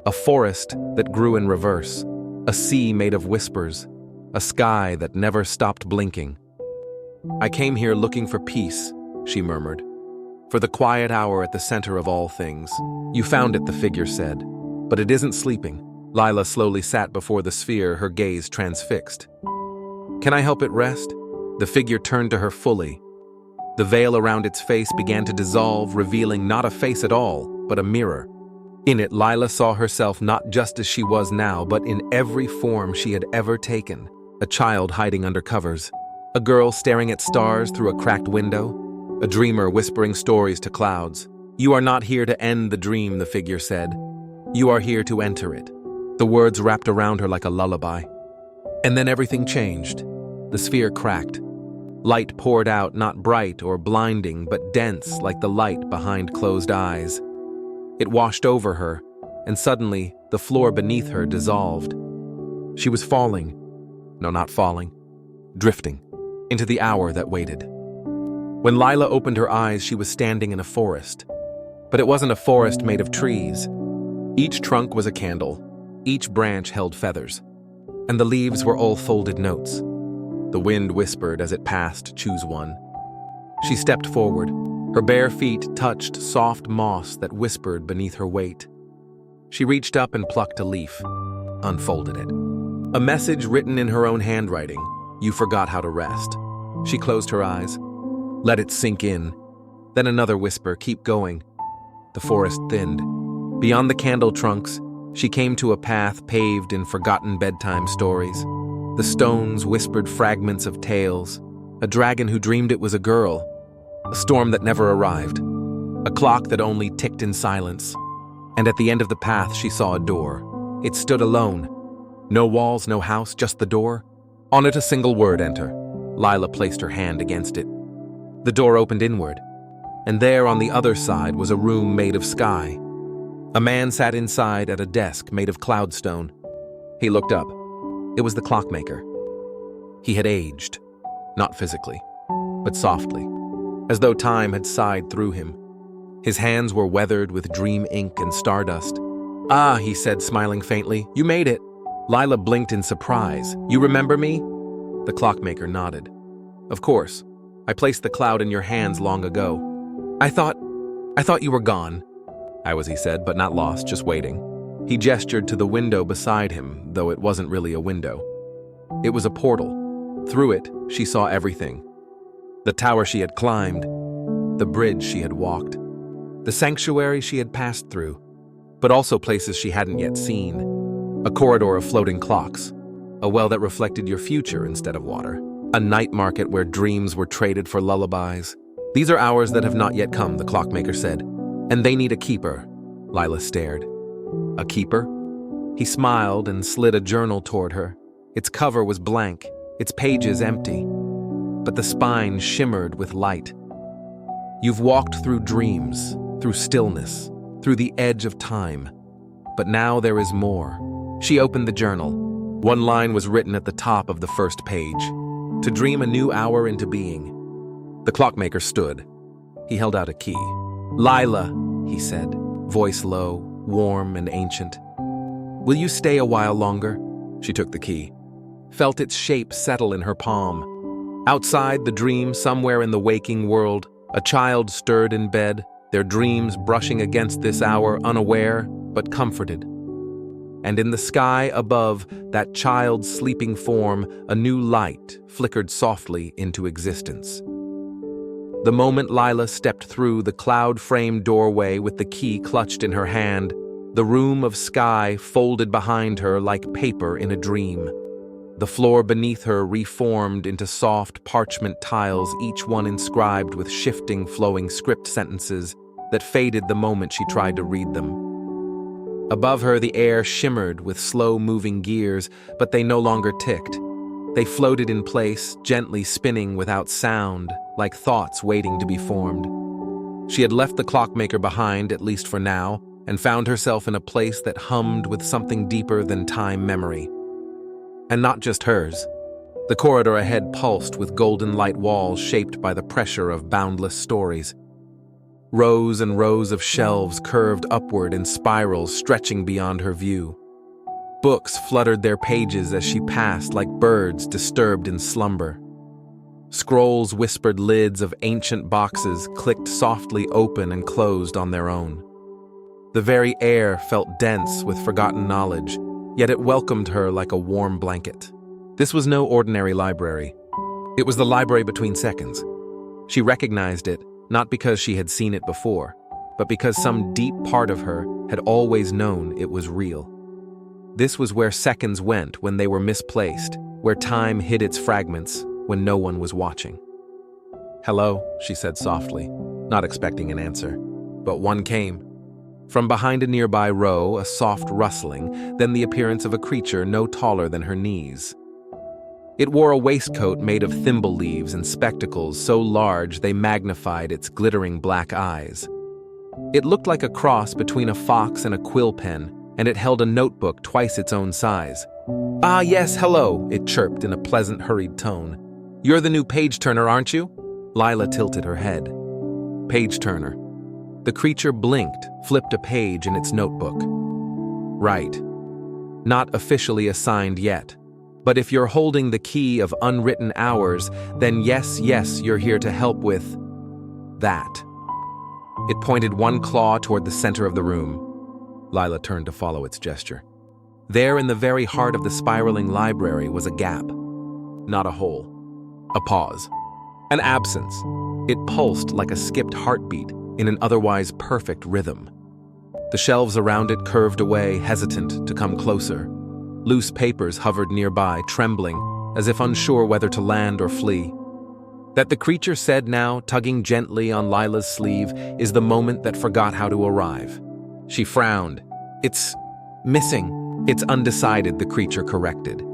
A forest that grew in reverse, a sea made of whispers, a sky that never stopped blinking. I came here looking for peace, she murmured, for the quiet hour at the center of all things. You found it, the figure said, but it isn't sleeping. Lila slowly sat before the sphere, her gaze transfixed. Can I help it rest? The figure turned to her fully. The veil around its face began to dissolve, revealing not a face at all, but a mirror. In it, Lila saw herself not just as she was now, but in every form she had ever taken. A child hiding under covers, a girl staring at stars through a cracked window, a dreamer whispering stories to clouds. You are not here to end the dream, the figure said. You are here to enter it. The words wrapped around her like a lullaby. And then everything changed. The sphere cracked. Light poured out, not bright or blinding, but dense like the light behind closed eyes. It washed over her, and suddenly the floor beneath her dissolved. She was falling. No, not falling. Drifting into the hour that waited. When Lila opened her eyes, she was standing in a forest. But it wasn't a forest made of trees. Each trunk was a candle. Each branch held feathers. And the leaves were all folded notes. The wind whispered as it passed, choose one. She stepped forward. Her bare feet touched soft moss that whispered beneath her weight. She reached up and plucked a leaf, unfolded it. A message written in her own handwriting. You forgot how to rest. She closed her eyes. Let it sink in. Then another whisper, keep going. The forest thinned. Beyond the candle trunks, she came to a path paved in forgotten bedtime stories. The stones whispered fragments of tales. A dragon who dreamed it was a girl. A storm that never arrived. A clock that only ticked in silence. And at the end of the path, she saw a door. It stood alone. No walls, no house, just the door. On it, a single word, enter. Lila placed her hand against it. The door opened inward. And there on the other side was a room made of sky. A man sat inside at a desk made of cloudstone. He looked up. It was the clockmaker. He had aged, not physically, but softly, as though time had sighed through him. His hands were weathered with dream ink and stardust. Ah, he said, smiling faintly, you made it. Lila blinked in surprise. You remember me? The clockmaker nodded. Of course. I placed the cloud in your hands long ago. I thought you were gone. I was, he said, but not lost, just waiting. He gestured to the window beside him, though it wasn't really a window. It was a portal. Through it, she saw everything. The tower she had climbed, the bridge she had walked, the sanctuary she had passed through, but also places she hadn't yet seen. A corridor of floating clocks, a well that reflected your future instead of water, a night market where dreams were traded for lullabies. These are hours that have not yet come, the clockmaker said, and they need a keeper. Lila stared. A keeper? He smiled and slid a journal toward her. Its cover was blank, its pages empty, but the spine shimmered with light. You've walked through dreams, through stillness, through the edge of time, but now there is more. She opened the journal. One line was written at the top of the first page. To dream a new hour into being. The clockmaker stood. He held out a key. Lila, he said, voice low, warm and ancient. Will you stay a while longer? She took the key, felt its shape settle in her palm. Outside the dream, somewhere in the waking world, a child stirred in bed, their dreams brushing against this hour, unaware, but comforted. And in the sky above that child's sleeping form, a new light flickered softly into existence. The moment Lila stepped through the cloud-framed doorway with the key clutched in her hand, the room of sky folded behind her like paper in a dream. The floor beneath her reformed into soft parchment tiles, each one inscribed with shifting, flowing script sentences that faded the moment she tried to read them. Above her, the air shimmered with slow-moving gears, but they no longer ticked. They floated in place, gently spinning without sound, like thoughts waiting to be formed. She had left the clockmaker behind, at least for now, and found herself in a place that hummed with something deeper than time memory. And not just hers. The corridor ahead pulsed with golden light walls shaped by the pressure of boundless stories. Rows and rows of shelves curved upward in spirals stretching beyond her view. Books fluttered their pages as she passed like birds disturbed in slumber. Scrolls whispered lids of ancient boxes clicked softly open and closed on their own. The very air felt dense with forgotten knowledge, yet it welcomed her like a warm blanket. This was no ordinary library. It was the library between seconds. She recognized it, not because she had seen it before, but because some deep part of her had always known it was real. This was where seconds went when they were misplaced, where time hid its fragments when no one was watching. "Hello," she said softly, not expecting an answer. But one came. From behind a nearby row, a soft rustling, then the appearance of a creature no taller than her knees. It wore a waistcoat made of thimble leaves and spectacles so large they magnified its glittering black eyes. It looked like a cross between a fox and a quill pen, and it held a notebook twice its own size. "Ah, yes, hello," it chirped in a pleasant, hurried tone. "You're the new page-turner, aren't you?" Lila tilted her head. Page-turner. The creature blinked, flipped a page in its notebook. "Right. Not officially assigned yet. But if you're holding the key of unwritten hours, then yes, you're here to help with that." It pointed one claw toward the center of the room. Lila turned to follow its gesture. There in the very heart of the spiraling library was a gap. Not a hole. A pause. An absence. It pulsed like a skipped heartbeat in an otherwise perfect rhythm. The shelves around it curved away, hesitant to come closer. Loose papers hovered nearby, trembling, as if unsure whether to land or flee. That the creature said now, tugging gently on Lila's sleeve, is the moment that forgot how to arrive. She frowned. "It's missing." "It's undecided," the creature corrected.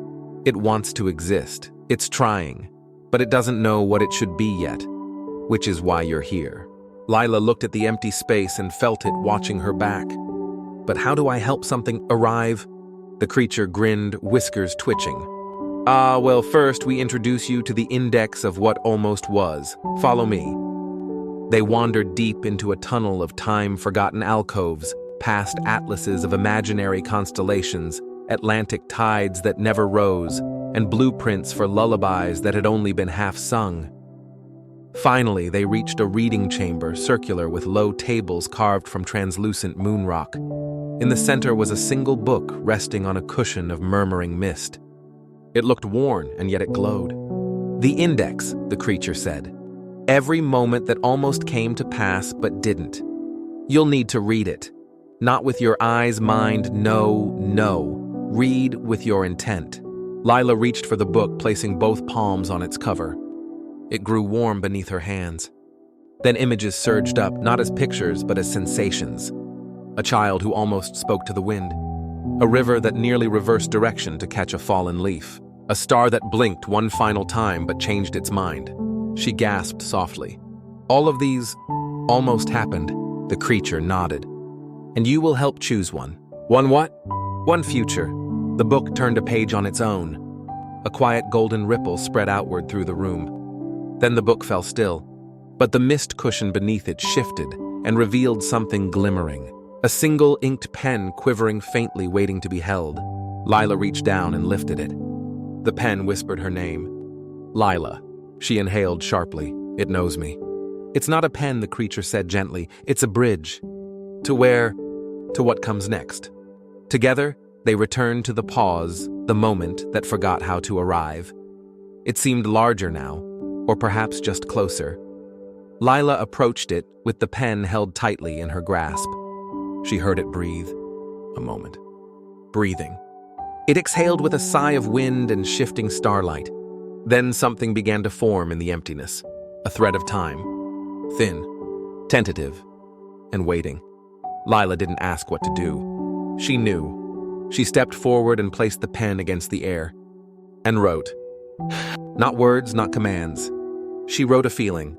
"It wants to exist. It's trying. But it doesn't know what it should be yet. Which is why you're here." Lila looked at the empty space and felt it watching her back. "But how do I help something arrive?" The creature grinned, whiskers twitching. Well, first we introduce you to the index of what almost was. Follow me." They wandered deep into a tunnel of time-forgotten alcoves, past atlases of imaginary constellations, Atlantic tides that never rose, and blueprints for lullabies that had only been half sung. Finally, they reached a reading chamber circular with low tables carved from translucent moon rock. In the center was a single book resting on a cushion of murmuring mist. It looked worn, and yet it glowed. "The index," the creature said. "Every moment that almost came to pass but didn't. You'll need to read it. Not with your eyes, mind, no. Read with your intent." Lila reached for the book, placing both palms on its cover. It grew warm beneath her hands. Then images surged up, not as pictures, but as sensations. A child who almost spoke to the wind. A river that nearly reversed direction to catch a fallen leaf. A star that blinked one final time but changed its mind. She gasped softly. "All of these almost happened," the creature nodded. "And you will help choose one." "One what?" "One future." The book turned a page on its own. A quiet golden ripple spread outward through the room. Then the book fell still, but the mist cushion beneath it shifted and revealed something glimmering. A single inked pen quivering faintly, waiting to be held. Lila reached down and lifted it. The pen whispered her name. "Lila." She inhaled sharply. "It knows me." "It's not a pen," the creature said gently. "It's a bridge. To where? To what comes next." Together, they returned to the pause, the moment that forgot how to arrive. It seemed larger now, or perhaps just closer. Lila approached it with the pen held tightly in her grasp. She heard it breathe. A moment. Breathing. It exhaled with a sigh of wind and shifting starlight. Then something began to form in the emptiness. A thread of time. Thin. Tentative. and waiting. Lila didn't ask what to do. She knew. She stepped forward and placed the pen against the air and wrote. Not words, not commands. She wrote a feeling.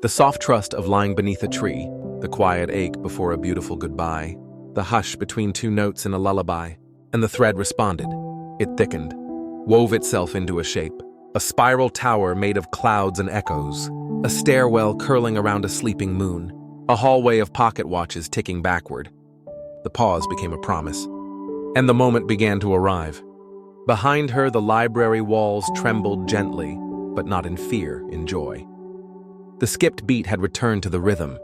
The soft trust of lying beneath a tree, the quiet ache before a beautiful goodbye, the hush between two notes in a lullaby, and the thread responded. It thickened, wove itself into a shape, a spiral tower made of clouds and echoes, a stairwell curling around a sleeping moon, a hallway of pocket watches ticking backward. The pause became a promise, and the moment began to arrive. Behind her, the library walls trembled gently, but not in fear, in joy. The skipped beat had returned to the rhythm.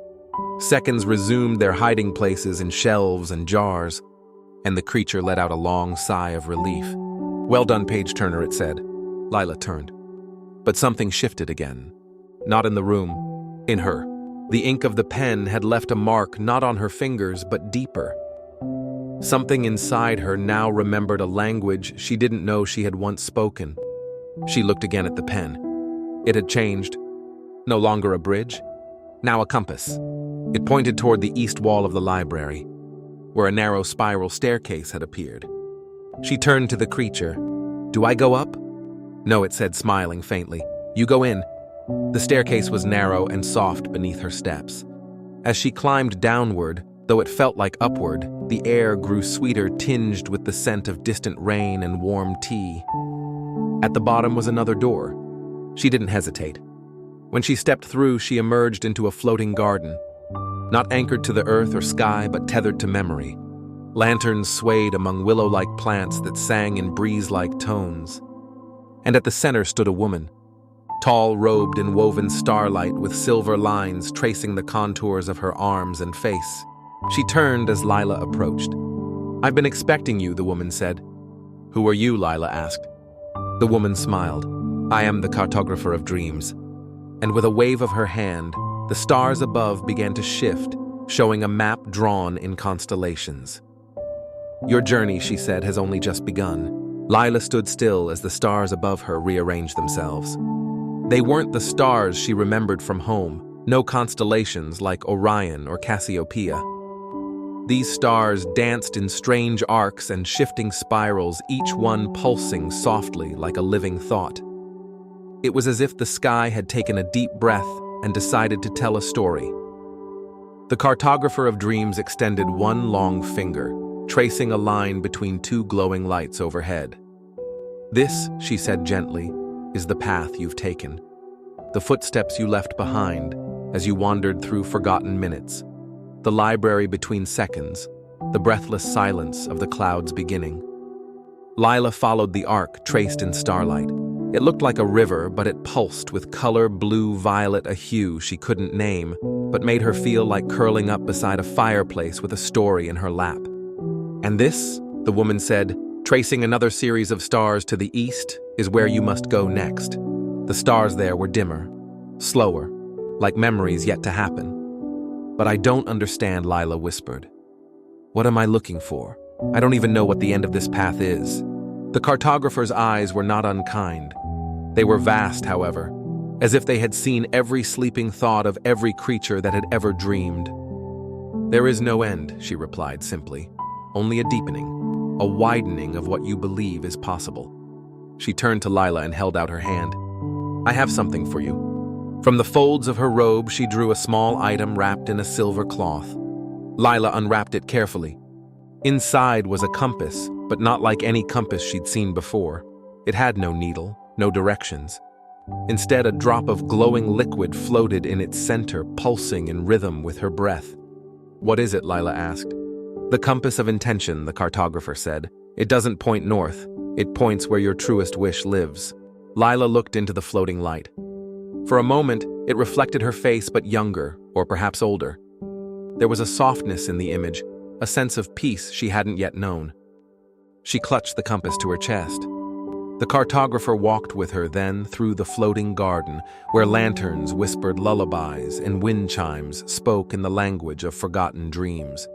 Seconds resumed their hiding places in shelves and jars, and the creature let out a long sigh of relief. Well done, page turner, it said. Lila turned. But something shifted again. Not in the room, in her. The ink of the pen had left a mark not on her fingers, but deeper. Something inside her now remembered a language she didn't know she had once spoken. She looked again at the pen. It had changed. No longer a bridge, now a compass. It pointed toward the east wall of the library, where a narrow spiral staircase had appeared. She turned to the creature. Do I go up? No, it said, smiling faintly. You go in. The staircase was narrow and soft beneath her steps. As she climbed downward, though it felt like upward, the air grew sweeter, tinged with the scent of distant rain and warm tea. At the bottom was another door. She didn't hesitate. When she stepped through, she emerged into a floating garden, not anchored to the earth or sky, but tethered to memory. Lanterns swayed among willow-like plants that sang in breeze-like tones. And at the center stood a woman, tall, robed in woven starlight with silver lines tracing the contours of her arms and face. She turned as Lila approached. I've been expecting you, the woman said. Who are you? Lila asked. The woman smiled. I am the cartographer of dreams. And with a wave of her hand, the stars above began to shift, showing a map drawn in constellations. Your journey, she said, has only just begun. Lila stood still as the stars above her rearranged themselves. They weren't the stars she remembered from home, no constellations like Orion or Cassiopeia. These stars danced in strange arcs and shifting spirals, each one pulsing softly like a living thought. It was as if the sky had taken a deep breath and decided to tell a story. The cartographer of dreams extended one long finger, tracing a line between two glowing lights overhead. This, she said gently, is the path you've taken. The footsteps you left behind as you wandered through forgotten minutes. The library between seconds, the breathless silence of the cloud's beginning. Lila followed the arc traced in starlight. It looked like a river, but it pulsed with color blue-violet, a hue she couldn't name, but made her feel like curling up beside a fireplace with a story in her lap. And this, the woman said, tracing another series of stars to the east, is where you must go next. The stars there were dimmer, slower, like memories yet to happen. But I don't understand, Lila whispered. What am I looking for? I don't even know what the end of this path is. The cartographer's eyes were not unkind. They were vast, however, as if they had seen every sleeping thought of every creature that had ever dreamed. There is no end, she replied simply. Only a deepening, a widening of what you believe is possible. She turned to Lila and held out her hand. I have something for you. From the folds of her robe, she drew a small item wrapped in a silver cloth. Lila unwrapped it carefully. Inside was a compass, but not like any compass she'd seen before. It had no needle, no directions. Instead, a drop of glowing liquid floated in its center, pulsing in rhythm with her breath. What is it? Lila asked. The compass of intention, the cartographer said. It doesn't point north. It points where your truest wish lives. Lila looked into the floating light. For a moment, it reflected her face, but younger, or perhaps older. There was a softness in the image, a sense of peace she hadn't yet known. She clutched the compass to her chest. The cartographer walked with her then through the floating garden, where lanterns whispered lullabies and wind chimes spoke in the language of forgotten dreams.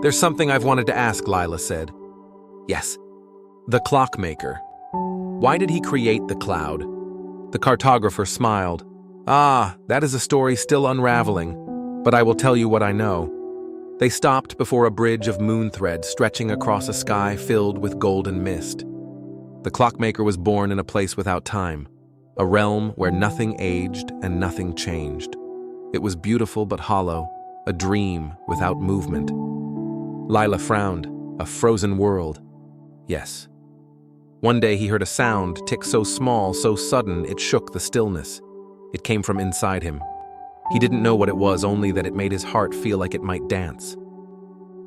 There's something I've wanted to ask, Lila said. Yes. The Clockmaker. Why did he create the cloud? The cartographer smiled. Ah, that is a story still unraveling. but I will tell you what I know. They stopped before a bridge of moon thread stretching across a sky filled with golden mist. The clockmaker was born in a place without time, a realm where nothing aged and nothing changed. It was beautiful but hollow, a dream without movement. Lila frowned. A frozen world. Yes. One day he heard a sound tick so small, so sudden, it shook the stillness. It came from inside him. He didn't know what it was, only that it made his heart feel like it might dance.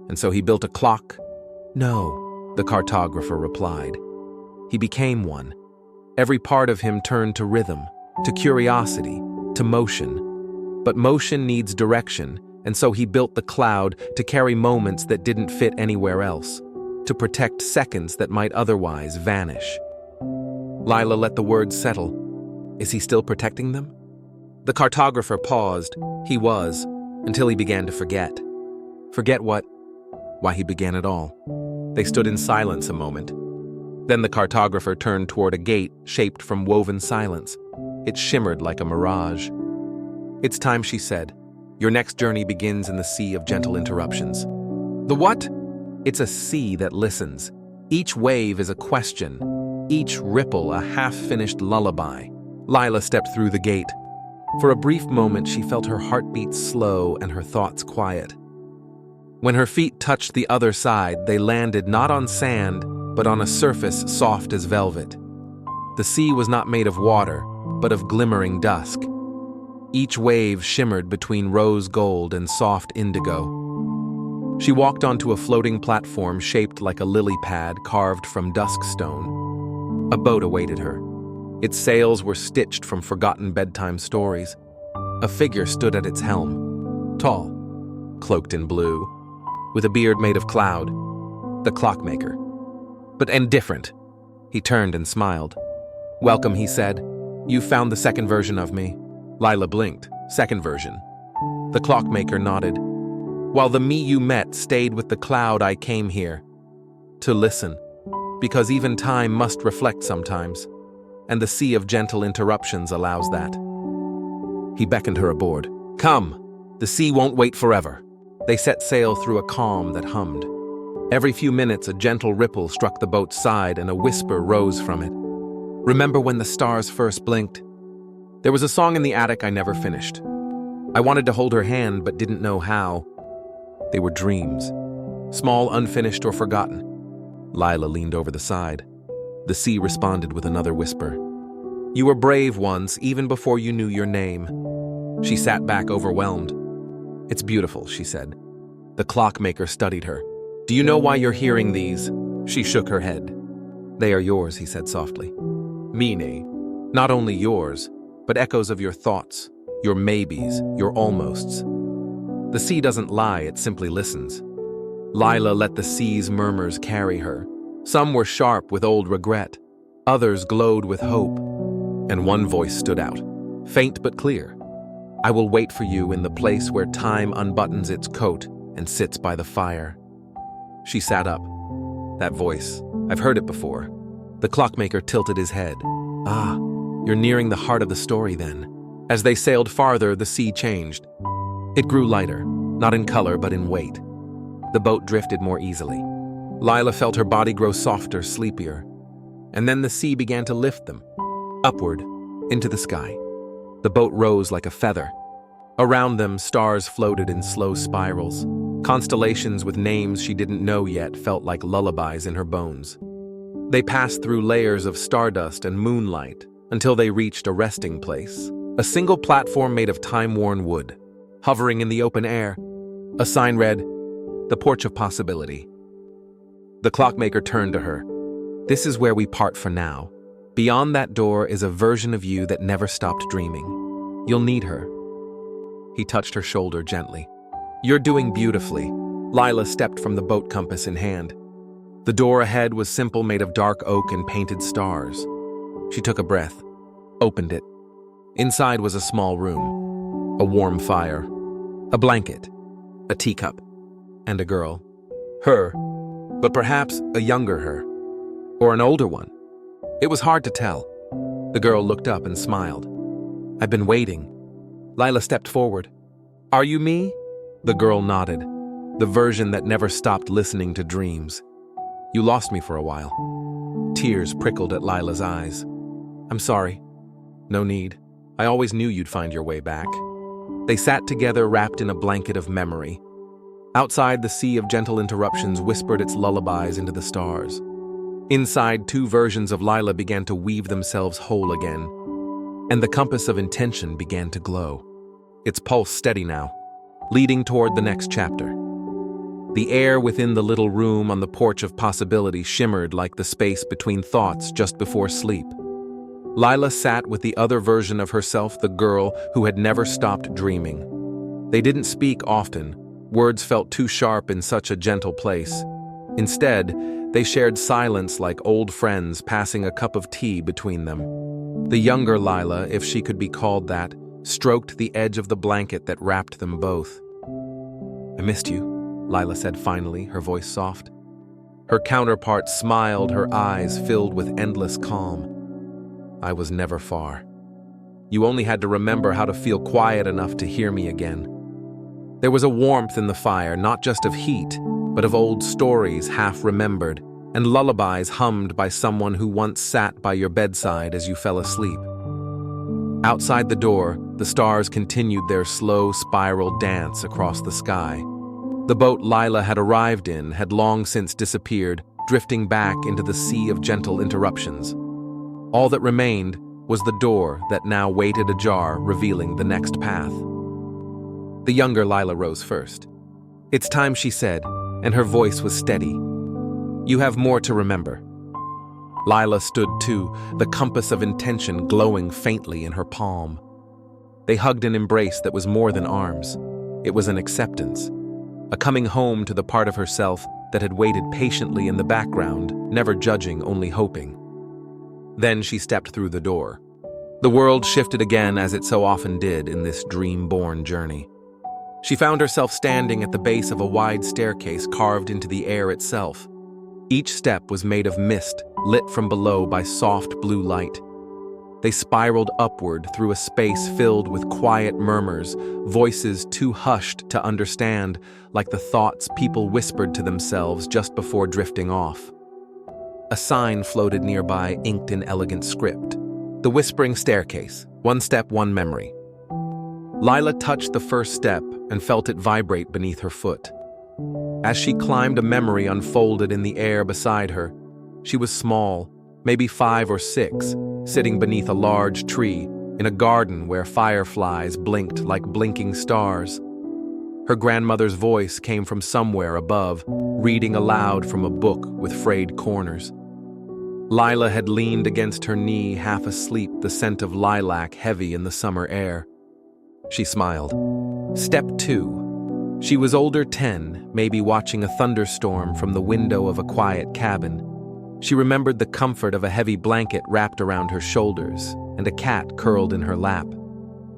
And so he built a clock. No, the cartographer replied. He became one. Every part of him turned to rhythm, to curiosity, to motion. But motion needs direction, and so he built the cloud to carry moments that didn't fit anywhere else, to protect seconds that might otherwise vanish. Lila let the words settle. Is he still protecting them? The cartographer paused. He was, until he began to forget. Forget what? Why he began it all. They stood in silence a moment. Then the cartographer turned toward a gate shaped from woven silence. It shimmered like a mirage. It's time, she said. Your next journey begins in the sea of gentle interruptions. The what? It's a sea that listens. Each wave is a question. Each ripple a half-finished lullaby. Lila stepped through the gate. For a brief moment, she felt her heartbeat slow and her thoughts quiet. When her feet touched the other side, they landed not on sand, but on a surface soft as velvet. The sea was not made of water, but of glimmering dusk. Each wave shimmered between rose gold and soft indigo. She walked onto a floating platform shaped like a lily pad carved from dusk stone. A boat awaited her. Its sails were stitched from forgotten bedtime stories. A figure stood at its helm, tall, cloaked in blue, with a beard made of cloud, the clockmaker. But indifferent. He turned and smiled. Welcome, he said. You've found the second version of me. Lila blinked. Second version. The clockmaker nodded. While the me you met stayed with the cloud, I came here. To listen. Because even time must reflect sometimes. And the sea of gentle interruptions allows that. He beckoned her aboard. Come, the sea won't wait forever. They set sail through a calm that hummed. Every few minutes, a gentle ripple struck the boat's side and a whisper rose from it. Remember when the stars first blinked? There was a song in the attic I never finished. I wanted to hold her hand but didn't know how. They were dreams, small, unfinished, or forgotten. Lila leaned over the side. The sea responded with another whisper. You were brave once, even before you knew your name. She sat back, overwhelmed. It's beautiful, she said. The clockmaker studied her. Do you know why you're hearing these? She shook her head. They are yours, he said softly. Mine, not only yours, but echoes of your thoughts, your maybes, your almosts. The sea doesn't lie, it simply listens. Lila let the sea's murmurs carry her. Some were sharp with old regret, others glowed with hope, and one voice stood out, faint but clear. I will wait for you in the place where time unbuttons its coat and sits by the fire. She sat up. That voice, I've heard it before. The clockmaker tilted his head. Ah, you're nearing the heart of the story then. As they sailed farther, the sea changed. It grew lighter, not in color but in weight. The boat drifted more easily. Lila felt her body grow softer, sleepier. And then the sea began to lift them, upward, into the sky. The boat rose like a feather. Around them, stars floated in slow spirals. Constellations with names she didn't know yet felt like lullabies in her bones. They passed through layers of stardust and moonlight until they reached a resting place, a single platform made of time-worn wood. Hovering in the open air, a sign read, The Porch of Possibility. The clockmaker turned to her. This is where we part for now. Beyond that door is a version of you that never stopped dreaming. You'll need her. He touched her shoulder gently. You're doing beautifully. Lila stepped from the boat, compass in hand. The door ahead was simple, made of dark oak and painted stars. She took a breath, opened it. Inside was a small room, a warm fire, a blanket, a teacup, and a girl. Her, but perhaps a younger her, or an older one. It was hard to tell. The girl looked up and smiled. I've been waiting. Lila stepped forward. Are you me? The girl nodded, the version that never stopped listening to dreams. You lost me for a while. Tears prickled at Lila's eyes. I'm sorry. No need. I always knew you'd find your way back. They sat together wrapped in a blanket of memory. Outside, the sea of gentle interruptions whispered its lullabies into the stars. Inside, two versions of Lila began to weave themselves whole again, and the compass of intention began to glow. Its pulse steady now, leading toward the next chapter. The air within the little room on the porch of possibility shimmered like the space between thoughts just before sleep. Lila sat with the other version of herself, the girl who had never stopped dreaming. They didn't speak often. Words felt too sharp in such a gentle place. Instead, they shared silence like old friends passing a cup of tea between them. The younger Lila, if she could be called that, stroked the edge of the blanket that wrapped them both. I missed you, Lila said finally, her voice soft. Her counterpart smiled, her eyes filled with endless calm. I was never far. You only had to remember how to feel quiet enough to hear me again. There was a warmth in the fire, not just of heat, but of old stories half remembered, and lullabies hummed by someone who once sat by your bedside as you fell asleep. Outside the door, the stars continued their slow spiral dance across the sky. The boat Lila had arrived in had long since disappeared, drifting back into the sea of gentle interruptions. All that remained was the door that now waited ajar, revealing the next path. The younger Lila rose first. It's time, she said, and her voice was steady. You have more to remember. Lila stood too, the compass of intention glowing faintly in her palm. They hugged an embrace that was more than arms. It was an acceptance, a coming home to the part of herself that had waited patiently in the background, never judging, only hoping. Then she stepped through the door. The world shifted again, as it so often did in this dream-born journey. She found herself standing at the base of a wide staircase carved into the air itself. Each step was made of mist, lit from below by soft blue light. They spiraled upward through a space filled with quiet murmurs, voices too hushed to understand, like the thoughts people whispered to themselves just before drifting off. A sign floated nearby, inked in elegant script. The Whispering Staircase, one step, one memory. Lila touched the first step and felt it vibrate beneath her foot. As she climbed, a memory unfolded in the air beside her. She was small, maybe 5 or 6, sitting beneath a large tree in a garden where fireflies blinked like blinking stars. Her grandmother's voice came from somewhere above, reading aloud from a book with frayed corners. Lila had leaned against her knee, half asleep, the scent of lilac heavy in the summer air. She smiled. Step 2. She was older, 10, maybe watching a thunderstorm from the window of a quiet cabin. She remembered the comfort of a heavy blanket wrapped around her shoulders and a cat curled in her lap.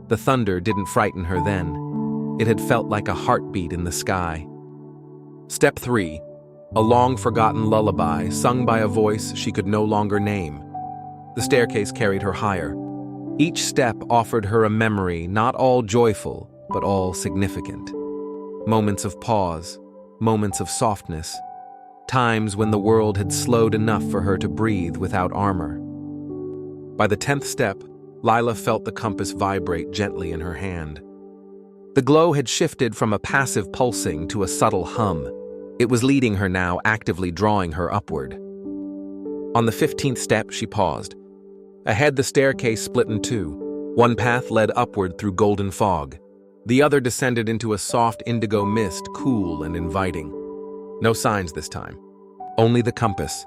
The thunder didn't frighten her then. It had felt like a heartbeat in the sky. Step 3. A long-forgotten lullaby sung by a voice she could no longer name. The staircase carried her higher. Each step offered her a memory, not all joyful, but all significant. Moments of pause, moments of softness, times when the world had slowed enough for her to breathe without armor. By the 10th step, Lila felt the compass vibrate gently in her hand. The glow had shifted from a passive pulsing to a subtle hum. It was leading her now, actively drawing her upward. On the 15th step, she paused. Ahead, the staircase split in two. One path led upward through golden fog. The other descended into a soft indigo mist, cool and inviting. No signs this time. Only the compass.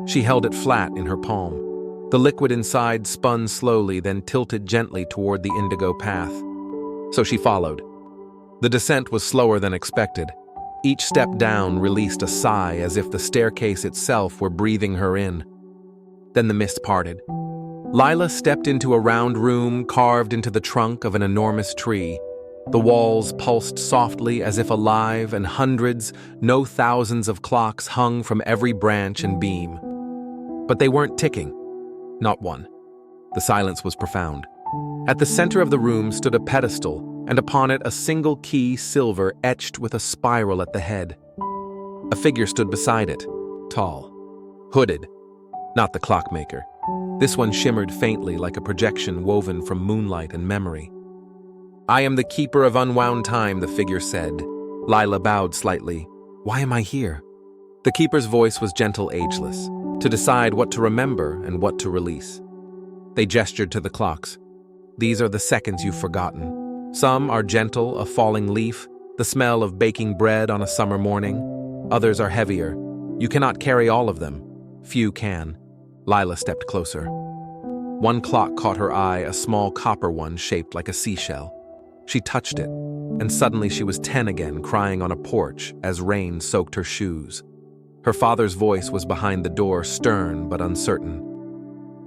She held it flat in her palm. The liquid inside spun slowly, then tilted gently toward the indigo path. So she followed. The descent was slower than expected. Each step down released a sigh, as if the staircase itself were breathing her in. Then the mist parted. Lila stepped into a round room carved into the trunk of an enormous tree. The walls pulsed softly as if alive, and hundreds, no thousands of clocks hung from every branch and beam. But they weren't ticking. Not one. The silence was profound. At the center of the room stood a pedestal, and upon it a single key, silver, etched with a spiral at the head. A figure stood beside it, tall, hooded, not the clockmaker. This one shimmered faintly like a projection woven from moonlight and memory. "I am the keeper of unwound time," the figure said. Lila bowed slightly. "Why am I here?" The keeper's voice was gentle, ageless, to decide what to remember and what to release. They gestured to the clocks. "These are the seconds you've forgotten. Some are gentle, a falling leaf, the smell of baking bread on a summer morning. Others are heavier. You cannot carry all of them. Few can." Lila stepped closer. One clock caught her eye, a small copper one shaped like a seashell. She touched it, and suddenly she was 10 again, crying on a porch as rain soaked her shoes. Her father's voice was behind the door, stern but uncertain.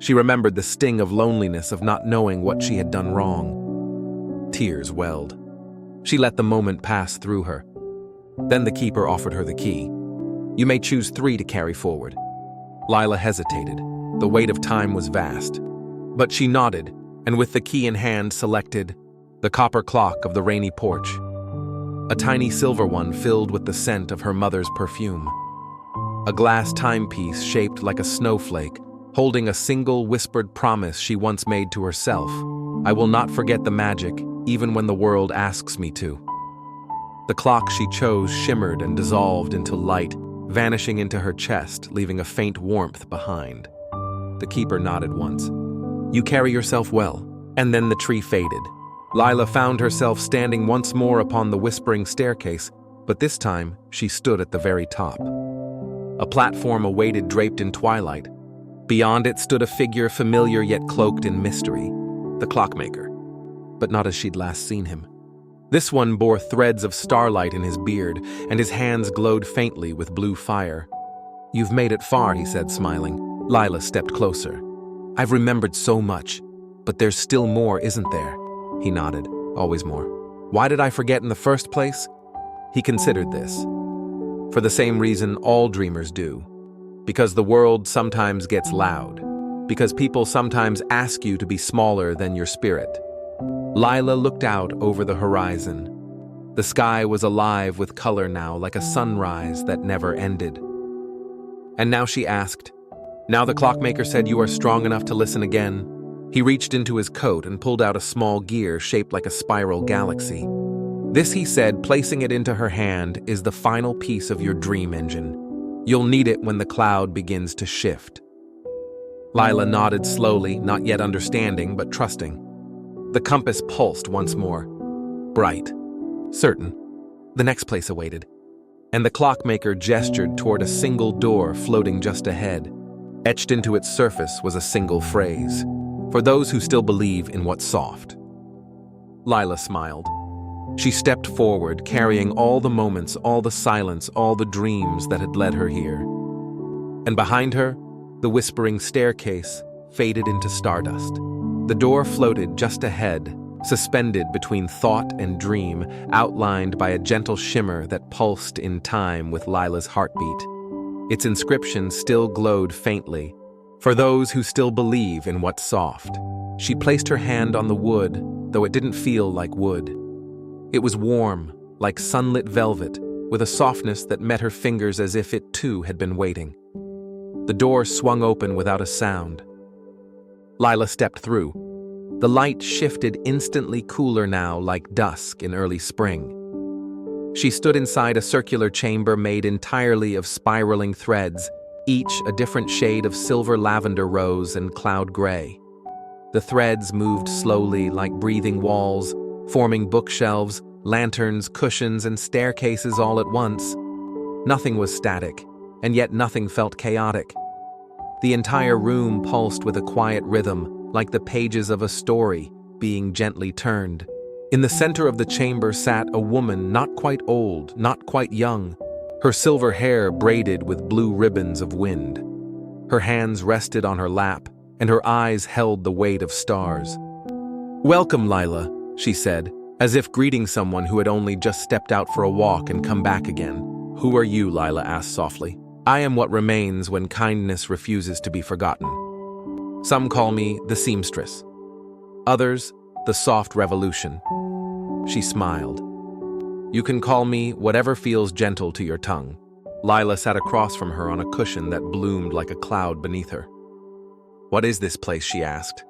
She remembered the sting of loneliness of not knowing what she had done wrong. Tears welled. She let the moment pass through her. Then the keeper offered her the key. "You may choose 3 to carry forward." Lila hesitated. The weight of time was vast. But she nodded, and with the key in hand selected the copper clock of the rainy porch. A tiny silver one filled with the scent of her mother's perfume. A glass timepiece shaped like a snowflake, holding a single whispered promise she once made to herself. "I will not forget the magic, even when the world asks me to." The clock she chose shimmered and dissolved into light, vanishing into her chest, leaving a faint warmth behind. The keeper nodded once. "You carry yourself well." And then the tree faded. Lila found herself standing once more upon the whispering staircase, but this time she stood at the very top. A platform awaited, draped in twilight. Beyond it stood a figure familiar yet cloaked in mystery, the clockmaker, but not as she'd last seen him. This one bore threads of starlight in his beard, and his hands glowed faintly with blue fire. "You've made it far," he said, smiling. Lila stepped closer. "I've remembered so much, but there's still more, isn't there?" He nodded. "Always more." "Why did I forget in the first place?" He considered this. For the same reason all dreamers do. Because the world sometimes gets loud. Because people sometimes ask you to be smaller than your spirit. Lila looked out over the horizon. The sky was alive with color now, like a sunrise that never ended. And now she asked, "Now the clockmaker said you are strong enough to listen again." He reached into his coat and pulled out a small gear shaped like a spiral galaxy. "This," he said, placing it into her hand, "is the final piece of your dream engine. You'll need it when the cloud begins to shift." Lila nodded slowly, not yet understanding, but trusting. The compass pulsed once more. Bright. Certain. The next place awaited. And the clockmaker gestured toward a single door floating just ahead. Etched into its surface was a single phrase. "For those who still believe in what's soft." Lila smiled. She stepped forward, carrying all the moments, all the silence, all the dreams that had led her here. And behind her, the whispering staircase faded into stardust. The door floated just ahead, suspended between thought and dream, outlined by a gentle shimmer that pulsed in time with Lila's heartbeat. Its inscription still glowed faintly. "For those who still believe in what's soft." She placed her hand on the wood, though it didn't feel like wood. It was warm, like sunlit velvet, with a softness that met her fingers as if it too had been waiting. The door swung open without a sound. Lila stepped through. The light shifted, instantly cooler now, like dusk in early spring. She stood inside a circular chamber made entirely of spiraling threads, each a different shade of silver lavender rose and cloud gray. The threads moved slowly like breathing walls, forming bookshelves, lanterns, cushions, and staircases all at once. Nothing was static, and yet nothing felt chaotic. The entire room pulsed with a quiet rhythm, like the pages of a story being gently turned. In the center of the chamber sat a woman not quite old, not quite young, her silver hair braided with blue ribbons of wind. Her hands rested on her lap, and her eyes held the weight of stars. "Welcome, Lila," she said, as if greeting someone who had only just stepped out for a walk and come back again. "Who are you?" Lila asked softly. "I am what remains when kindness refuses to be forgotten. Some call me the seamstress. Others, the soft revolution. She smiled. You can call me whatever feels gentle to your tongue. Lila sat across from her on a cushion that bloomed like a cloud beneath her. What is this place, she asked.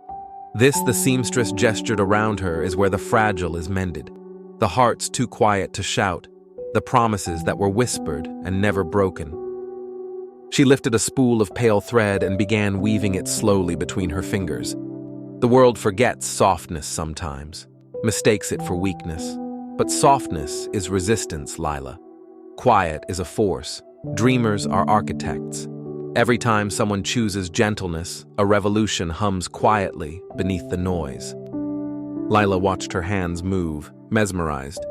This, the seamstress gestured around her, is where the fragile is mended. The hearts too quiet to shout, the promises that were whispered and never broken. She lifted a spool of pale thread and began weaving it slowly between her fingers. The world forgets softness sometimes, mistakes it for weakness. But softness is resistance, Lila. Quiet is a force. Dreamers are architects. Every time someone chooses gentleness, a revolution hums quietly beneath the noise. Lila watched her hands move, mesmerized.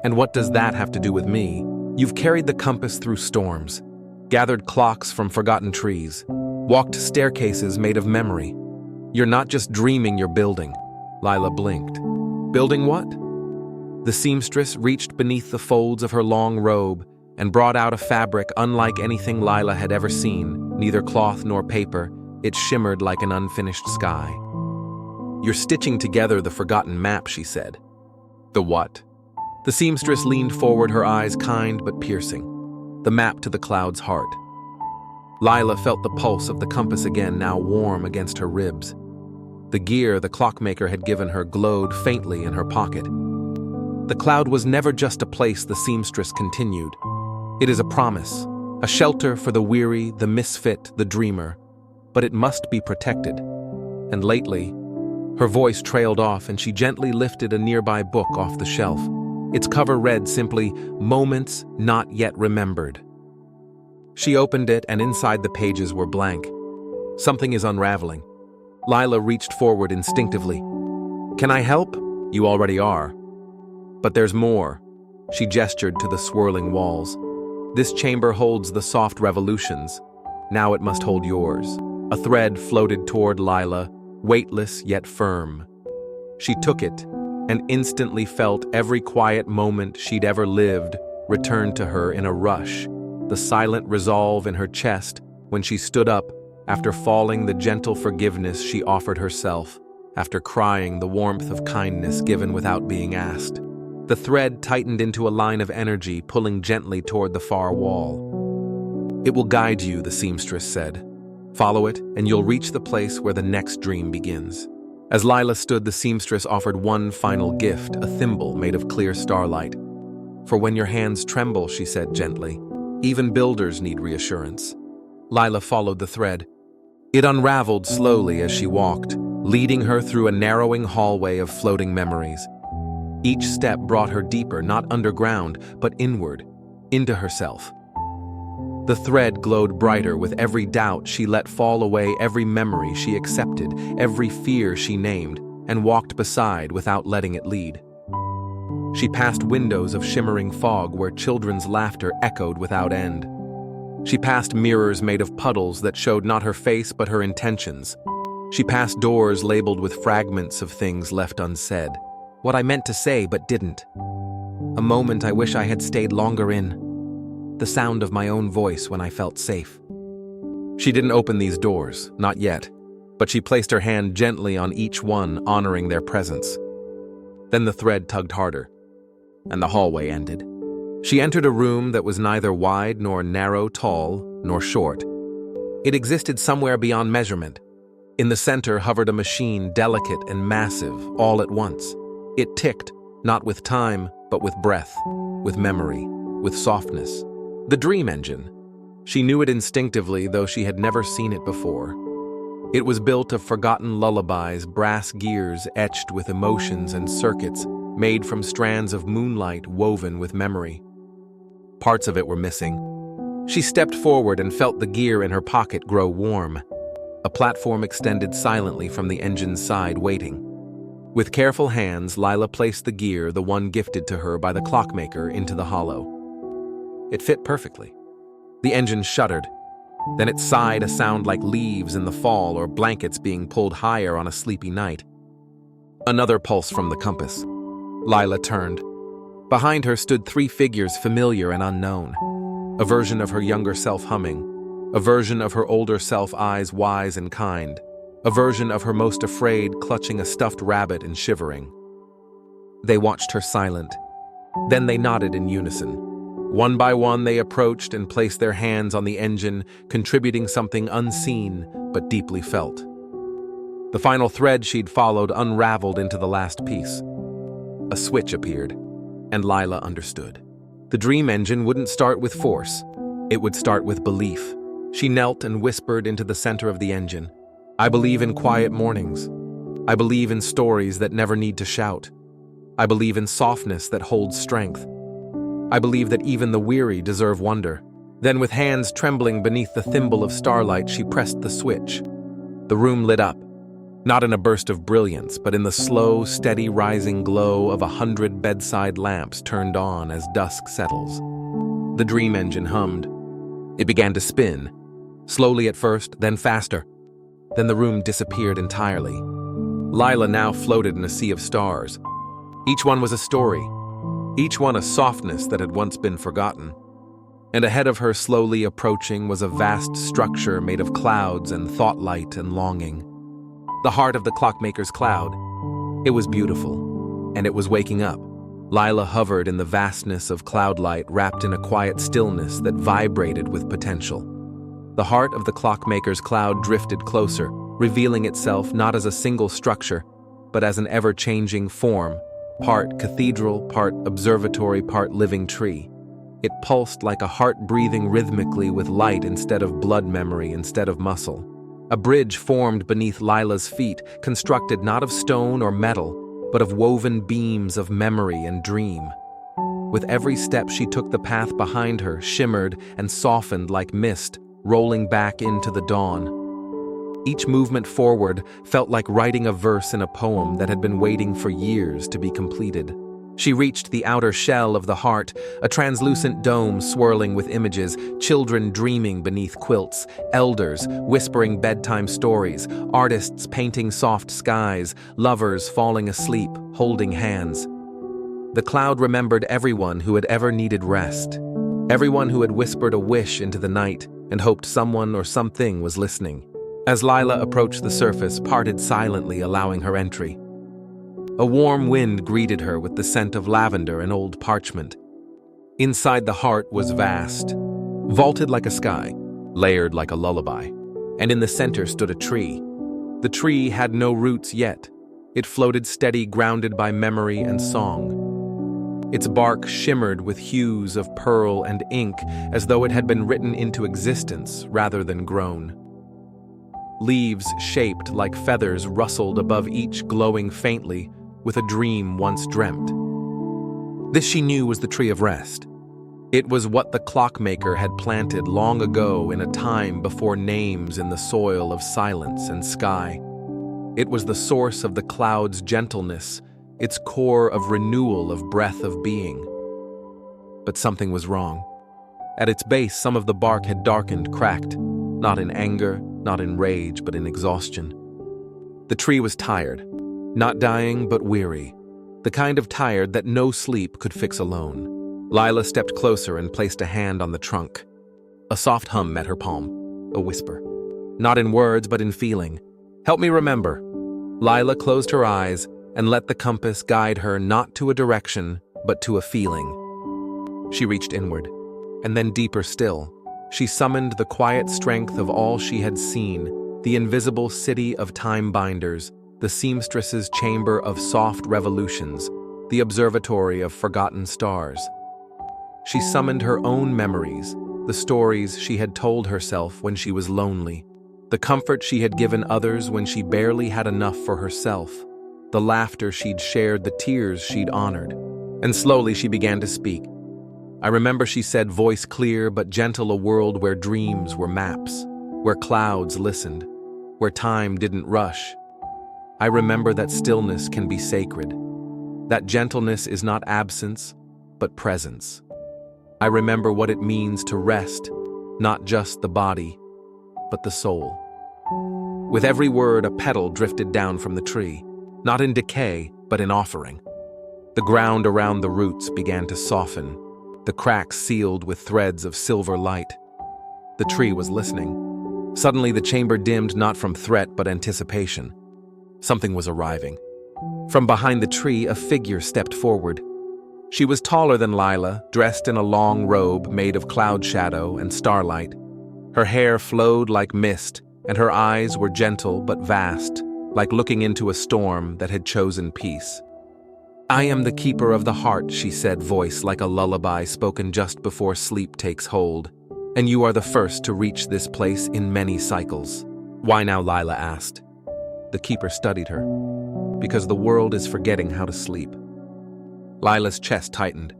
And what does that have to do with me? You've carried the compass through storms, gathered clocks from forgotten trees, walked staircases made of memory. You're not just dreaming, you're building. Lila blinked. Building what? The seamstress reached beneath the folds of her long robe and brought out a fabric unlike anything Lila had ever seen, neither cloth nor paper. It shimmered like an unfinished sky. You're stitching together the forgotten map, she said. The what? The seamstress leaned forward, her eyes kind but piercing. The map to the cloud's heart. Lila felt the pulse of the compass again, now warm against her ribs. The gear the clockmaker had given her glowed faintly in her pocket. The cloud was never just a place, the seamstress continued. It is a promise, a shelter for the weary, the misfit, the dreamer. But it must be protected. And lately, her voice trailed off and she gently lifted a nearby book off the shelf. Its cover read simply, Moments Not Yet Remembered. She opened it and inside the pages were blank. Something is unraveling. Lila reached forward instinctively. Can I help? You already are. But there's more. She gestured to the swirling walls. This chamber holds the soft revolutions. Now it must hold yours. A thread floated toward Lila, weightless yet firm. She took it and instantly felt every quiet moment she'd ever lived return to her in a rush, the silent resolve in her chest when she stood up after falling, the gentle forgiveness she offered herself, after crying, the warmth of kindness given without being asked. The thread tightened into a line of energy, pulling gently toward the far wall. It will guide you, the seamstress said. Follow it, and you'll reach the place where the next dream begins. As Lila stood, the seamstress offered one final gift, a thimble made of clear starlight. For when your hands tremble, she said gently, even builders need reassurance. Lila followed the thread. It unraveled slowly as she walked, leading her through a narrowing hallway of floating memories. Each step brought her deeper, not underground, but inward, into herself. The thread glowed brighter with every doubt she let fall away, every memory she accepted, every fear she named, and walked beside without letting it lead. She passed windows of shimmering fog where children's laughter echoed without end. She passed mirrors made of puddles that showed not her face but her intentions. She passed doors labeled with fragments of things left unsaid. What I meant to say but didn't. A moment I wish I had stayed longer in. The sound of my own voice when I felt safe. She didn't open these doors, not yet, but she placed her hand gently on each one, honoring their presence. Then the thread tugged harder, and the hallway ended. She entered a room that was neither wide nor narrow, tall nor short. It existed somewhere beyond measurement. In the center hovered a machine, delicate and massive, all at once. It ticked, not with time, but with breath, with memory, with softness. The dream engine. She knew it instinctively, though she had never seen it before. It was built of forgotten lullabies, brass gears etched with emotions and circuits made from strands of moonlight woven with memory. Parts of it were missing. She stepped forward and felt the gear in her pocket grow warm. A platform extended silently from the engine's side, waiting. With careful hands, Lila placed the gear, the one gifted to her by the clockmaker, into the hollow. It fit perfectly. The engine shuddered. Then it sighed, a sound like leaves in the fall or blankets being pulled higher on a sleepy night. Another pulse from the compass. Lila turned. Behind her stood three figures, familiar and unknown. A version of her younger self humming. A version of her older self, eyes wise and kind. A version of her most afraid, clutching a stuffed rabbit and shivering. They watched her silent. Then they nodded in unison. One by one, they approached and placed their hands on the engine, contributing something unseen but deeply felt. The final thread she'd followed unraveled into the last piece. A switch appeared, and Lila understood. The dream engine wouldn't start with force. It would start with belief. She knelt and whispered into the center of the engine. "I believe in quiet mornings. I believe in stories that never need to shout. I believe in softness that holds strength. I believe that even the weary deserve wonder." Then, with hands trembling beneath the thimble of starlight, she pressed the switch. The room lit up, not in a burst of brilliance, but in the slow, steady rising glow of 100 bedside lamps turned on as dusk settles. The dream engine hummed. It began to spin, slowly at first, then faster. Then the room disappeared entirely. Lila now floated in a sea of stars. Each one was a story, each one a softness that had once been forgotten. And ahead of her, slowly approaching, was a vast structure made of clouds and thought light and longing. The heart of the Clockmaker's Cloud. It was beautiful, and it was waking up. Lila hovered in the vastness of cloud light, wrapped in a quiet stillness that vibrated with potential. The heart of the Clockmaker's Cloud drifted closer, revealing itself not as a single structure, but as an ever-changing form, part cathedral, part observatory, part living tree. It pulsed like a heart breathing rhythmically with light instead of blood, memory instead of muscle. A bridge formed beneath Lila's feet, constructed not of stone or metal, but of woven beams of memory and dream. With every step she took, the path behind her shimmered and softened like mist, rolling back into the dawn. Each movement forward felt like writing a verse in a poem that had been waiting for years to be completed. She reached the outer shell of the heart, a translucent dome swirling with images, children dreaming beneath quilts, elders whispering bedtime stories, artists painting soft skies, lovers falling asleep, holding hands. The cloud remembered everyone who had ever needed rest, everyone who had whispered a wish into the night and hoped someone or something was listening. As Lila approached, the surface parted silently, allowing her entry. A warm wind greeted her with the scent of lavender and old parchment. Inside the heart was vast, vaulted like a sky, layered like a lullaby, and in the center stood a tree. The tree had no roots yet. It floated steady, grounded by memory and song. Its bark shimmered with hues of pearl and ink, as though it had been written into existence rather than grown. Leaves shaped like feathers rustled above each, glowing faintly with a dream once dreamt. This she knew was the tree of rest. It was what the clockmaker had planted long ago in a time before names in the soil of silence and sky. It was the source of the cloud's gentleness, its core of renewal, of breath of being. But something was wrong. At its base, some of the bark had darkened, cracked, not in anger, not in rage, but in exhaustion. The tree was tired, not dying but weary, the kind of tired that no sleep could fix alone. Lila stepped closer and placed a hand on the trunk. A soft hum met her palm, a whisper. Not in words, but in feeling. "Help me remember." Lila closed her eyes and let the compass guide her not to a direction, but to a feeling. She reached inward, and then deeper still. She summoned the quiet strength of all she had seen, the invisible city of time-binders, the seamstress's chamber of soft revolutions, the observatory of forgotten stars. She summoned her own memories, the stories she had told herself when she was lonely, the comfort she had given others when she barely had enough for herself, the laughter she'd shared, the tears she'd honored. And slowly she began to speak. "I remember," she said, voice clear but gentle, "a world where dreams were maps, where clouds listened, where time didn't rush. I remember that stillness can be sacred, that gentleness is not absence, but presence. I remember what it means to rest, not just the body, but the soul." With every word, a petal drifted down from the tree, not in decay, but in offering. The ground around the roots began to soften, the cracks sealed with threads of silver light. The tree was listening. Suddenly the chamber dimmed, not from threat but anticipation. Something was arriving. From behind the tree, a figure stepped forward. She was taller than Lila, dressed in a long robe made of cloud shadow and starlight. Her hair flowed like mist, and her eyes were gentle but vast, like looking into a storm that had chosen peace. "I am the keeper of the heart," she said, voice like a lullaby spoken just before sleep takes hold. "And you are the first to reach this place in many cycles." "Why now?" Lila asked. The keeper studied her. "Because the world is forgetting how to sleep." Lila's chest tightened.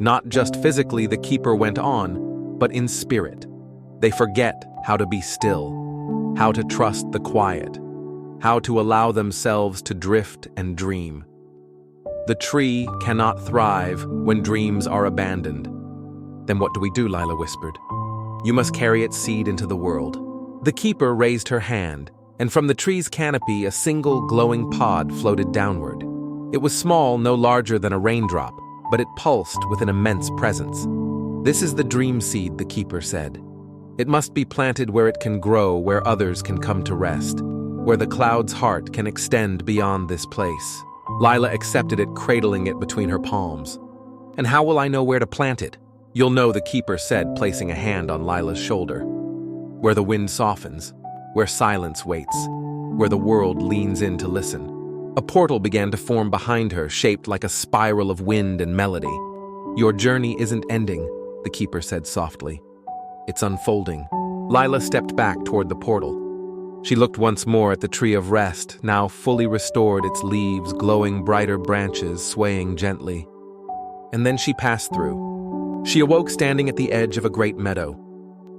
Not just physically, the keeper went on, but in spirit. They forget how to be still, how to trust the quiet, how to allow themselves to drift and dream. The tree cannot thrive when dreams are abandoned. "Then what do we do?" Lila whispered. "You must carry its seed into the world." The keeper raised her hand, and from the tree's canopy a single glowing pod floated downward. It was small, no larger than a raindrop, but it pulsed with an immense presence. "This is the dream seed," the keeper said. "It must be planted where it can grow, where others can come to rest, where the cloud's heart can extend beyond this place." Lila accepted it, cradling it between her palms. "And how will I know where to plant it?" "You'll know," the keeper said, placing a hand on Lila's shoulder. "Where the wind softens, where silence waits, where the world leans in to listen." A portal began to form behind her, shaped like a spiral of wind and melody. "Your journey isn't ending," the keeper said softly. "It's unfolding." Lila stepped back toward the portal. She looked once more at the tree of rest, now fully restored, its leaves glowing, brighter branches swaying gently. And then she passed through. She awoke standing at the edge of a great meadow.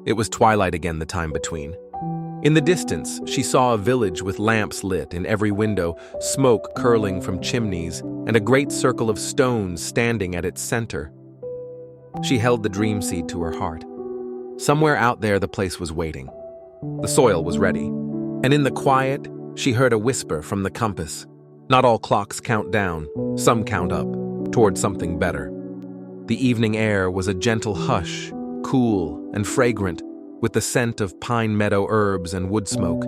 It was twilight again the time between. In the distance, she saw a village with lamps lit in every window, smoke curling from chimneys, and a great circle of stones standing at its center. She held the dream seed to her heart. Somewhere out there, the place was waiting. The soil was ready. And in the quiet, she heard a whisper from the compass. Not all clocks count down, some count up, toward something better. The evening air was a gentle hush, cool and fragrant, with the scent of pine meadow herbs and wood smoke.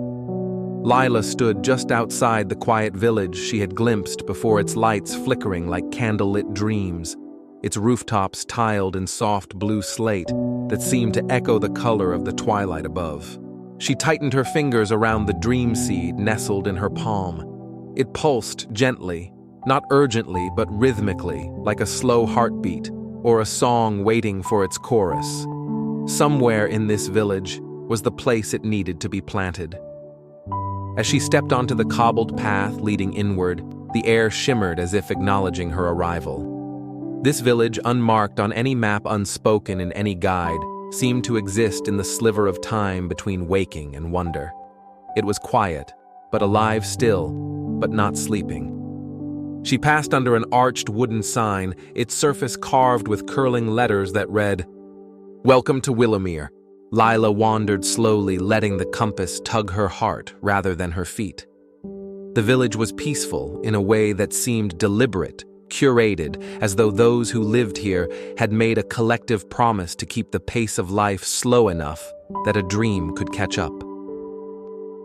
Lila stood just outside the quiet village she had glimpsed before, its lights flickering like candlelit dreams, its rooftops tiled in soft blue slate that seemed to echo the color of the twilight above. She tightened her fingers around the dream seed nestled in her palm. It pulsed gently, not urgently but rhythmically, like a slow heartbeat or a song waiting for its chorus. Somewhere in this village was the place it needed to be planted. As she stepped onto the cobbled path leading inward, the air shimmered as if acknowledging her arrival. This village, unmarked on any map, unspoken in any guide, seemed to exist in the sliver of time between waking and wonder. It was quiet, but alive still, but not sleeping. She passed under an arched wooden sign, its surface carved with curling letters that read, "Welcome to Willowmere." Lila wandered slowly, letting the compass tug her heart rather than her feet. The village was peaceful in a way that seemed deliberate, curated, as though those who lived here had made a collective promise to keep the pace of life slow enough that a dream could catch up.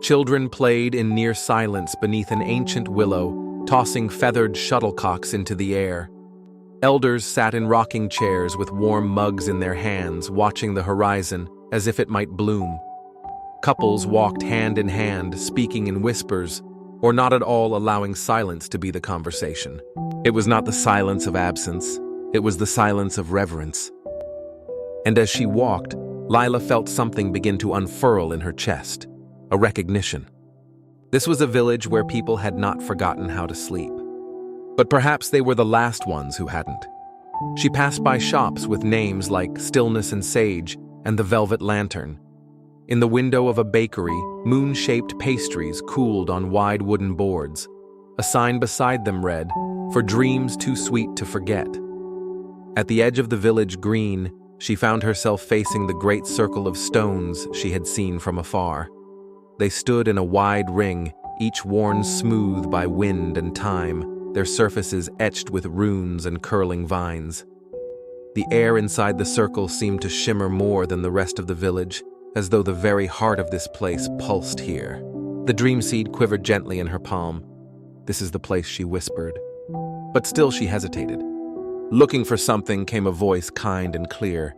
Children played in near silence beneath an ancient willow, tossing feathered shuttlecocks into the air. Elders sat in rocking chairs with warm mugs in their hands, watching the horizon as if it might bloom. Couples walked hand in hand, speaking in whispers, or not at all, allowing silence to be the conversation. It was not the silence of absence, it was the silence of reverence. And as she walked, Lila felt something begin to unfurl in her chest, a recognition. This was a village where people had not forgotten how to sleep. But perhaps they were the last ones who hadn't. She passed by shops with names like Stillness and Sage and the Velvet Lantern. In the window of a bakery, moon-shaped pastries cooled on wide wooden boards. A sign beside them read, "For dreams too sweet to forget." At the edge of the village green, she found herself facing the great circle of stones she had seen from afar. They stood in a wide ring, each worn smooth by wind and time, their surfaces etched with runes and curling vines. The air inside the circle seemed to shimmer more than the rest of the village, as though the very heart of this place pulsed here. The dream seed quivered gently in her palm. This is the place, she whispered. But still she hesitated. Looking for something came a voice kind and clear.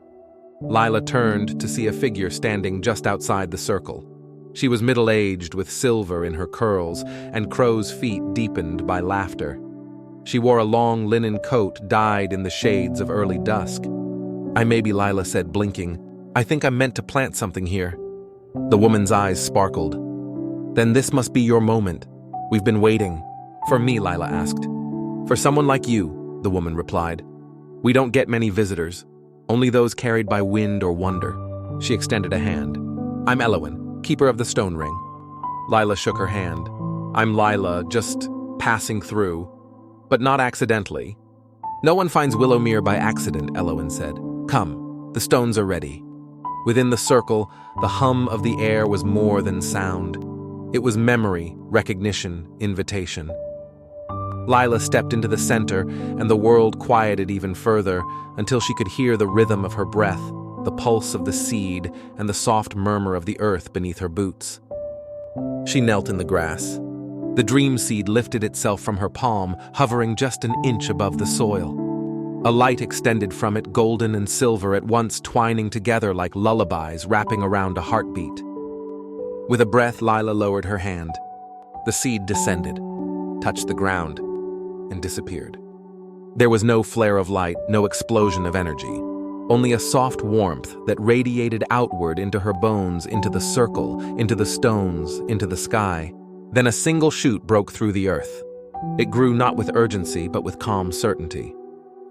Lila turned to see a figure standing just outside the circle. She was middle-aged with silver in her curls and crow's feet deepened by laughter. She wore a long linen coat dyed in the shades of early dusk. "I may be," Lila said, blinking. "I think I'm meant to plant something here." The woman's eyes sparkled. "Then this must be your moment. We've been waiting." "For me?" Lila asked. "For someone like you," the woman replied. "We don't get many visitors, only those carried by wind or wonder." She extended a hand. "I'm Elowin, keeper of the stone ring." Lila shook her hand. "I'm Lila, just passing through, but not accidentally." "No one finds Willowmere by accident," Elowin said. "Come, the stones are ready." Within the circle, the hum of the air was more than sound. It was memory, recognition, invitation. Lila stepped into the center, and the world quieted even further until she could hear the rhythm of her breath, the pulse of the seed, and the soft murmur of the earth beneath her boots. She knelt in the grass. The dream seed lifted itself from her palm, hovering just an inch above the soil. A light extended from it, golden and silver at once, twining together like lullabies wrapping around a heartbeat. With a breath, Lila lowered her hand. The seed descended, touched the ground, and disappeared. There was no flare of light, no explosion of energy, only a soft warmth that radiated outward into her bones, into the circle, into the stones, into the sky. Then a single shoot broke through the earth. It grew not with urgency, but with calm certainty.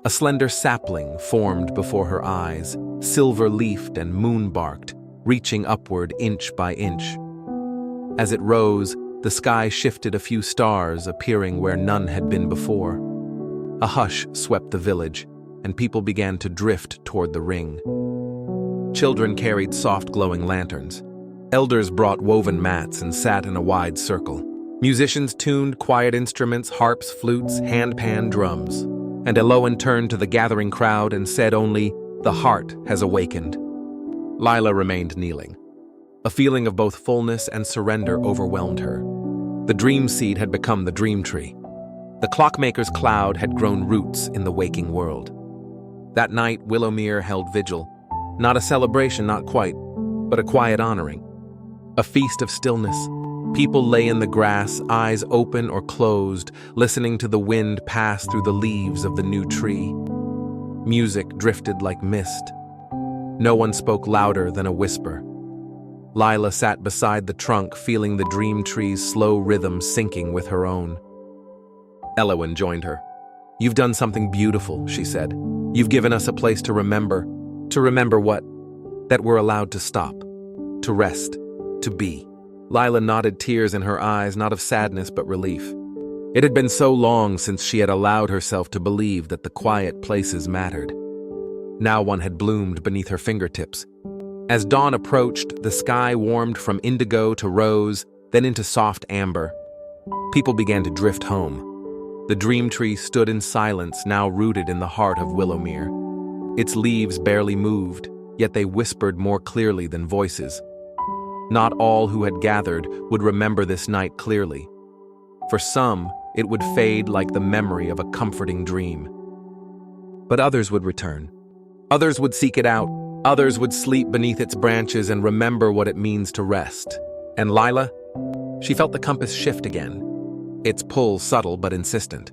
A slender sapling formed before her eyes, silver-leafed and moon-barked, reaching upward inch by inch. As it rose, the sky shifted, a few stars appearing where none had been before. A hush swept the village, and people began to drift toward the ring. Children carried soft glowing lanterns. Elders brought woven mats and sat in a wide circle. Musicians tuned quiet instruments, harps, flutes, handpan drums. And Elowin turned to the gathering crowd and said only, "The heart has awakened." Lila remained kneeling. A feeling of both fullness and surrender overwhelmed her. The dream seed had become the dream tree. The Clockmaker's Cloud had grown roots in the waking world. That night, Willowmere held vigil. Not a celebration, not quite, but a quiet honoring. A feast of stillness. People lay in the grass, eyes open or closed, listening to the wind pass through the leaves of the new tree. Music drifted like mist. No one spoke louder than a whisper. Lila sat beside the trunk, feeling the dream tree's slow rhythm syncing with her own. Elowin joined her. "You've done something beautiful," she said. "You've given us a place to remember." "To remember what?" "That we're allowed to stop, to rest, to be." Lila nodded, tears in her eyes, not of sadness but relief. It had been so long since she had allowed herself to believe that the quiet places mattered. Now one had bloomed beneath her fingertips. As dawn approached, the sky warmed from indigo to rose, then into soft amber. People began to drift home. The dream tree stood in silence, now rooted in the heart of Willowmere. Its leaves barely moved, yet they whispered more clearly than voices. Not all who had gathered would remember this night clearly. For some, it would fade like the memory of a comforting dream. But others would return. Others would seek it out. Others would sleep beneath its branches and remember what it means to rest. And Lila? She felt the compass shift again, its pull subtle but insistent.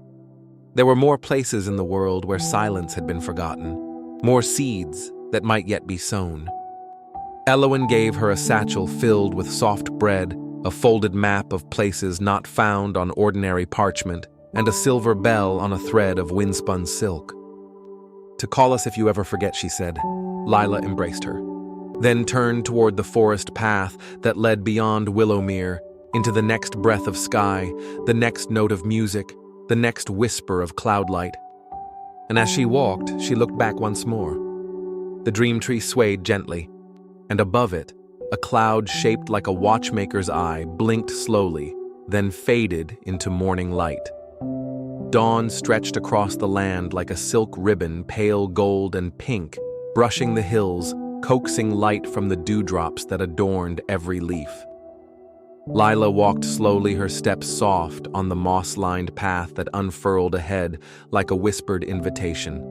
There were more places in the world where silence had been forgotten, more seeds that might yet be sown. Elowin gave her a satchel filled with soft bread, a folded map of places not found on ordinary parchment, and a silver bell on a thread of wind-spun silk. "To call us if you ever forget," she said. Lila embraced her, then turned toward the forest path that led beyond Willowmere, into the next breath of sky, the next note of music, the next whisper of cloudlight. And as she walked, she looked back once more. The dream tree swayed gently, and above it, a cloud shaped like a watchmaker's eye blinked slowly, then faded into morning light. Dawn stretched across the land like a silk ribbon, pale gold and pink, brushing the hills, coaxing light from the dewdrops that adorned every leaf. Lila walked slowly, her steps soft, on the moss-lined path that unfurled ahead like a whispered invitation.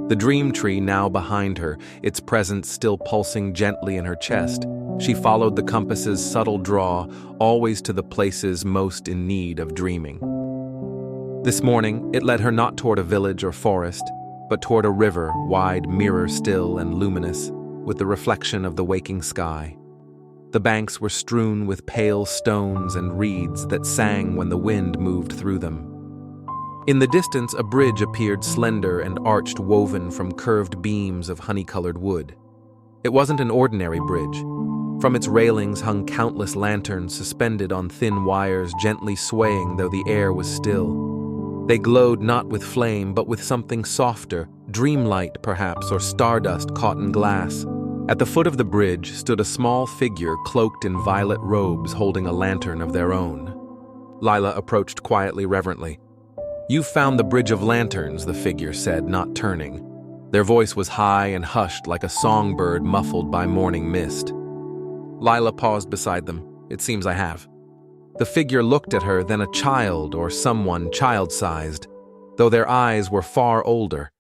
The dream tree now behind her, its presence still pulsing gently in her chest, she followed the compass's subtle draw, always to the places most in need of dreaming. This morning, it led her not toward a village or forest, but toward a river, wide, mirror still and luminous, with the reflection of the waking sky. The banks were strewn with pale stones and reeds that sang when the wind moved through them. In the distance, a bridge appeared, slender and arched, woven from curved beams of honey-colored wood. It wasn't an ordinary bridge. From its railings hung countless lanterns suspended on thin wires, gently swaying though the air was still. They glowed not with flame, but with something softer, dreamlight perhaps, or stardust caught in glass. At the foot of the bridge stood a small figure cloaked in violet robes, holding a lantern of their own. Lila approached quietly, reverently. "You've found the Bridge of Lanterns," the figure said, not turning. Their voice was high and hushed like a songbird muffled by morning mist. Lila paused beside them. "It seems I have." The figure looked at her, then a child or someone child-sized, though their eyes were far older.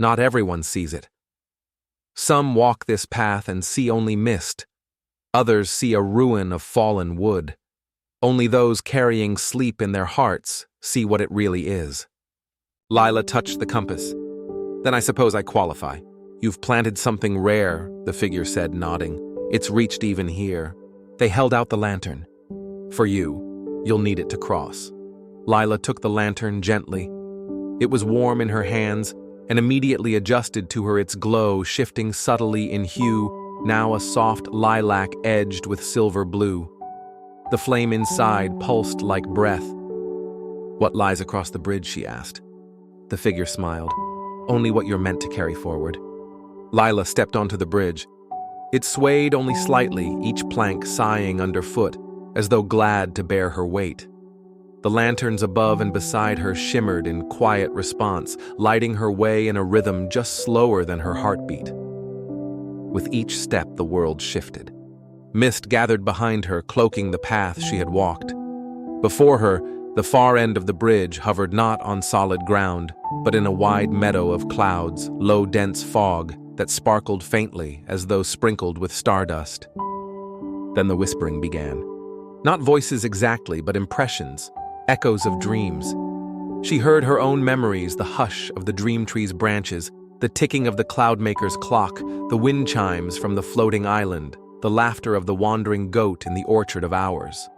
Not everyone sees it. Some walk this path and see only mist. Others see a ruin of fallen wood. Only those carrying sleep in their hearts see what it really is. Lila touched the compass. "Then I suppose I qualify. You've planted something rare," the figure said, nodding. "It's reached even here." They held out the lantern. "For you. You'll need it to cross." Lila took the lantern gently. It was warm in her hands and immediately adjusted to her, its glow shifting subtly in hue, now a soft lilac edged with silver blue. The flame inside pulsed like breath. "What lies across the bridge?" she asked. The figure smiled. "Only what you're meant to carry forward." Lila stepped onto the bridge. It swayed only slightly, each plank sighing underfoot, as though glad to bear her weight. The lanterns above and beside her shimmered in quiet response, lighting her way in a rhythm just slower than her heartbeat. With each step, the world shifted. Mist gathered behind her, cloaking the path she had walked. Before her, the far end of the bridge hovered not on solid ground, but in a wide meadow of clouds, low dense fog that sparkled faintly as though sprinkled with stardust. Then the whispering began. Not voices exactly, but impressions, echoes of dreams. She heard her own memories, the hush of the dream tree's branches, the ticking of the Clockmaker's clock, the wind chimes from the floating island, the laughter of the wandering goat in the orchard of hours.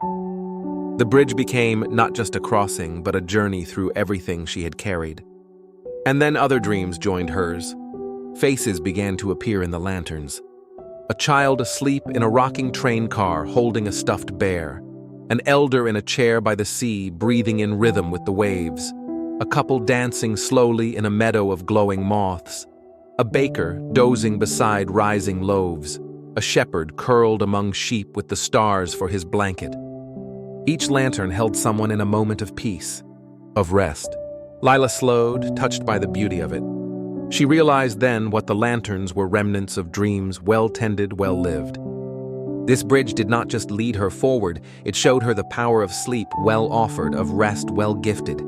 The bridge became not just a crossing, but a journey through everything she had carried. And then other dreams joined hers. Faces began to appear in the lanterns. A child asleep in a rocking train car holding a stuffed bear. An elder in a chair by the sea breathing in rhythm with the waves. A couple dancing slowly in a meadow of glowing moths. A baker dozing beside rising loaves. A shepherd curled among sheep with the stars for his blanket. Each lantern held someone in a moment of peace, of rest. Lila slowed, touched by the beauty of it. She realized then what the lanterns were: remnants of dreams, well-tended, well-lived. This bridge did not just lead her forward, it showed her the power of sleep well offered, of rest well gifted.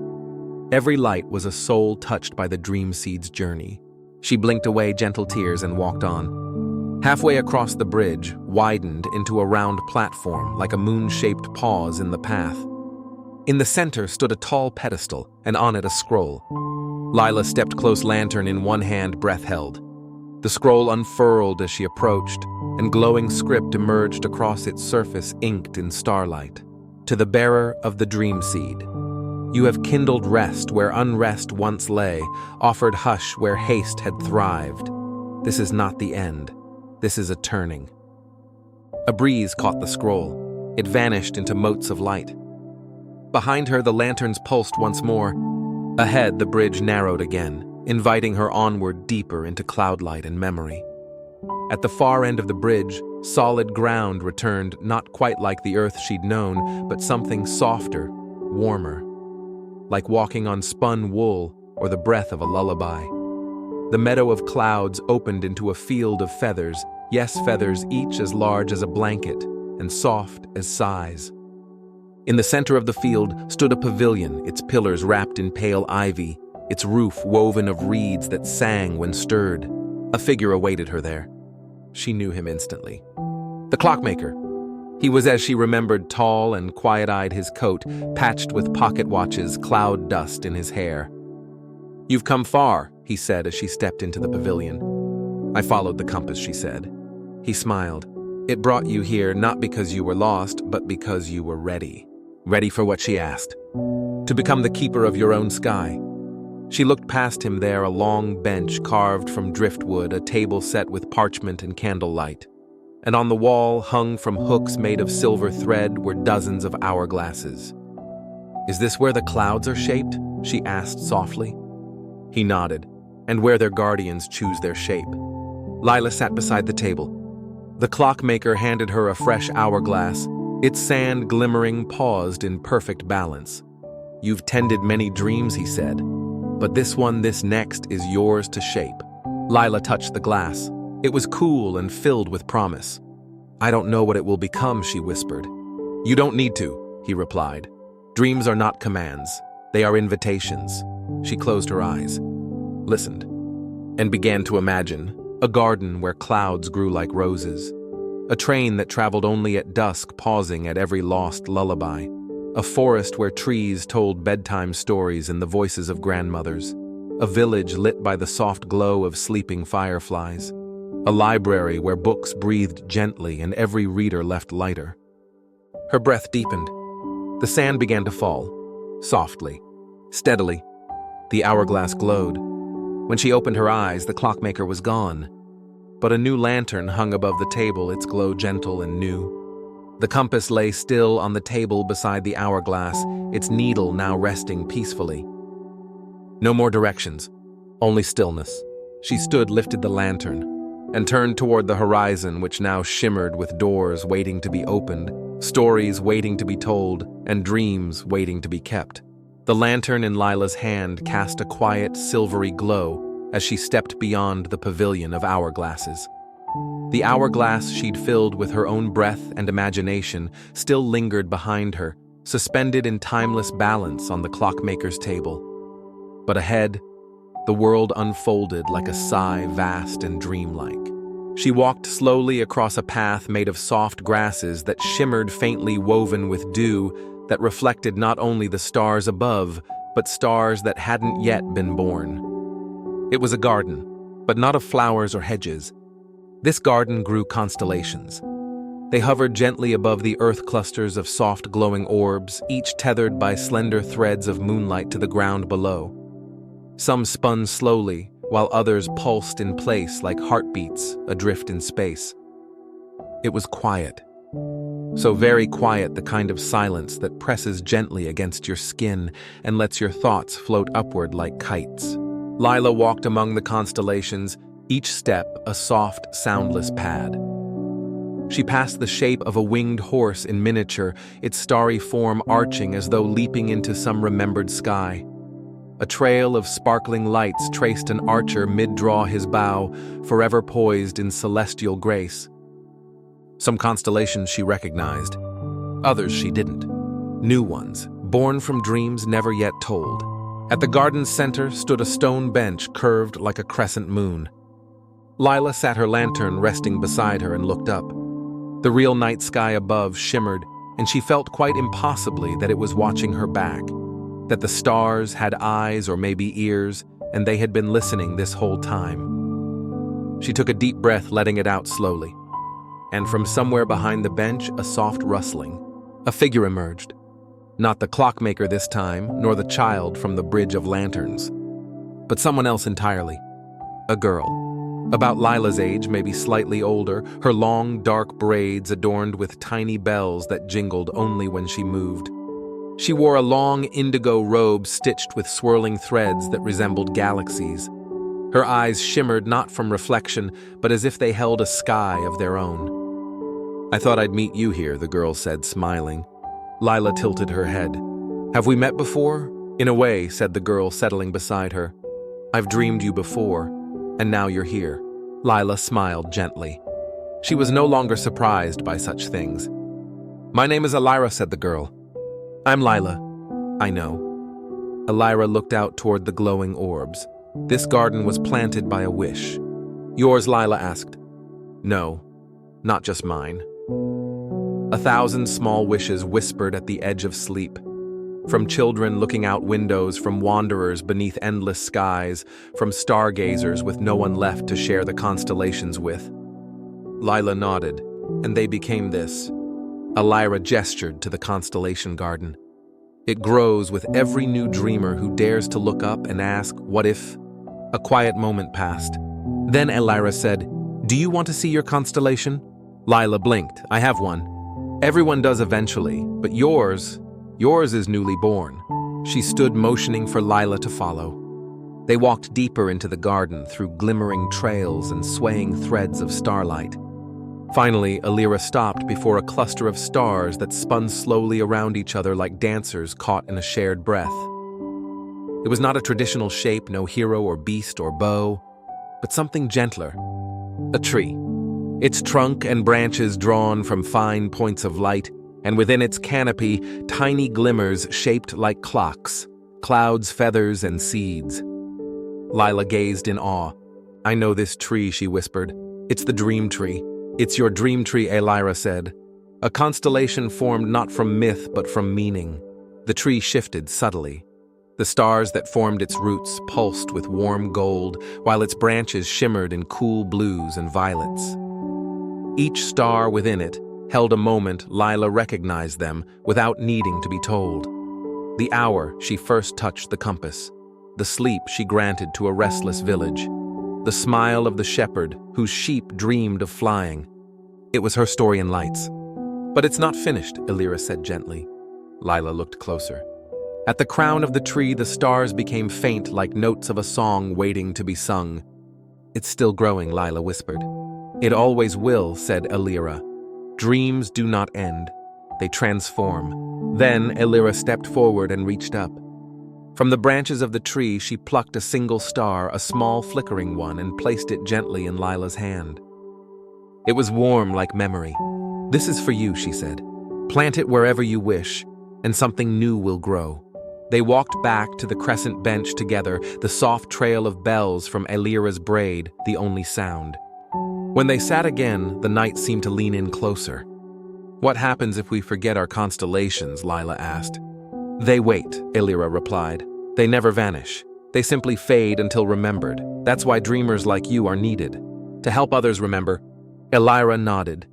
Every light was a soul touched by the dream seed's journey. She blinked away gentle tears and walked on. Halfway across the bridge, widened into a round platform like a moon-shaped pause in the path. In the center stood a tall pedestal, and on it a scroll. Lila stepped close, lantern in one hand, breath held. The scroll unfurled as she approached, and glowing script emerged across its surface, inked in starlight. To the bearer of the dream seed. You have kindled rest where unrest once lay, offered hush where haste had thrived. This is not the end. This is a turning. A breeze caught the scroll. It vanished into motes of light. Behind her, the lanterns pulsed once more. Ahead, the bridge narrowed again, inviting her onward deeper into cloudlight and memory. At the far end of the bridge, solid ground returned, not quite like the earth she'd known, but something softer, warmer, like walking on spun wool or the breath of a lullaby. The meadow of clouds opened into a field of feathers, yes, feathers each as large as a blanket, and soft as sighs. In the center of the field stood a pavilion, its pillars wrapped in pale ivy, its roof woven of reeds that sang when stirred. A figure awaited her there. She knew him instantly. The clockmaker. He was, as she remembered, tall and quiet-eyed, his coat patched with pocket watches, cloud dust in his hair. "You've come far," he said as she stepped into the pavilion. "I followed the compass," she said. He smiled. "It brought you here not because you were lost, but because you were ready." Ready for what she asked? To become the keeper of your own sky. She looked past him there, a long bench carved from driftwood, a table set with parchment and candlelight. And on the wall, hung from hooks made of silver thread, were dozens of hourglasses. "Is this where the clouds are shaped?" she asked softly. He nodded. "And where their guardians choose their shape." Lila sat beside the table. The clockmaker handed her a fresh hourglass, its sand glimmering paused in perfect balance. "You've tended many dreams," he said, "but this next, is yours to shape." Lila touched the glass. It was cool and filled with promise. "I don't know what it will become," she whispered. "You don't need to," he replied. "Dreams are not commands. They are invitations." She closed her eyes, listened, and began to imagine a garden where clouds grew like roses, a train that traveled only at dusk, pausing at every lost lullaby, a forest where trees told bedtime stories in the voices of grandmothers, a village lit by the soft glow of sleeping fireflies, a library where books breathed gently and every reader left lighter. Her breath deepened. The sand began to fall, softly, steadily. The hourglass glowed. When she opened her eyes, the clockmaker was gone. But a new lantern hung above the table, its glow gentle and new. The compass lay still on the table beside the hourglass, its needle now resting peacefully. No more directions, only stillness. She stood, lifted the lantern, and turned toward the horizon, which now shimmered with doors waiting to be opened, stories waiting to be told, and dreams waiting to be kept. The lantern in Lila's hand cast a quiet, silvery glow as she stepped beyond the pavilion of hourglasses. The hourglass she'd filled with her own breath and imagination still lingered behind her, suspended in timeless balance on the clockmaker's table. But ahead, the world unfolded like a sigh, vast and dreamlike. She walked slowly across a path made of soft grasses that shimmered faintly, woven with dew that reflected not only the stars above, but stars that hadn't yet been born. It was a garden, but not of flowers or hedges. This garden grew constellations. They hovered gently above the earth, clusters of soft glowing orbs, each tethered by slender threads of moonlight to the ground below. Some spun slowly, while others pulsed in place like heartbeats adrift in space. It was quiet. So very quiet, the kind of silence that presses gently against your skin and lets your thoughts float upward like kites. Lila walked among the constellations, each step a soft, soundless pad. She passed the shape of a winged horse in miniature, its starry form arching as though leaping into some remembered sky. A trail of sparkling lights traced an archer mid-draw his bow, forever poised in celestial grace. Some constellations she recognized, others she didn't. New ones, born from dreams never yet told. At the garden's center stood a stone bench curved like a crescent moon. Lila sat, her lantern resting beside her, and looked up. The real night sky above shimmered, and she felt quite impossibly that it was watching her back, that the stars had eyes or maybe ears, and they had been listening this whole time. She took a deep breath, letting it out slowly. And from somewhere behind the bench, a soft rustling. A figure emerged. Not the clockmaker this time, nor the child from the bridge of lanterns, but someone else entirely. A girl. About Lila's age, maybe slightly older, her long, dark braids adorned with tiny bells that jingled only when she moved. She wore a long indigo robe stitched with swirling threads that resembled galaxies. Her eyes shimmered not from reflection, but as if they held a sky of their own. "I thought I'd meet you here," the girl said, smiling. Lila tilted her head. "Have we met before?" "In a way," said the girl, settling beside her. "I've dreamed you before, and now you're here." Lila smiled gently. She was no longer surprised by such things. My name is Elira, said the girl. I'm Lila. I know. Elira looked out toward the glowing orbs. This garden was planted by a wish. Yours, Lila asked. No, not just mine. 1,000 small wishes whispered at the edge of sleep. From children looking out windows, from wanderers beneath endless skies, from stargazers with no one left to share the constellations with. Lila nodded, and they became this. Elira gestured to the constellation garden. It grows with every new dreamer who dares to look up and ask, what if? A quiet moment passed. Then Elira said, do you want to see your constellation? Lila blinked. I have one. Everyone does eventually, but yours is newly born. She stood motioning for Lila to follow. They walked deeper into the garden through glimmering trails and swaying threads of starlight. Finally, Elira stopped before a cluster of stars that spun slowly around each other like dancers caught in a shared breath. It was not a traditional shape, no hero or beast or bow, but something gentler. A tree. Its trunk and branches drawn from fine points of light, and within its canopy, tiny glimmers shaped like clocks, clouds, feathers, and seeds. Lila gazed in awe. I know this tree, she whispered. It's the dream tree. It's your dream tree, Elira said. A constellation formed not from myth, but from meaning. The tree shifted subtly. The stars that formed its roots pulsed with warm gold, while its branches shimmered in cool blues and violets. Each star within it held a moment Lila recognized them without needing to be told. The hour she first touched the compass, the sleep she granted to a restless village, the smile of the shepherd whose sheep dreamed of flying. It was her story in lights. But it's not finished, Elira said gently. Lila looked closer. At the crown of the tree, the stars became faint like notes of a song waiting to be sung. It's still growing, Lila whispered. It always will, said Elira. Dreams do not end. They transform. Then Elira stepped forward and reached up. From the branches of the tree, she plucked a single star, a small flickering one, and placed it gently in Lila's hand. It was warm like memory. This is for you, she said. Plant it wherever you wish, and something new will grow. They walked back to the crescent bench together, the soft trail of bells from Elira's braid, the only sound. When they sat again, the night seemed to lean in closer. What happens if we forget our constellations? Lila asked. They wait, Elira replied. They never vanish. They simply fade until remembered. That's why dreamers like you are needed. To help others remember, Elira nodded.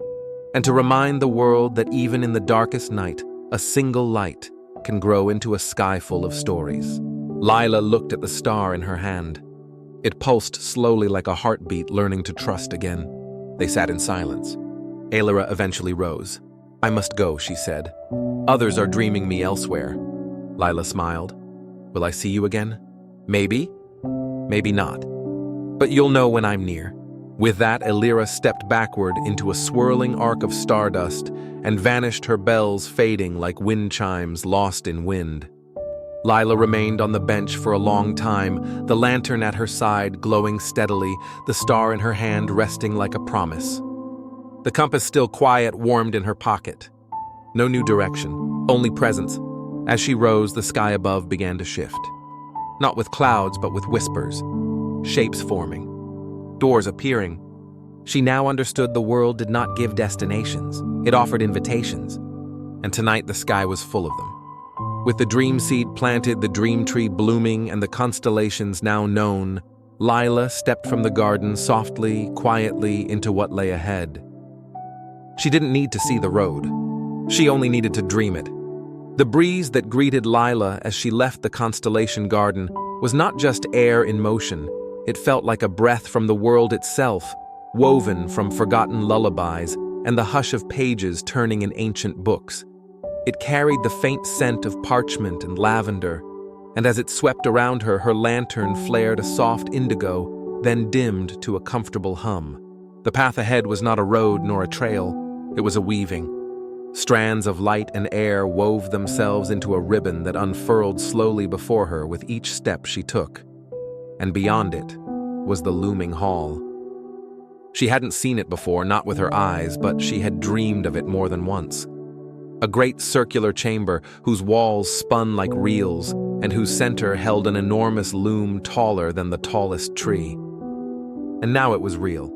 And to remind the world that even in the darkest night, a single light can grow into a sky full of stories. Lila looked at the star in her hand. It pulsed slowly like a heartbeat, learning to trust again. They sat in silence. Elira eventually rose. I must go, she said. Others are dreaming me elsewhere. Lila smiled. Will I see you again? Maybe. Maybe not. But you'll know when I'm near. With that, Elira stepped backward into a swirling arc of stardust and vanished, her bells fading like wind chimes lost in wind. Lila remained on the bench for a long time, the lantern at her side glowing steadily, the star in her hand resting like a promise. The compass, still quiet, warmed in her pocket. No new direction, only presence. As she rose, the sky above began to shift. Not with clouds, but with whispers. Shapes forming. Doors appearing. She now understood the world did not give destinations. It offered invitations. And tonight the sky was full of them. With the dream seed planted, the dream tree blooming, and the constellations now known, Lila stepped from the garden softly, quietly into what lay ahead. She didn't need to see the road. She only needed to dream it. The breeze that greeted Lila as she left the constellation garden was not just air in motion. It felt like a breath from the world itself, woven from forgotten lullabies and the hush of pages turning in ancient books. It carried the faint scent of parchment and lavender, and as it swept around her, her lantern flared a soft indigo, then dimmed to a comfortable hum. The path ahead was not a road nor a trail. It was a weaving. Strands of light and air wove themselves into a ribbon that unfurled slowly before her with each step she took. And beyond it was the looming hall. She hadn't seen it before, not with her eyes, but she had dreamed of it more than once. a great circular chamber whose walls spun like reels and whose center held an enormous loom taller than the tallest tree. And now it was real.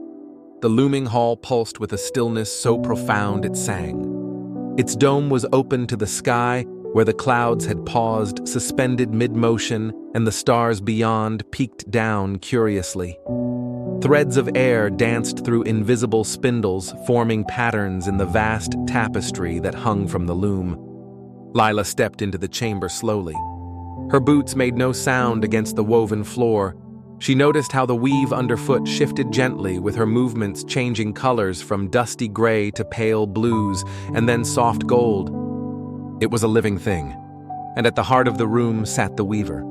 The looming hall pulsed with a stillness so profound it sang. Its dome was open to the sky, where the clouds had paused, suspended mid-motion, and the stars beyond peeked down curiously. Threads of air danced through invisible spindles, forming patterns in the vast tapestry that hung from the loom. Lila stepped into the chamber slowly. Her boots made no sound against the woven floor. She noticed how the weave underfoot shifted gently, with her movements changing colors from dusty gray to pale blues and then soft gold. It was a living thing, and at the heart of the room sat the weaver.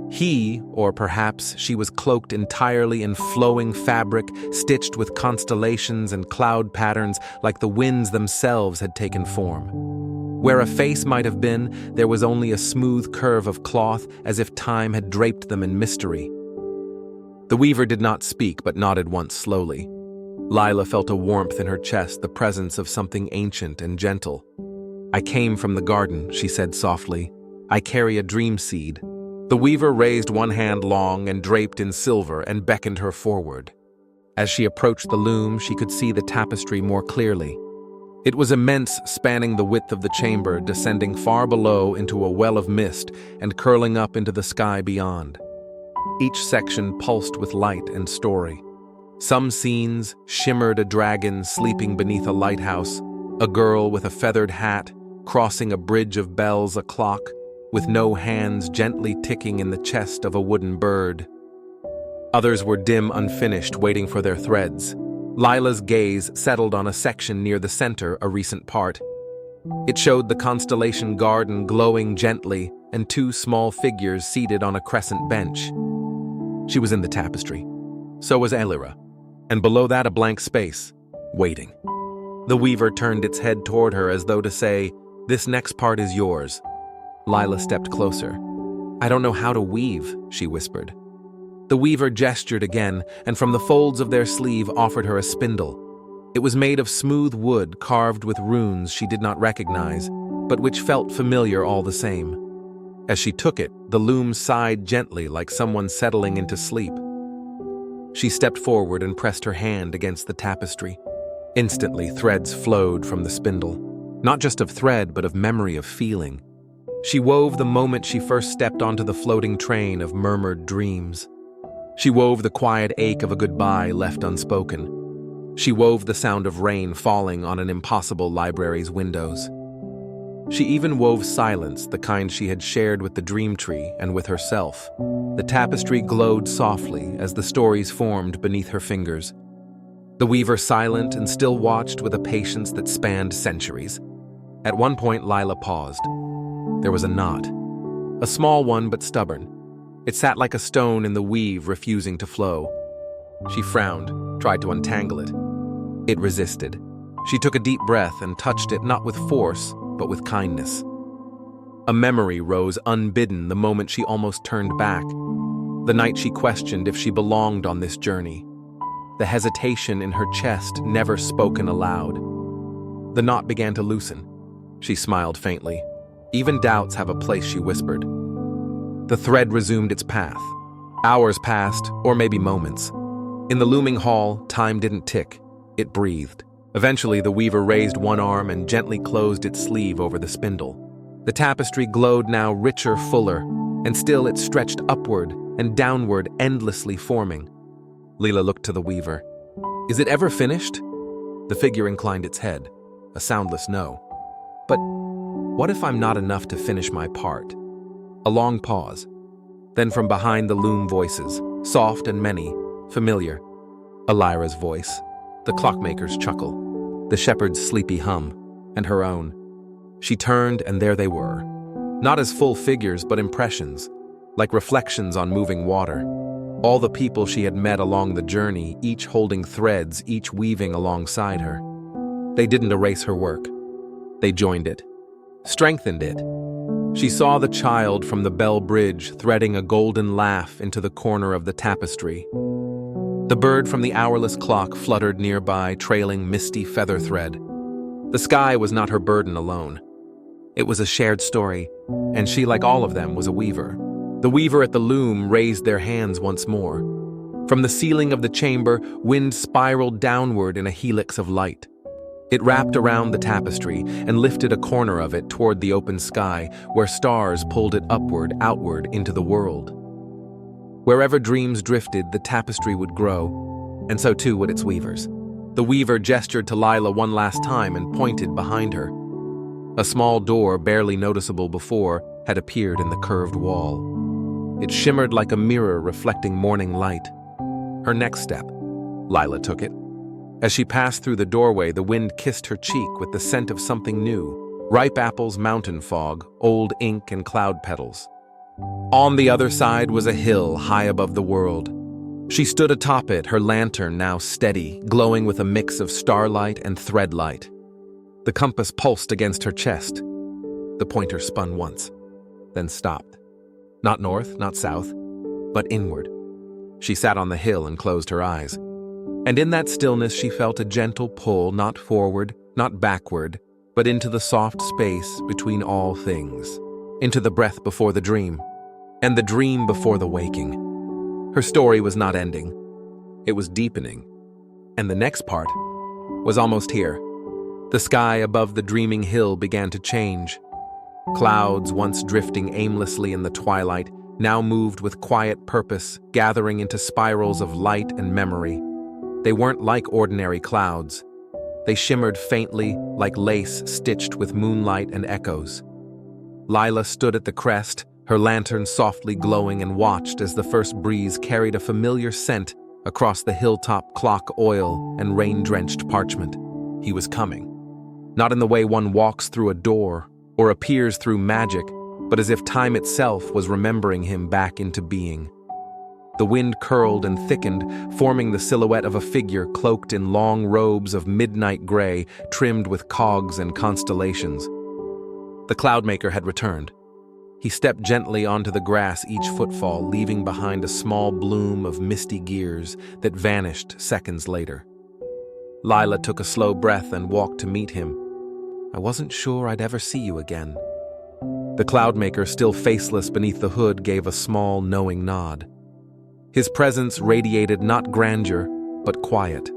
He, or perhaps she, was cloaked entirely in flowing fabric, stitched with constellations and cloud patterns like the winds themselves had taken form. Where a face might have been, there was only a smooth curve of cloth, as if time had draped them in mystery. The weaver did not speak, but nodded once slowly. Lila felt a warmth in her chest, the presence of something ancient and gentle. "I came from the garden," she said softly. "I carry a dream seed." The weaver raised one hand long and draped in silver and beckoned her forward. As she approached the loom, she could see the tapestry more clearly. It was immense, spanning the width of the chamber, descending far below into a well of mist and curling up into the sky beyond. Each section pulsed with light and story. Some scenes shimmered: a dragon sleeping beneath a lighthouse, a girl with a feathered hat crossing a bridge of bells, a clock with no hands gently ticking in the chest of a wooden bird. Others were dim, unfinished, waiting for their threads. Lila's gaze settled on a section near the center, a recent part. It showed the constellation garden glowing gently and two small figures seated on a crescent bench. She was in the tapestry. So was Elira, and below that a blank space, waiting. The weaver turned its head toward her as though to say, "This next part is yours." Lila stepped closer. "I don't know how to weave," she whispered. The weaver gestured again, and from the folds of their sleeve offered her a spindle. It was made of smooth wood carved with runes she did not recognize, but which felt familiar all the same. As she took it, the loom sighed gently like someone settling into sleep. She stepped forward and pressed her hand against the tapestry. Instantly, threads flowed from the spindle. Not just of thread, but of memory, of feeling. She wove the moment she first stepped onto the floating train of murmured dreams. She wove the quiet ache of a goodbye left unspoken. She wove the sound of rain falling on an impossible library's windows. She even wove silence, the kind she had shared with the dream tree and with herself. The tapestry glowed softly as the stories formed beneath her fingers. The weaver, silent and still, watched with a patience that spanned centuries. At one point, Lila paused. There was a knot. A small one, but stubborn. It sat like a stone in the weave, refusing to flow. She frowned, tried to untangle it. It resisted. She took a deep breath and touched it, not with force, but with kindness. A memory rose unbidden the moment she almost turned back. The night she questioned if she belonged on this journey. The hesitation in her chest, never spoken aloud. The knot began to loosen. She smiled faintly. "Even doubts have a place," she whispered. The thread resumed its path. Hours passed, or maybe moments. In the looming hall, time didn't tick. It breathed. Eventually, the weaver raised one arm and gently closed its sleeve over the spindle. The tapestry glowed now richer, fuller, and still it stretched upward and downward, endlessly forming. Lila looked to the weaver. "Is it ever finished?" The figure inclined its head, a soundless no. "But what if I'm not enough to finish my part?" A long pause. Then from behind the loom, voices, soft and many, familiar. Elira's voice, the clockmaker's chuckle, the shepherd's sleepy hum, and her own. She turned, and there they were. Not as full figures, but impressions, like reflections on moving water. All the people she had met along the journey, each holding threads, each weaving alongside her. They didn't erase her work. They joined it, strengthened it. She saw the child from the bell bridge threading a golden laugh into the corner of the tapestry. The bird from the hourless clock fluttered nearby, trailing misty feather thread. The sky was not her burden alone. It was a shared story, and she, like all of them, was a weaver. The weaver at the loom raised their hands once more. From the ceiling of the chamber, wind spiraled downward in a helix of light. It wrapped around the tapestry and lifted a corner of it toward the open sky, where stars pulled it upward, outward into the world. Wherever dreams drifted, the tapestry would grow, and so too would its weavers. The weaver gestured to Lila one last time and pointed behind her. A small door, barely noticeable before, had appeared in the curved wall. It shimmered like a mirror reflecting morning light. Her next step. Lila took it. As she passed through the doorway, the wind kissed her cheek with the scent of something new. Ripe apples, mountain fog, old ink, and cloud petals. On the other side was a hill high above the world. She stood atop it, her lantern now steady, glowing with a mix of starlight and threadlight. The compass pulsed against her chest. The pointer spun once, then stopped. Not north, not south, but inward. She sat on the hill and closed her eyes. And in that stillness she felt a gentle pull, not forward, not backward, but into the soft space between all things, into the breath before the dream, and the dream before the waking. Her story was not ending. It was deepening. And the next part was almost here. The sky above the dreaming hill began to change. Clouds, once drifting aimlessly in the twilight, now moved with quiet purpose, gathering into spirals of light and memory. They weren't like ordinary clouds. They shimmered faintly, like lace stitched with moonlight and echoes. Lila stood at the crest, her lantern softly glowing, and watched as the first breeze carried a familiar scent across the hilltop clock oil and rain-drenched parchment. He was coming. Not in the way one walks through a door or appears through magic, but as if time itself was remembering him back into being. The wind curled and thickened, forming the silhouette of a figure cloaked in long robes of midnight gray, trimmed with cogs and constellations. The Cloudmaker had returned. He stepped gently onto the grass each footfall, leaving behind a small bloom of misty gears that vanished seconds later. Lila took a slow breath and walked to meet him. I wasn't sure I'd ever see you again. The Cloudmaker, still faceless beneath the hood, gave a small, knowing nod. His presence radiated not grandeur, but quiet,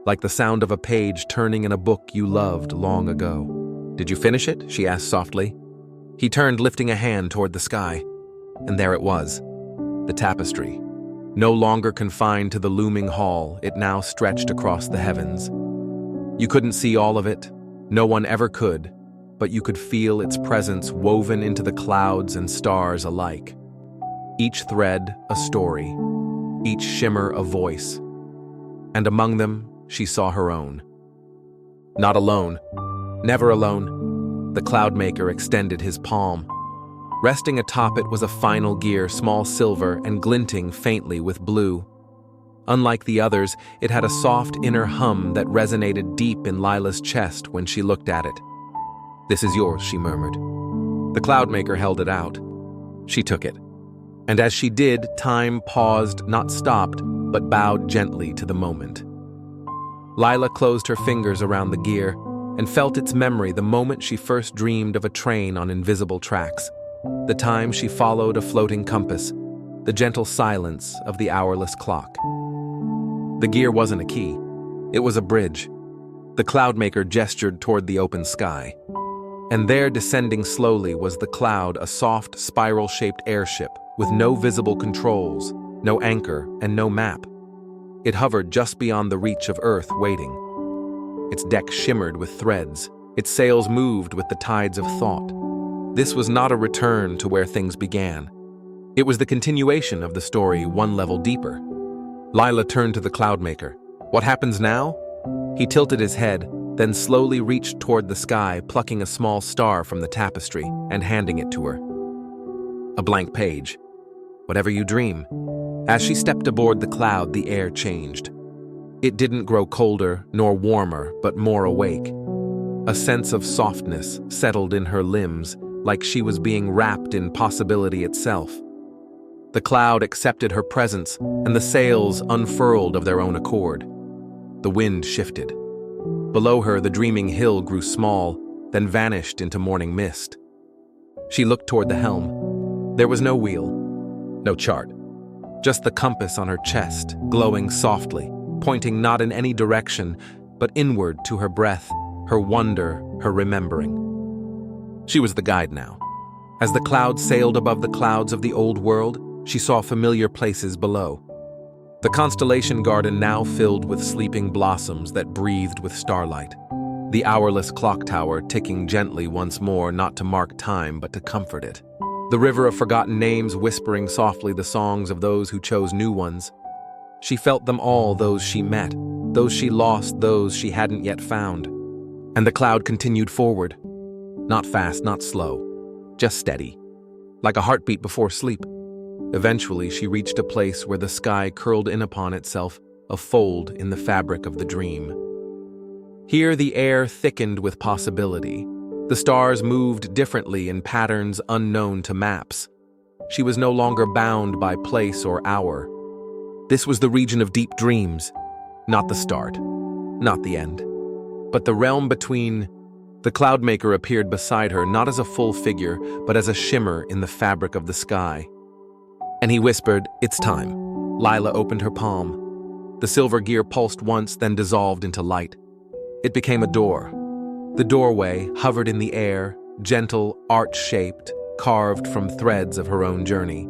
like the sound of a page turning in a book you loved long ago. Did you finish it? She asked softly. He turned, lifting a hand toward the sky. And there it was, the tapestry. No longer confined to the looming hall, it now stretched across the heavens. You couldn't see all of it, no one ever could, but you could feel its presence woven into the clouds and stars alike. Each thread a story, each shimmer a voice. And among them, she saw her own. Not alone, never alone, the Cloudmaker extended his palm. Resting atop it was a final gear, small silver and glinting faintly with blue. Unlike the others, it had a soft inner hum that resonated deep in Lila's chest when she looked at it. This is yours, she murmured. The Cloudmaker held it out. She took it. And as she did, time paused, not stopped, but bowed gently to the moment. Lila closed her fingers around the gear and felt its memory the moment she first dreamed of a train on invisible tracks, the time she followed a floating compass, the gentle silence of the hourless clock. The gear wasn't a key. It was a bridge. The Cloudmaker gestured toward the open sky. And there, descending slowly, was the cloud, a soft, spiral-shaped airship with no visible controls, no anchor, and no map. It hovered just beyond the reach of Earth, waiting. Its deck shimmered with threads. Its sails moved with the tides of thought. This was not a return to where things began. It was the continuation of the story one level deeper. Lila turned to the Cloudmaker. What happens now? He tilted his head, then slowly reached toward the sky, plucking a small star from the tapestry and handing it to her. A blank page. Whatever you dream. As she stepped aboard the cloud, the air changed. It didn't grow colder nor warmer, but more awake. A sense of softness settled in her limbs, like she was being wrapped in possibility itself. The cloud accepted her presence, and the sails unfurled of their own accord. The wind shifted. Below her, the dreaming hill grew small, then vanished into morning mist. She looked toward the helm. There was no wheel, no chart, just the compass on her chest, glowing softly, pointing not in any direction, but inward to her breath, her wonder, her remembering. She was the guide now. As the cloud sailed above the clouds of the old world, she saw familiar places below. The constellation garden now filled with sleeping blossoms that breathed with starlight. The hourless clock tower ticking gently once more, not to mark time but to comfort it. The river of forgotten names whispering softly the songs of those who chose new ones. She felt them all, those she met, those she lost, those she hadn't yet found. And the cloud continued forward. Not fast, not slow, just steady, like a heartbeat before sleep. Eventually, she reached a place where the sky curled in upon itself, a fold in the fabric of the dream. Here the air thickened with possibility. The stars moved differently in patterns unknown to maps. She was no longer bound by place or hour. This was the region of deep dreams, not the start, not the end, but the realm between. The Cloudmaker appeared beside her, not as a full figure, but as a shimmer in the fabric of the sky. And he whispered, "It's time." Lila opened her palm. The silver gear pulsed once, then dissolved into light. It became a door. The doorway hovered in the air, gentle, arch-shaped, carved from threads of her own journey.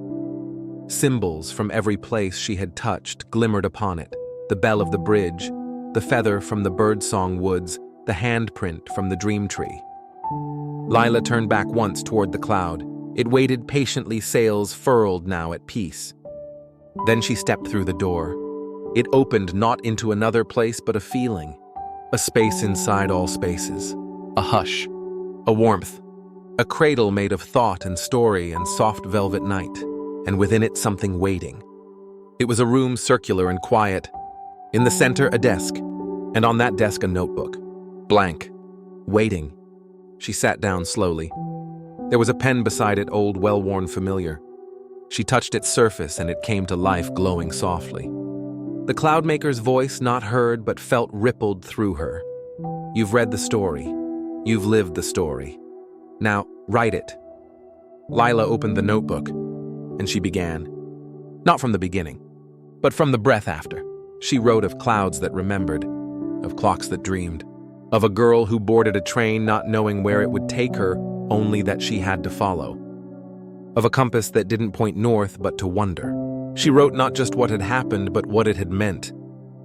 Symbols from every place she had touched glimmered upon it: the bell of the bridge, the feather from the birdsong woods, the handprint from the dream tree. Lila turned back once toward the cloud. It waited patiently, sails furled now at peace. Then she stepped through the door. It opened not into another place but a feeling. A space inside all spaces. A hush. A warmth. A cradle made of thought and story and soft velvet night. And within it something waiting. It was a room circular and quiet. In the center, a desk. And on that desk, a notebook. Blank. Waiting. She sat down slowly. There was a pen beside it, old, well-worn familiar. She touched its surface and it came to life, glowing softly. The Cloudmaker's voice, not heard but felt, rippled through her. "You've read the story. You've lived the story. Now, write it." Lila opened the notebook, and she began. Not from the beginning, but from the breath after. She wrote of clouds that remembered, of clocks that dreamed, of a girl who boarded a train not knowing where it would take her, only that she had to follow. Of a compass that didn't point north but to wonder. She wrote not just what had happened, but what it had meant,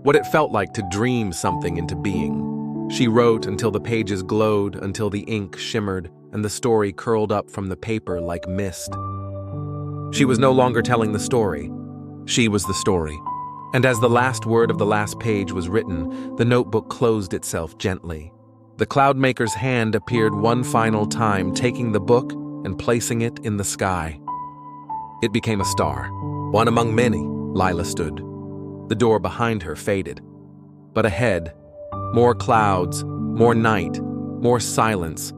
what it felt like to dream something into being. She wrote until the pages glowed, until the ink shimmered, and the story curled up from the paper like mist. She was no longer telling the story. She was the story. And as the last word of the last page was written, the notebook closed itself gently. The Cloudmaker's hand appeared one final time, taking the book and placing it in the sky. It became a star, one among many. Lila stood. The door behind her faded. But ahead, more clouds, more night, more silence,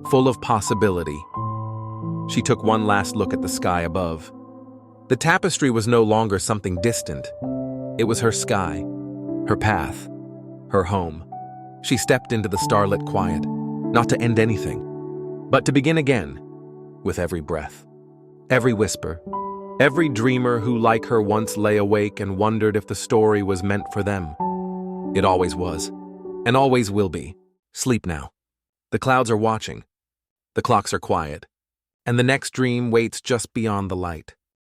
full of possibility. She took one last look at the sky above. The tapestry was no longer something distant. It was her sky, her path, her home. She stepped into the starlit quiet, not to end anything, but to begin again, with every breath, every whisper, every dreamer who like her once lay awake and wondered if the story was meant for them. It always was, and always will be. Sleep now. The clouds are watching. The clocks are quiet, and the next dream waits just beyond the light.